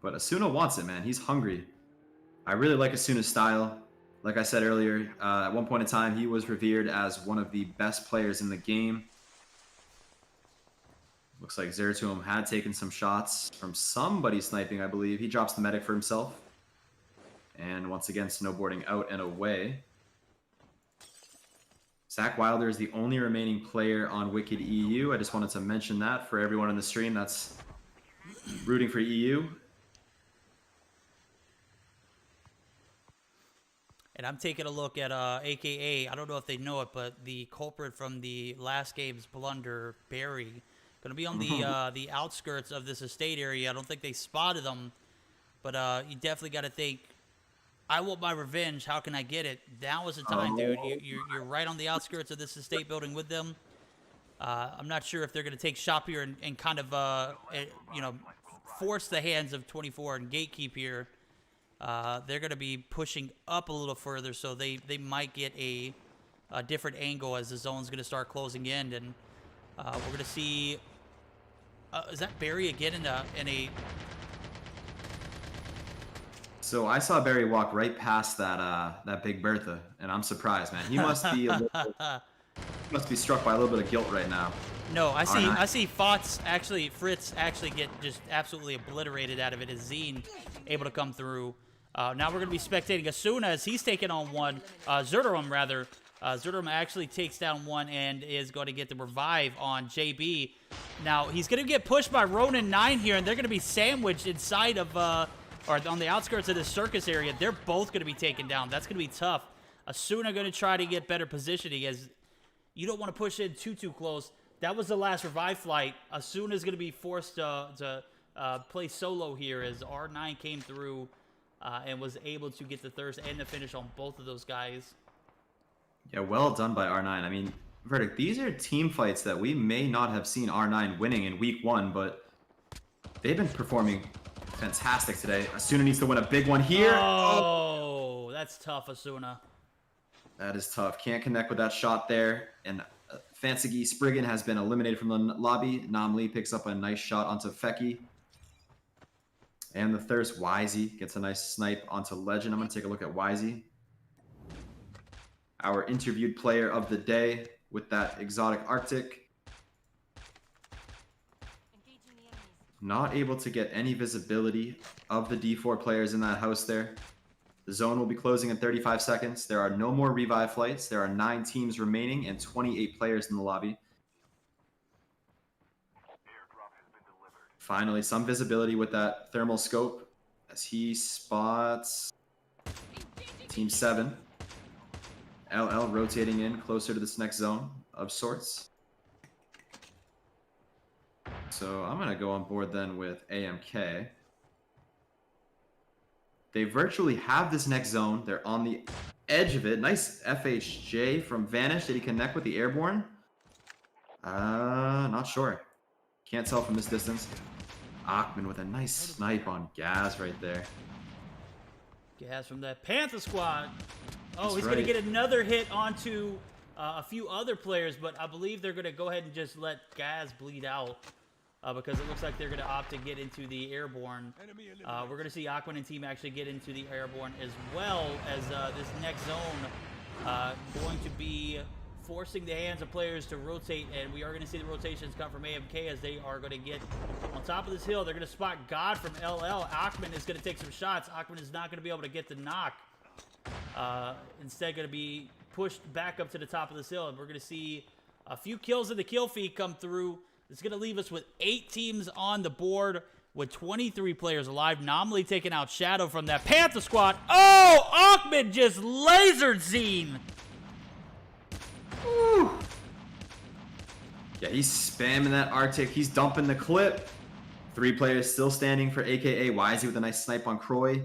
Speaker 2: But Asuna wants it, man. He's hungry. I really like Asuna's style. Like I said earlier, at one point in time, he was revered as one of the best players in the game. Looks like Zeratum had taken some shots from somebody sniping, I believe. He drops the medic for himself. And once again, snowboarding out and away. Zach Wilder is the only remaining player on Wicked EU. I just wanted to mention that for everyone in the stream that's rooting for EU.
Speaker 1: And I'm taking a look at AKA. I don't know if they know it, but the culprit from the last game's blunder, Barry, going to be on the outskirts of this estate area. I don't think they spotted them, but you definitely got to think, I want my revenge. How can I get it? Now is the time, dude. You're right on the outskirts of this estate building with them. I'm not sure if they're going to take shop here and kind of, you know, force the hands of 24 and gatekeep here. They're going to be pushing up a little further, so they might get a different angle as the zone's going to start closing in, and we're going to see. Is that Barry again in a?
Speaker 2: So I saw Barry walk right past that Big Bertha, and I'm surprised, man. He must be must be struck by a little bit of guilt right now.
Speaker 1: No, I see Fritz actually get just absolutely obliterated out of it as Zine able to come through. Now we're going to be spectating Asuna as he's taking on one. Zerderum, rather. Zerderum actually takes down one and is going to get the revive on JB. Now, he's going to get pushed by Ronin 9 here, and they're going to be sandwiched inside of, or on the outskirts of this circus area. They're both going to be taken down. That's going to be tough. Asuna going to try to get better positioning, as you don't want to push in too close. That was the last revive flight. Asuna is going to be forced to play solo here, as R9 came through and was able to get the thirst and the finish on both of those guys.
Speaker 2: Yeah, well done by R9. I mean, Verdict, these are team fights that we may not have seen R9 winning in week 1, but they've been performing fantastic today. Asuna needs to win a big one here.
Speaker 1: Oh, that's tough, Asuna.
Speaker 2: That is tough. Can't connect with that shot there. And Fansigi Spriggan has been eliminated from the lobby. Nam Lee picks up a nice shot onto Feki. And the thirst, Wisey gets a nice snipe onto Legend. I'm going to take a look at Wisey. Our interviewed player of the day with that exotic Arctic. Not able to get any visibility of the D4 players in that house there. The zone will be closing in 35 seconds. There are no more revive flights. There are 9 teams remaining and 28 players in the lobby. Finally, some visibility with that thermal scope as he spots Team 7. LL rotating in closer to this next zone of sorts. So I'm going to go on board then with AMK. They virtually have this next zone. They're on the edge of it. Nice FHJ from Vanish. Did he connect with the airborne? Not sure. Can't tell from this distance. Achman with a nice snipe on Gaz right there.
Speaker 1: Gaz from the Panther squad. Oh,
Speaker 2: That's
Speaker 1: he's
Speaker 2: right.
Speaker 1: going to get another hit onto a few other players, but I believe they're going to go ahead and just let Gaz bleed out because it looks like they're going to opt to get into the airborne. We're going to see Aquan and team actually get into the airborne as well as this next zone going to be forcing the hands of players to rotate, and we are going to see the rotations come from AMK as they are going to get on top of this hill. They're going to spot God from LL. Achman is going to take some shots. Achman is not going to be able to get the knock. Instead, going to be pushed back up to the top of this hill, and we're going to see a few kills in the kill feed come through. It's going to leave us with 8 teams on the board with 23 players alive. Nominally taking out Shadow from that Panther squad. Oh, Achman just lasered Zine.
Speaker 2: Woo. Yeah, he's spamming that Arctic. He's dumping the clip. 3 players still standing for AKA Wisey with a nice snipe on Croy.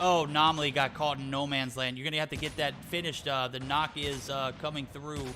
Speaker 1: Oh, Nominally got caught in no man's land. You're going to have to get that finished. The knock is coming through.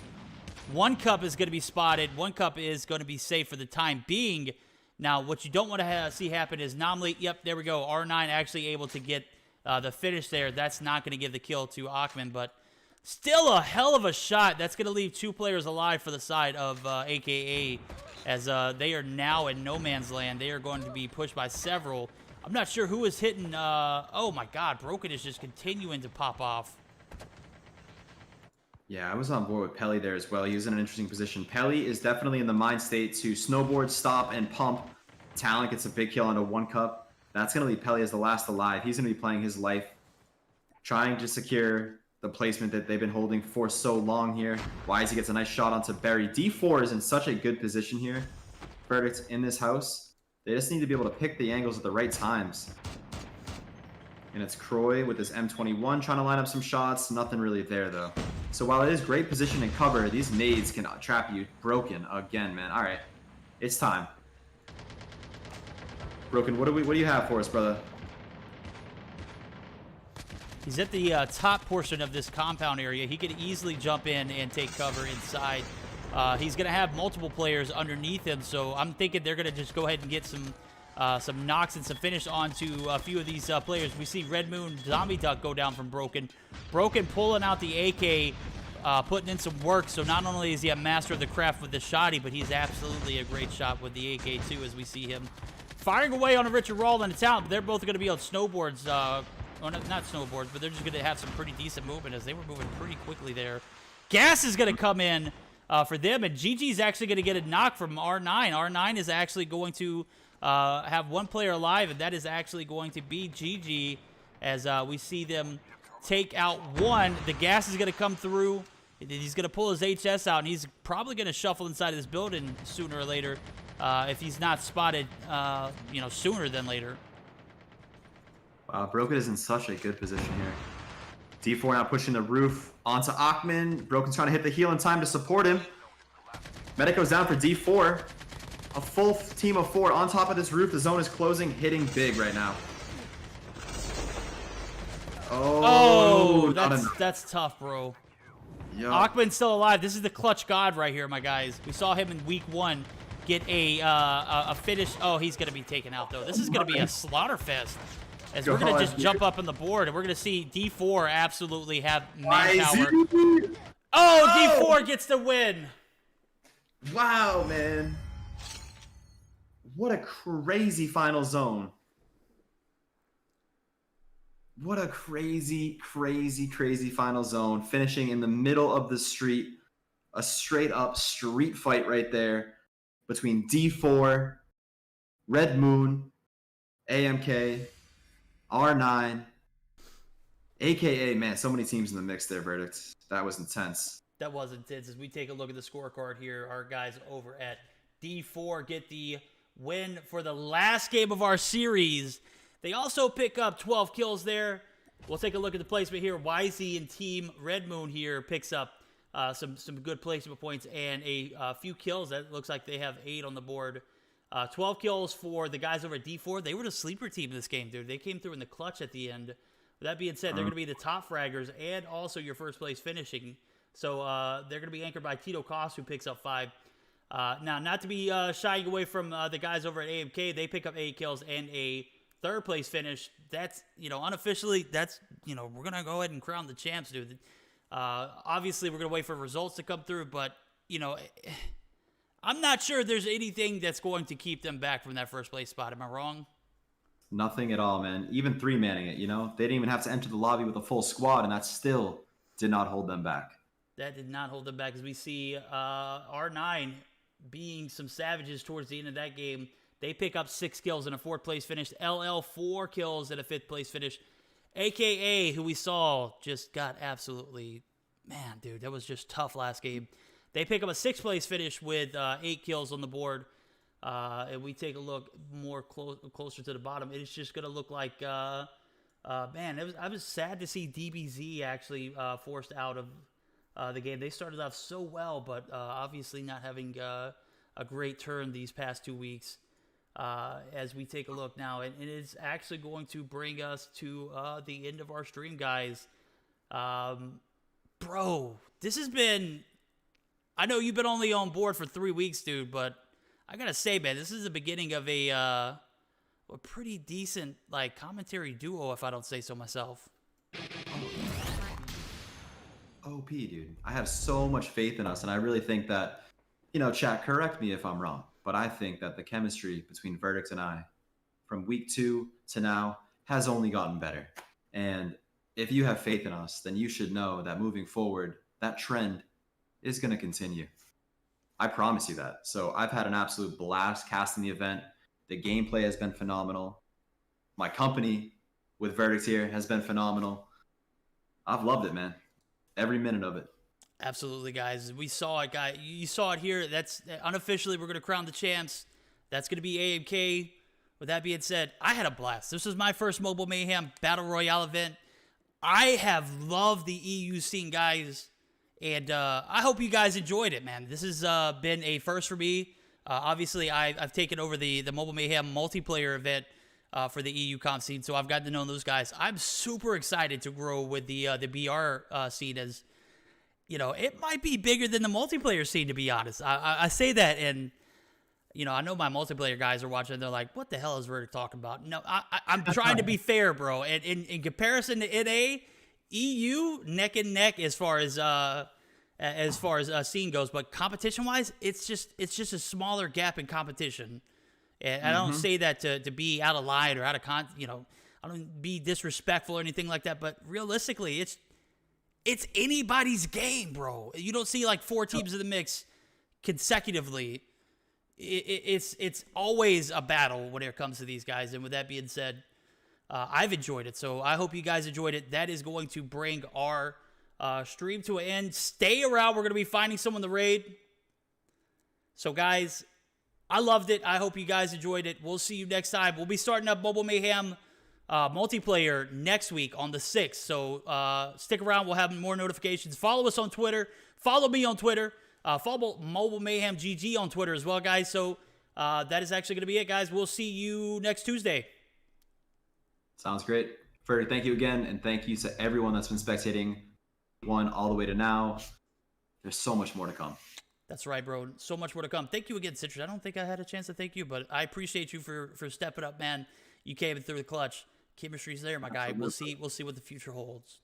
Speaker 1: 1 cup is going to be spotted. 1 cup is going to be safe for the time being. Now, what you don't want to see happen is Nominally, yep, there we go. R9 actually able to get the finish there. That's not going to give the kill to Achman, but still a hell of a shot. That's going to leave 2 players alive for the side of AKA as they are now in no man's land. They are going to be pushed by several. I'm not sure who is hitting. Oh, my God. Broken is just continuing to pop off.
Speaker 2: Yeah, I was on board with Pelly there as well. He was in an interesting position. Pelly is definitely in the mind state to snowboard, stop, and pump. Talent gets a big kill onto 1 cup. That's going to leave Pelly as the last alive. He's going to be playing his life, trying to secure the placement that they've been holding for so long here. Wisey gets a nice shot onto Barry. D4 is in such a good position here. Verdict's in this house. They just need to be able to pick the angles at the right times. And it's Croy with his M21 trying to line up some shots. Nothing really there, though. So while it is great position and cover, these nades can trap you. Broken again, man. All right. It's time. Broken, what do you have for us, brother?
Speaker 1: He's at the top portion of this compound area. He could easily jump in and take cover inside. He's going to have multiple players underneath him, so I'm thinking they're going to just go ahead and get some knocks and some finish onto a few of these players. We see Red Moon Zombie Duck go down from Broken. Broken pulling out the AK, putting in some work, so not only is he a master of the craft with the shotty, but he's absolutely a great shot with the AK too, as we see him firing away on a Richard Rawl and a Talent. They're both going to be on snowboards. Well, not snowboards, but they're just going to have some pretty decent movement as they were moving pretty quickly there. Gas is going to come in for them, and GG's actually going to get a knock from R9. R9 is actually going to have 1 player alive, and that is actually going to be GG as we see them take out 1. The gas is going to come through. He's going to pull his HS out, and he's probably going to shuffle inside of this building sooner or later if he's not spotted, sooner than later.
Speaker 2: Wow, Broken is in such a good position here. D4 now pushing the roof onto Achman. Broken's trying to hit the heel in time to support him. Medico's down for D4. A full team of 4 on top of this roof. The zone is closing, hitting big right now.
Speaker 1: Oh, that's tough, bro.
Speaker 2: Yo.
Speaker 1: Achman's still alive. This is the clutch god right here, my guys. We saw him in week 1 get a finish. Oh, he's going to be taken out, though. This is going to be a slaughter fest. As we're going to just jump up on the board, and we're going to see D4 absolutely have manpower. Oh, D4 gets the win.
Speaker 2: Wow, man. What a crazy final zone. What a crazy, crazy, crazy final zone. Finishing in the middle of the street. A straight up street fight right there. between D4, Red Moon, AMK, R9, AKA, man, so many teams in the mix there, Verdict. That was intense.
Speaker 1: That was intense. As we take a look at the scorecard here, our guys over at D4 get the win for the last game of our series. They also pick up 12 kills there. We'll take a look at the placement here. Wisey and Team Red Moon here picks up some good placement points and a few kills. That looks like they have 8 on the board. 12 kills for the guys over at D4. They were the sleeper team in this game, dude. They came through in the clutch at the end. With that being said, they're going to be the top fraggers and also your first place finishing. So they're going to be anchored by Tito Koss, who picks up 5. Now, not to be shying away from the guys over at AMK, they pick up 8 kills and a third place finish. That's, unofficially, that's, we're going to go ahead and crown the champs, dude. Obviously, we're going to wait for results to come through, but, I'm not sure there's anything that's going to keep them back from that first place spot. Am I wrong?
Speaker 2: Nothing at all, man. Even 3-manning it, They didn't even have to enter the lobby with a full squad, and that still did not hold them back. That
Speaker 1: did not hold them back, as we see R9 being some savages towards the end of that game. They pick up 6 kills and a 4th place finish. LL 4 kills and a 5th place finish. AKA, who we saw just got absolutely, man, dude, that was just tough last game. They pick up a 6th place finish with 8 kills on the board. And we take a look more closer to the bottom. It's just going to look like, man, I was sad to see DBZ actually forced out of the game. They started off so well, but obviously not having a great turn these past 2 weeks. As we take a look now, and it is actually going to bring us to the end of our stream, guys. Bro, this has been, I know you've been only on board for 3 weeks, dude, but I gotta say, man, this is the beginning of a pretty decent commentary duo, if I don't say so myself.
Speaker 2: OP, dude. I have so much faith in us, and I really think that, chat, correct me if I'm wrong, but I think that the chemistry between Verdict and I, from week 2 to now, has only gotten better. And if you have faith in us, then you should know that moving forward, that trend is going to continue. I promise you that. So I've had an absolute blast casting the event. The gameplay has been phenomenal. My company with Verdict here has been phenomenal. I've loved it, man. Every minute of it.
Speaker 1: Absolutely, guys. We saw it, guys. You saw it here. That's unofficially, we're going to crown the champs. That's going to be AMK. With that being said, I had a blast. This was my first Mobile Mayhem Battle Royale event. I have loved the EU scene, guys. And I hope you guys enjoyed it, man. This has been a first for me. Obviously, I've taken over the Mobile Mayhem multiplayer event for the EU comp scene, so I've gotten to know those guys. I'm super excited to grow with the BR scene, as it might be bigger than the multiplayer scene, to be honest. I say that, and I know my multiplayer guys are watching. They're like, "What the hell is Verdict talking about?" No, I'm trying to be fair, bro. And in comparison to NA, EU neck and neck as far as scene goes, but competition-wise, it's just a smaller gap in competition. And I don't say that to be out of line or out of I don't be disrespectful or anything like that. But realistically, it's anybody's game, bro. You don't see 4 teams in the mix consecutively. It's always a battle when it comes to these guys. And with that being said, I've enjoyed it, so I hope you guys enjoyed it. That is going to bring our stream to an end. Stay around. We're going to be finding someone to raid. So, guys, I loved it. I hope you guys enjoyed it. We'll see you next time. We'll be starting up Mobile Mayhem multiplayer next week on the 6th. So, stick around. We'll have more notifications. Follow us on Twitter. Follow me on Twitter. Follow Mobile Mayhem GG on Twitter as well, guys. So, that is actually going to be it, guys. We'll see you next Tuesday.
Speaker 2: Sounds great. Ferdy, thank you again, and thank you to everyone that's been spectating all the way to now. There's so much more to come.
Speaker 1: That's right, bro. So much more to come. Thank you again, Citrus. I don't think I had a chance to thank you, but I appreciate you for stepping up, man. You came through the clutch. Chemistry's there, my guy.
Speaker 2: Absolutely.
Speaker 1: We'll see what the future holds.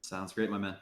Speaker 2: Sounds great, my man.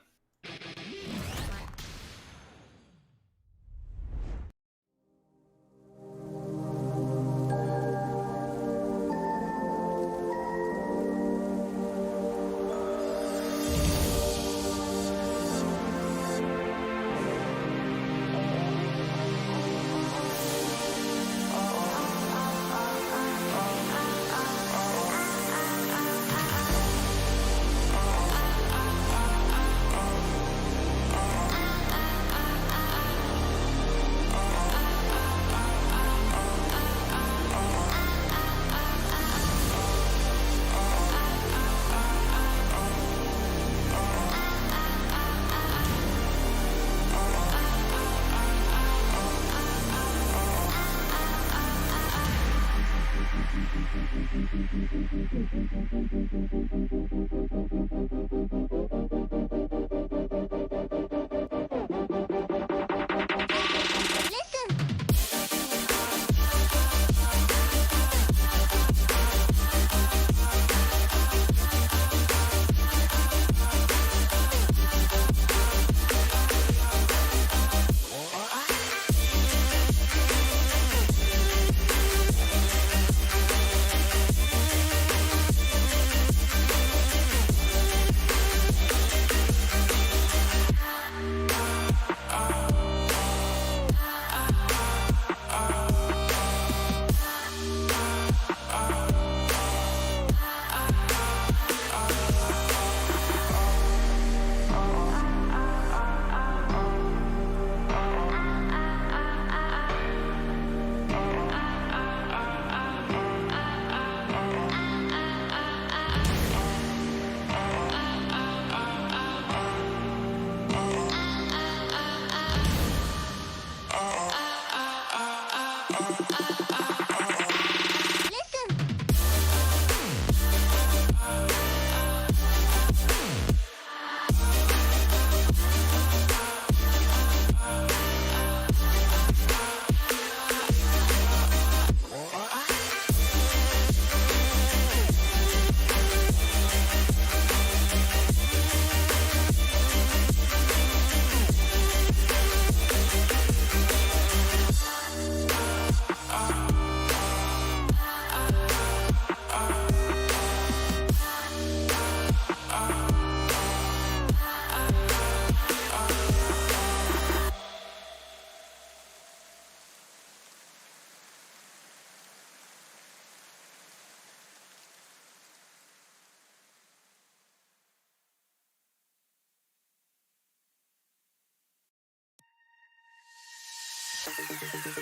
Speaker 1: Bye.